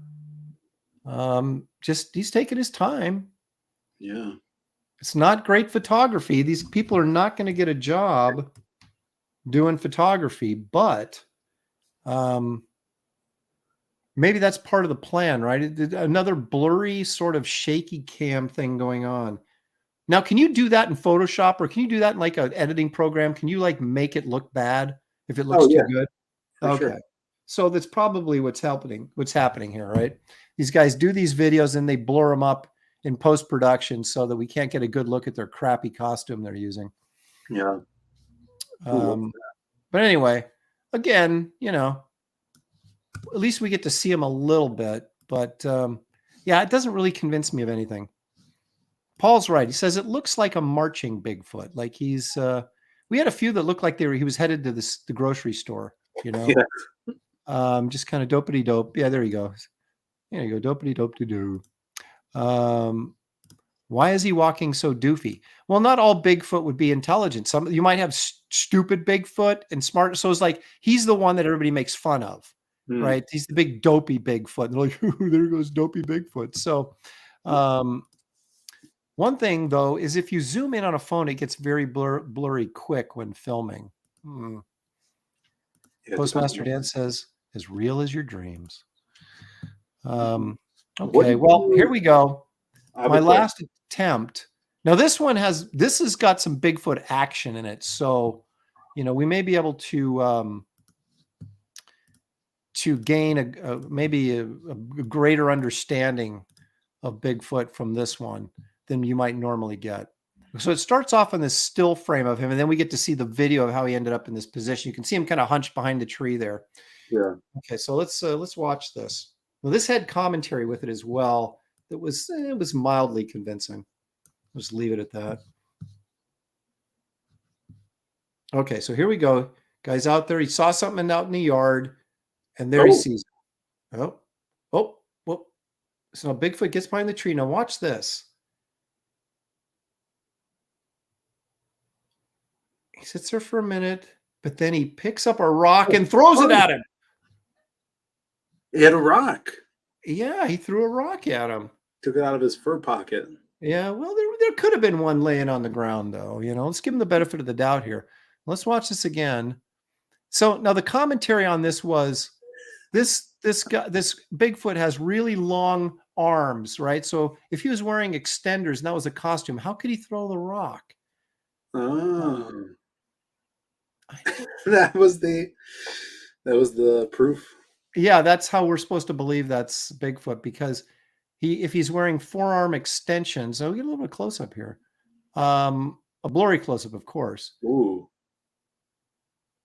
He's taking his time. Yeah. It's not great photography. These people are not going to get a job doing photography, but maybe that's part of the plan, right? Another blurry sort of shaky cam thing going on. Now, can you do that in Photoshop, or can you do that in like an editing program? Can you like make it look bad if it looks too good? Okay. Sure. So that's probably what's happening here, right? These guys do these videos and they blur them up in post-production so that we can't get a good look at their crappy costume they're using. Yeah. But anyway, again, at least we get to see him a little bit, but yeah, it doesn't really convince me of anything. Paul's right. He says it looks like a marching Bigfoot. Like he's, we had a few that looked like he was headed to the grocery store, Yeah. Just kind of dopey dope. Yeah, there he goes. There you go. Dopey dope to do. Why is he walking so doofy? Well, not all Bigfoot would be intelligent. You might have stupid Bigfoot and smart. So it's like, he's the one that everybody makes fun of, right? He's the big dopey Bigfoot. They're like, there goes dopey Bigfoot. So, one thing though, is if you zoom in on a phone, it gets very blurry quick when filming. Yeah, Postmaster Dan says, as real as your dreams. Okay, well, here we go. My last attempt. Now this has got some Bigfoot action in it. So, we may be able to gain maybe a greater understanding of Bigfoot from this one than you might normally get. So it starts off on this still frame of him, and then we get to see the video of how he ended up in this position. You can see him kind of hunched behind the tree there. Yeah. Okay, so let's watch this. Well, this had commentary with it as well. It was mildly convincing. I'll just leave it at that. Okay, so here we go. Guy's out there. He saw something out in the yard, and there he sees it. Oh. So now Bigfoot gets behind the tree. Now watch this. He sits there for a minute, but then he picks up a rock and throws it at him. He had a rock. Yeah, he threw a rock at him. Took it out of his fur pocket. Yeah, well, there could have been one laying on the ground, though. Let's give him the benefit of the doubt here. Let's watch this again. So now the commentary on this was this Bigfoot has really long arms, right? So if he was wearing extenders and that was a costume, how could he throw the rock? Oh. That was the proof. Yeah, that's how we're supposed to believe that's Bigfoot, because if he's wearing forearm extensions, so we get a little bit close up here. A blurry close up, of course. Ooh.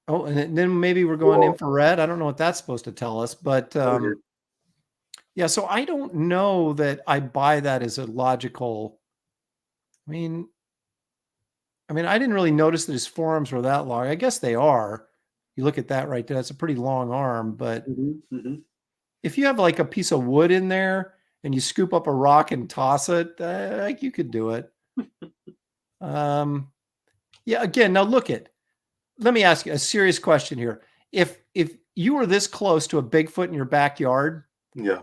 Oh, and then maybe we're going infrared. I don't know what that's supposed to tell us, but Yeah, so I don't know that I buy that as a logical. I mean, I didn't really notice that his forearms were that long. I guess they are. You look at that right there, that's a pretty long arm. But if you have like a piece of wood in there and you scoop up a rock and toss it, like you could do it. Yeah, again, now let me ask you a serious question here. If you were this close to a Bigfoot in your backyard, Yeah.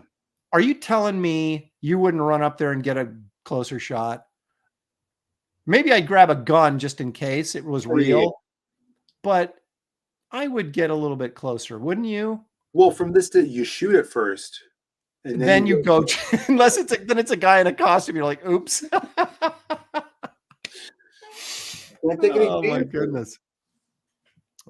are you telling me you wouldn't run up there and get a closer shot? Maybe I'd grab a gun just in case it was real, but I would get a little bit closer, wouldn't you? Well, from this, you shoot it first, and then you go unless it's a guy in a costume. You're like, oops. Oh my goodness.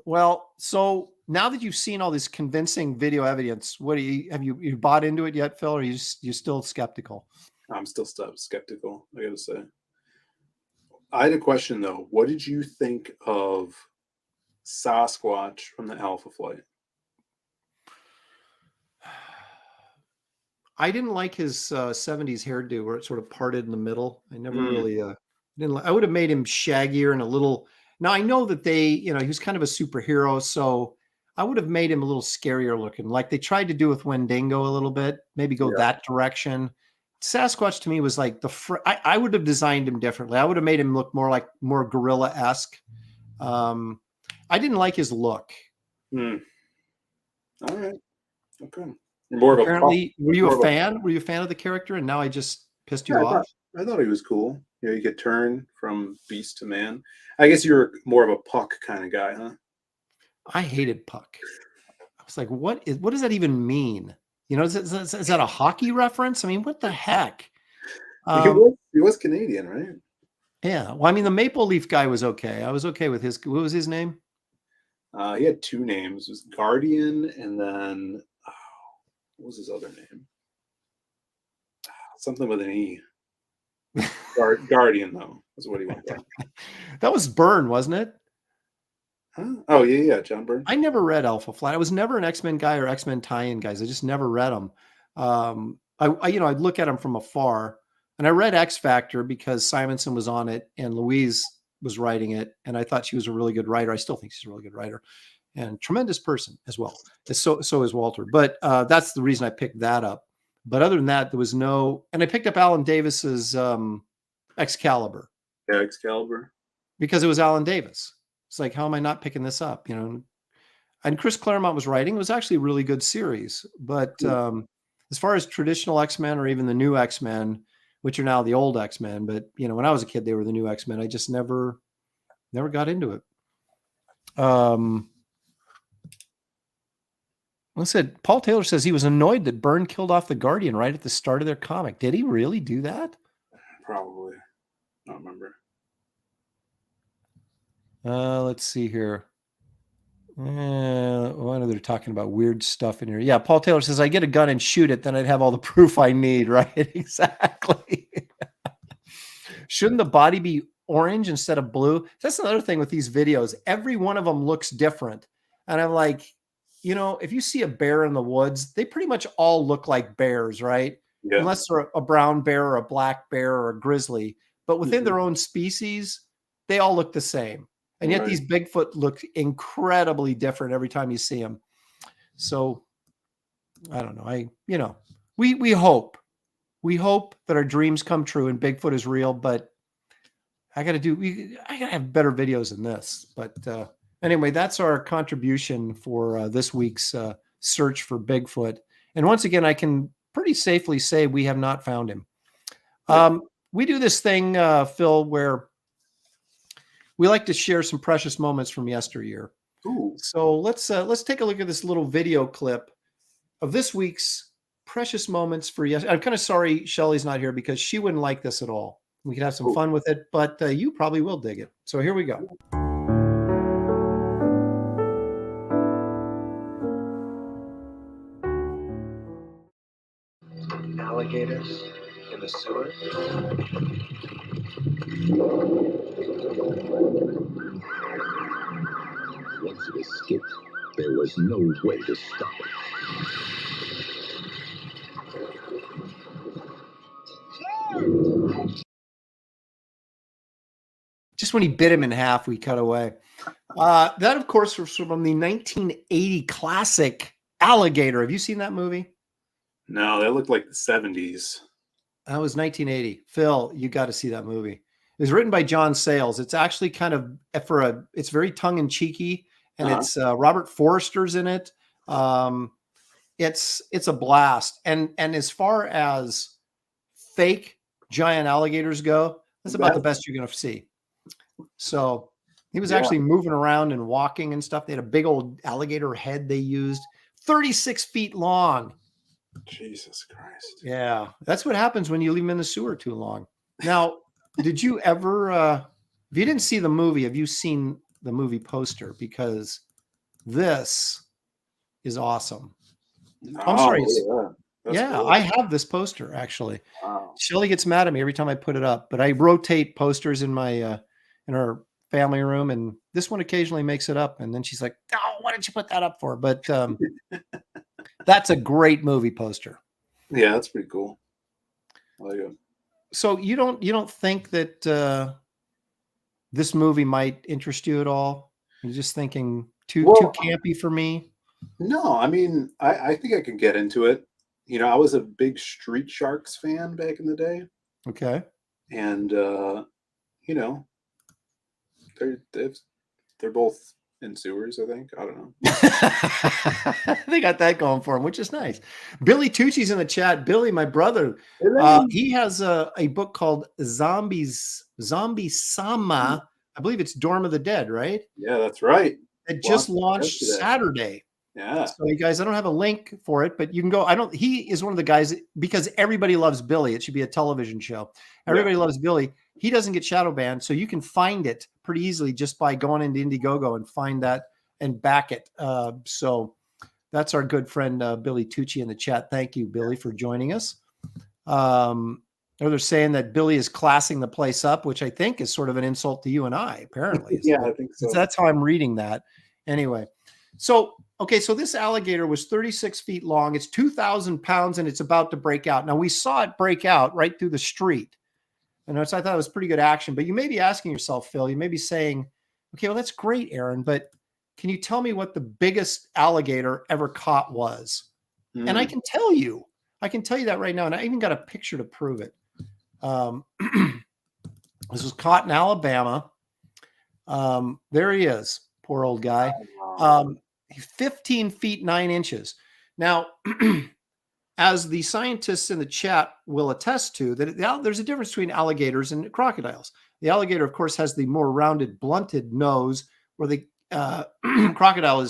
Well, so now that you've seen all this convincing video evidence, what do you bought into it yet, Phil? Or you still skeptical? I'm still skeptical, I gotta say. I had a question though. What did you think of Sasquatch from the Alpha Flight? I didn't like his 70s hairdo where it sort of parted in the middle. I never really didn't. I would have made him shaggier and a little. Now I know that he was kind of a superhero, so I would have made him a little scarier looking, like they tried to do with Wendigo a little bit. Maybe go that direction. Sasquatch to me was like I would have designed him differently. I would have made him look more gorilla-esque. I didn't like his look. All right. Okay. Apparently, were you a fan? Were you a fan of the character? And now I just pissed you off. I thought he was cool. You could turn from beast to man. I guess you're more of a Puck kind of guy, huh? I hated Puck. I was like, what does that even mean? Is that a hockey reference? I mean, what the heck? He was Canadian, right? Yeah. Well, the Maple Leaf guy was okay. I was okay with his. What was his name? He had two names. It was Guardian, and then what was his other name? Something with an E. Guardian, though, is what he went by. That was Byrne, wasn't it? Huh? Oh, yeah, John Byrne. I never read Alpha Flight. I was never an X-Men guy or X-Men tie-in guys. I just never read them. I'd look at them from afar. And I read X Factor because Simonson was on it and Louise was writing it. And I thought she was a really good writer. I still think she's a really good writer and tremendous person as well. So is Walter. But that's the reason I picked that up. But other than that, there was no, and I picked up Alan Davis's Excalibur. Yeah, Excalibur. Because it was Alan Davis. It's like, how am I not picking this up? And Chris Claremont was writing. It was actually a really good series. But as far as traditional X-Men or even the new X-Men, which are now the old X-Men, but when I was a kid, they were the new X-Men. I just never got into it. Paul Taylor says he was annoyed that Byrne killed off the Guardian right at the start of their comic. Did he really do that? Probably. I don't remember. Let's see here. One of they're talking about weird stuff in here. Yeah, Paul Taylor says, I get a gun and shoot it, then I'd have all the proof I need, right? Exactly. Shouldn't the body be orange instead of blue? That's another thing with these videos. Every one of them looks different. And I'm like, if you see a bear in the woods, they pretty much all look like bears, right? Yeah. Unless they're a brown bear or a black bear or a grizzly. But within their own species, they all look the same. And yet these Bigfoot look incredibly different every time you see them. So I don't know. We hope that our dreams come true and Bigfoot is real, but I got to have better videos than this. But anyway, that's our contribution for this week's search for Bigfoot. And once again, I can pretty safely say we have not found him. We do this thing, Phil, where we like to share some precious moments from yesteryear. Ooh. So let's take a look at this little video clip of this week's precious moments for yesterday. I'm kind of sorry Shelley's not here because she wouldn't like this at all. We could have some fun with it, but you probably will dig it. So here we go. Alligators in the sewer. Once it escaped, there was no way to stop it. Just when he bit him in half, we cut away. That, of course, was from the 1980 classic Alligator. Have you seen that movie? No, that looked like the 70s. That was 1980. Phil, you got to see that movie. It was written by John Sayles. It's actually kind of it's very tongue in cheeky, and it's Robert Forster's in it. It's a blast. And as far as fake giant alligators go, that's about the best you're going to see. So he was actually moving around and walking and stuff. They had a big old alligator head they used, 36 feet long. Jesus Christ. Yeah, that's what happens when you leave them in the sewer too long. Now, did you ever, if you didn't see the movie, have you seen the movie poster? Because this is awesome. I'm sorry. Yeah, cool. I have this poster actually. Wow. Shelley gets mad at me every time I put it up, but I rotate posters in my in our family room, and this one occasionally makes it up. And then she's like, "Oh, why did you put that up for?" But that's a great movie poster. Yeah, that's pretty cool. Oh, yeah. So you don't think that this movie might interest you at all? You're just thinking too campy for me? No, I mean, I think I could get into it. You know, I was a big Street Sharks fan back in the day. Okay. And you know, they're both in sewers, I think. I don't know. They got that going for them, which is nice. Billy Tucci's in the chat. Billy, my brother, he has a book called Zombie Sama. I believe it's Dorm of the Dead, right? Yeah, that's right. It just launched Saturday. Yeah. So you guys, I don't have a link for it, but you can go. He is one of the guys, because everybody loves Billy. It should be a television show. Everybody loves Billy. He doesn't get shadow banned, so you can find it pretty easily just by going into Indiegogo and find that and back it. So that's our good friend Billy Tucci in the chat. Thank you, Billy, for joining us. They're saying that Billy is classing the place up, which I think is sort of an insult to you and I, apparently. Yeah, I think so. That's how I'm reading that. Anyway, so this alligator was 36 feet long. It's 2,000 pounds, and it's about to break out. Now, we saw it break out right through the street. And so I thought it was pretty good action. But you may be asking yourself, Phil, you may be saying, okay, well, that's great, Aaron, but can you tell me what the biggest alligator ever caught was? And I can tell you that right now. And I even got a picture to prove it. This was caught in Alabama. There he is. Poor old guy. 15 feet 9 inches. Now, as the scientists in the chat will attest to, that there's a difference between alligators and crocodiles. The alligator, of course, has the more rounded, blunted nose, where the crocodile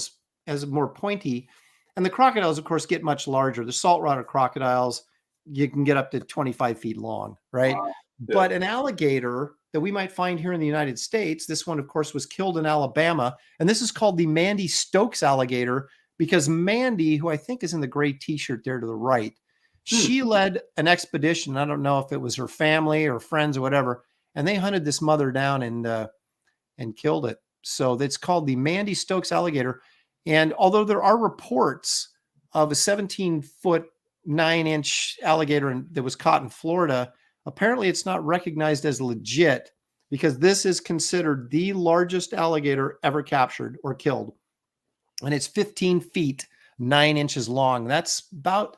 has more pointy. And the crocodiles, of course, get much larger. The saltwater crocodiles, you can get up to 25 feet long, right? Wow. Yeah. But an alligator that we might find here in the United States, this one, of course, was killed in Alabama. And this is called the Mandy Stokes alligator, because Mandy, who I think is in the gray t-shirt there to the right, she led an expedition. I don't know if it was her family or friends or whatever, and they hunted this mother down and killed it. So it's called the Mandy Stokes alligator. And although there are reports of a 17-foot 9-inch alligator that was caught in Florida, apparently it's not recognized as legit, because this is considered the largest alligator ever captured or killed. And it's 15 feet, 9 inches long. That's about,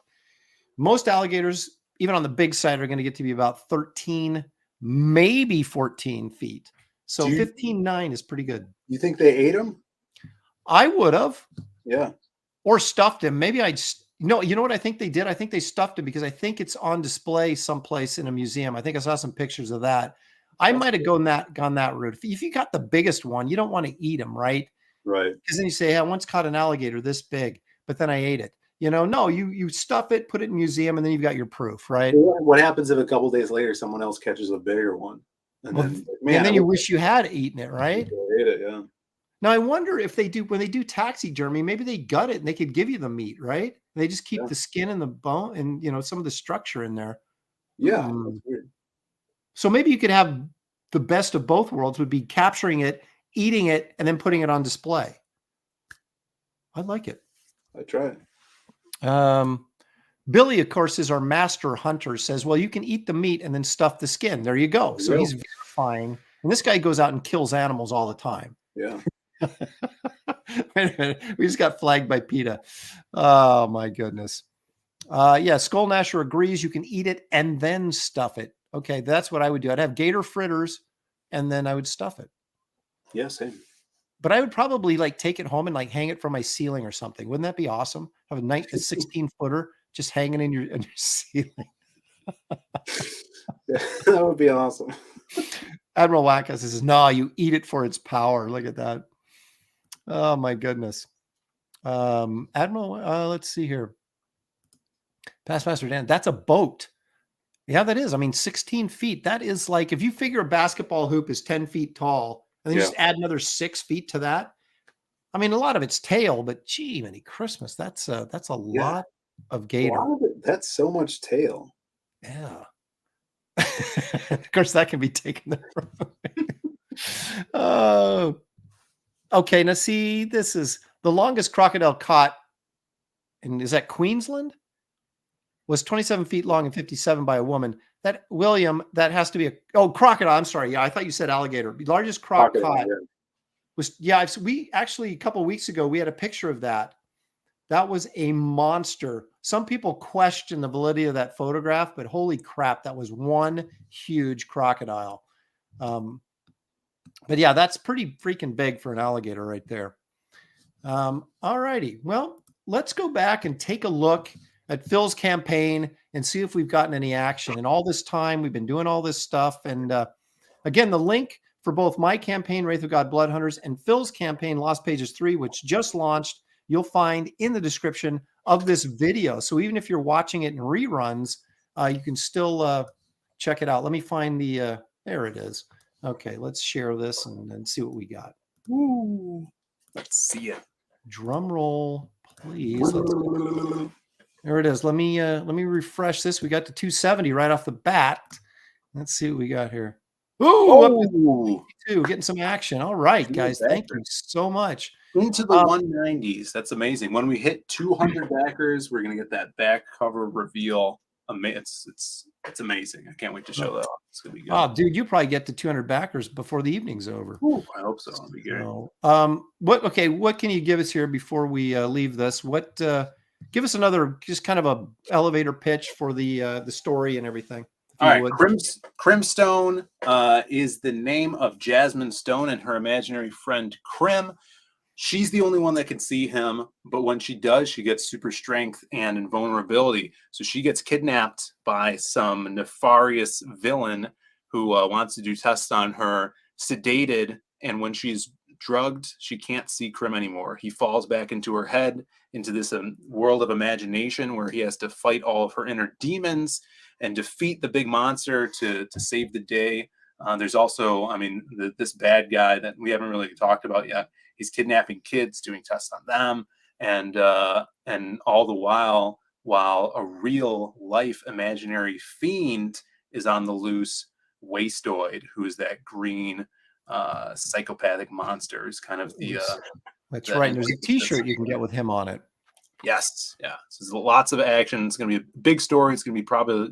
most alligators, even on the big side, are going to get to be about 13, maybe 14 feet. So 15.9 is pretty good. You think they ate him? I would have. Yeah. Or stuffed him. Maybe you know what I think they did? I think they stuffed him, because I think it's on display someplace in a museum. I think I saw some pictures of that. I might have gone that route. If you got the biggest one, you don't want to eat him, right? Right. Because then you say, hey, I once caught an alligator this big, but then I ate it. No, you stuff it, put it in a museum, and then you've got your proof, right? What happens if a couple days later someone else catches a bigger one? And then you wish you had eaten it, right? Ate it, yeah. Now I wonder if when they do taxidermy, maybe they gut it and they could give you the meat, right? They just keep the skin and the bone and some of the structure in there. Yeah, that's weird. So maybe you could have the best of both worlds, would be capturing it, eating it, and then putting it on display. I like it. I try it. Billy, of course, is our master hunter, says, well, you can eat the meat and then stuff the skin. There you go. So he's verifying And this guy goes out and kills animals all the time. Yeah. Wait a minute. We just got flagged by PETA. Oh my goodness. Yeah, Skull Nasher agrees you can eat it and then stuff it. Okay, that's what I would do. I'd have gator fritters and then I would stuff it. Yeah, same. But I would probably like take it home and like hang it from my ceiling or something. Wouldn't that be awesome? Have a 16-footer just hanging in your ceiling. That would be awesome. Admiral Wacka says, no, you eat it for its power. Look at that. Oh my goodness. Admiral, let's see here. Past Master Dan, that's a boat. Yeah, that is. I mean, 16 feet. That is like, if you figure a basketball hoop is 10 feet tall, and then just add another 6 feet to that. I mean, a lot of it's tail, but gee, many Christmas. That's a lot of gator. That's so much tail. Yeah. Of course, that can be taken away. Oh. Okay, now see, this is the longest crocodile caught, and is that Queensland? Was 27 feet long and 57 by a woman. That William, that has to be crocodile. I'm sorry. Yeah, I thought you said alligator. The largest croc caught was, we actually, a couple of weeks ago, we had a picture of that. That was a monster. Some people question the validity of that photograph, but holy crap, that was one huge crocodile. But yeah, that's pretty freaking big for an alligator right there. All righty. Well, let's go back and take a look at Phil's campaign and see if we've gotten any action. And all this time, we've been doing all this stuff. And again, the link for both my campaign, Wraith of God Blood Hunters, and Phil's campaign, Lost Pages 3, which just launched, you'll find in the description of this video. So even if you're watching it in reruns, you can still check it out. Let me find the, there it is. Okay, let's share this and see what we got. Woo. Let's see it. Drum roll, please. There it is. Let me refresh this. We got to 270 right off the bat. Let's see what we got here. Ooh, up to 52, getting some action. All right, guys. Thank you so much. Into the 190s. That's amazing. When we hit 200 backers, we're gonna get that back cover reveal. It's amazing. I can't wait to show that off. It's gonna be good. Oh, dude, you probably get to 200 backers before the evening's over. Ooh, I hope so. That'll be good. So, what can you give us here before we leave this? Give us another, just kind of a elevator pitch for the story and everything. All right, Crimstone is the name of Jasmine Stone and her imaginary friend Crim. She's the only one that can see him, but when she does, she gets super strength and invulnerability. So she gets kidnapped by some nefarious villain who wants to do tests on her, sedated, and when she's drugged, she can't see Crim anymore. He falls back into her head, into this world of imagination where he has to fight all of her inner demons and defeat the big monster to save the day. There's also, this bad guy that we haven't really talked about yet. He's kidnapping kids, doing tests on them, and all the while a real life imaginary fiend is on the loose. Wastoid, who is that green psychopathic monster, is kind of the. That's right. And there's a T-shirt you can get with him on it. Yes, yeah. So there's lots of action. It's going to be a big story. It's going to be probably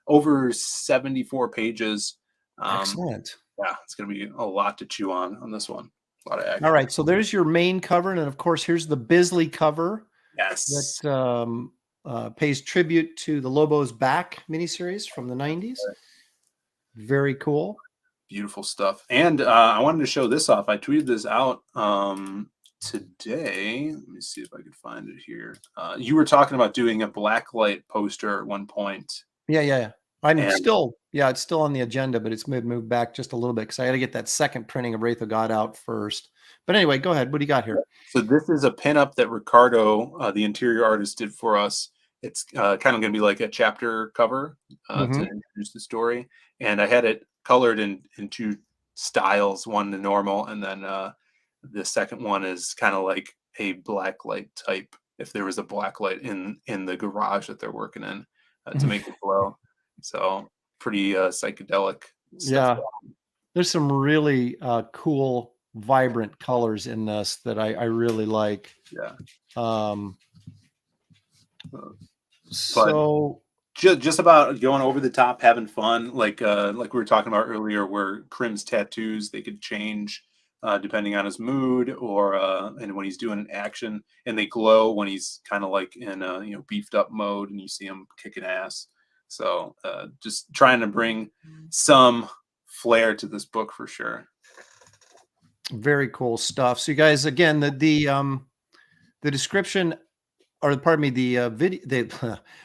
over 74 pages. Excellent. Yeah, it's going to be a lot to chew on this one. A lot of action. All right, so there's your main cover, and of course, here's the Bisley cover. Yes. That pays tribute to the Lobo's Back miniseries from the 90s. Very cool. Beautiful stuff. And I wanted to show this off. I tweeted this out today. Let me see if I could find it here. You were talking about doing a blacklight poster at one point. Yeah. It's still on the agenda, but it's moved back just a little bit because I got to get that second printing of Wraith of God out first. But anyway, go ahead. What do you got here? So this is a pinup that Ricardo, the interior artist, did for us. It's kind of going to be like a chapter cover to introduce the story. And I had it colored in two styles, one the normal, and then the second one is kind of like a blacklight type, if there was a blacklight in the garage that they're working in to make it glow. So pretty psychedelic stuff. Yeah, there's some really cool, vibrant colors in this that I really like. Yeah. So just about going over the top, having fun, like we were talking about earlier, where Crim's tattoos, they could change depending on his mood or and when he's doing an action, and they glow when he's kind of like in a beefed up mode, and you see him kicking ass. So just trying to bring some flair to this book for sure. Very cool stuff. So you guys, again, the description, or pardon me, the video,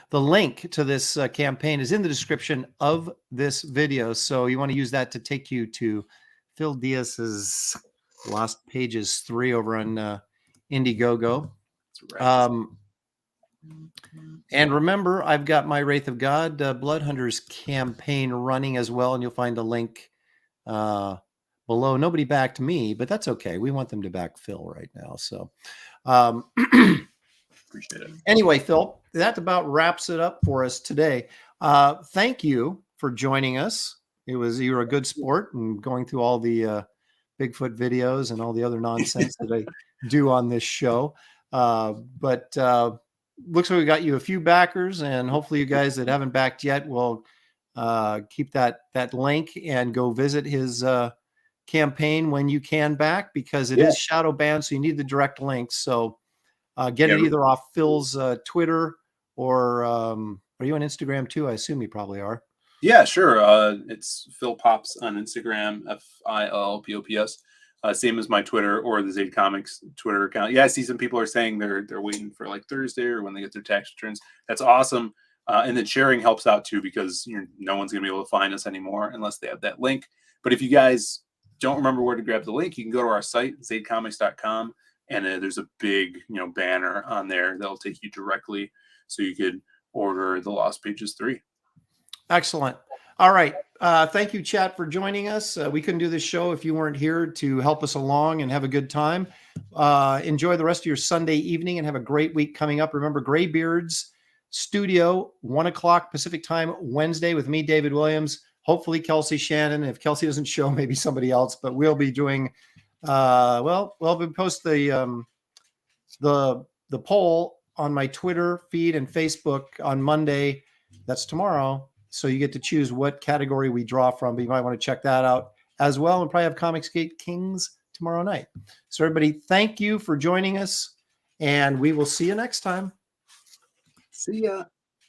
the link to this campaign is in the description of this video. So you want to use that to take you to Phil Diaz's Lost Pages 3 over on Indiegogo. And remember, I've got my Wraith of God Blood Hunters campaign running as well, and you'll find a link below. Nobody backed me, but that's okay. We want them to back Phil right now. So appreciate it. Anyway, Phil, that about wraps it up for us today. Thank you for joining us. You were a good sport and going through all the Bigfoot videos and all the other nonsense that I do on this show. But looks like we got you a few backers, and hopefully you guys that haven't backed yet will keep that link and go visit his campaign when you can back, because it is shadow banned, so you need the direct links. So get it either off Phil's Twitter or are you on Instagram too? I assume you probably are. Yeah, sure. It's Phil Pops on Instagram, FILPOPS. Same as my Twitter or the Zaid Comics Twitter account. Yeah, I see some people are saying they're waiting for like Thursday or when they get their tax returns. That's awesome. And then sharing helps out too, because no one's gonna be able to find us anymore unless they have that link. But if you guys don't remember where to grab the link, you can go to our site, zaidcomics.com, and there's a big banner on there that'll take you directly, so you could order the Lost Pages 3. Excellent. All right. Thank you, chat, for joining us. We couldn't do this show if you weren't here to help us along and have a good time. Enjoy the rest of your Sunday evening and have a great week coming up. Remember, Graybeard's Studio, 1 o'clock Pacific time, Wednesday, with me, David Williams. Hopefully Kelsey Shannon. If Kelsey doesn't show, maybe somebody else, but we'll be doing, we'll post the poll on my Twitter feed and Facebook on Monday. That's tomorrow. So you get to choose what category we draw from, but you might want to check that out as well. And probably have Comicsgate Kings tomorrow night. So everybody, thank you for joining us, and we will see you next time. See ya.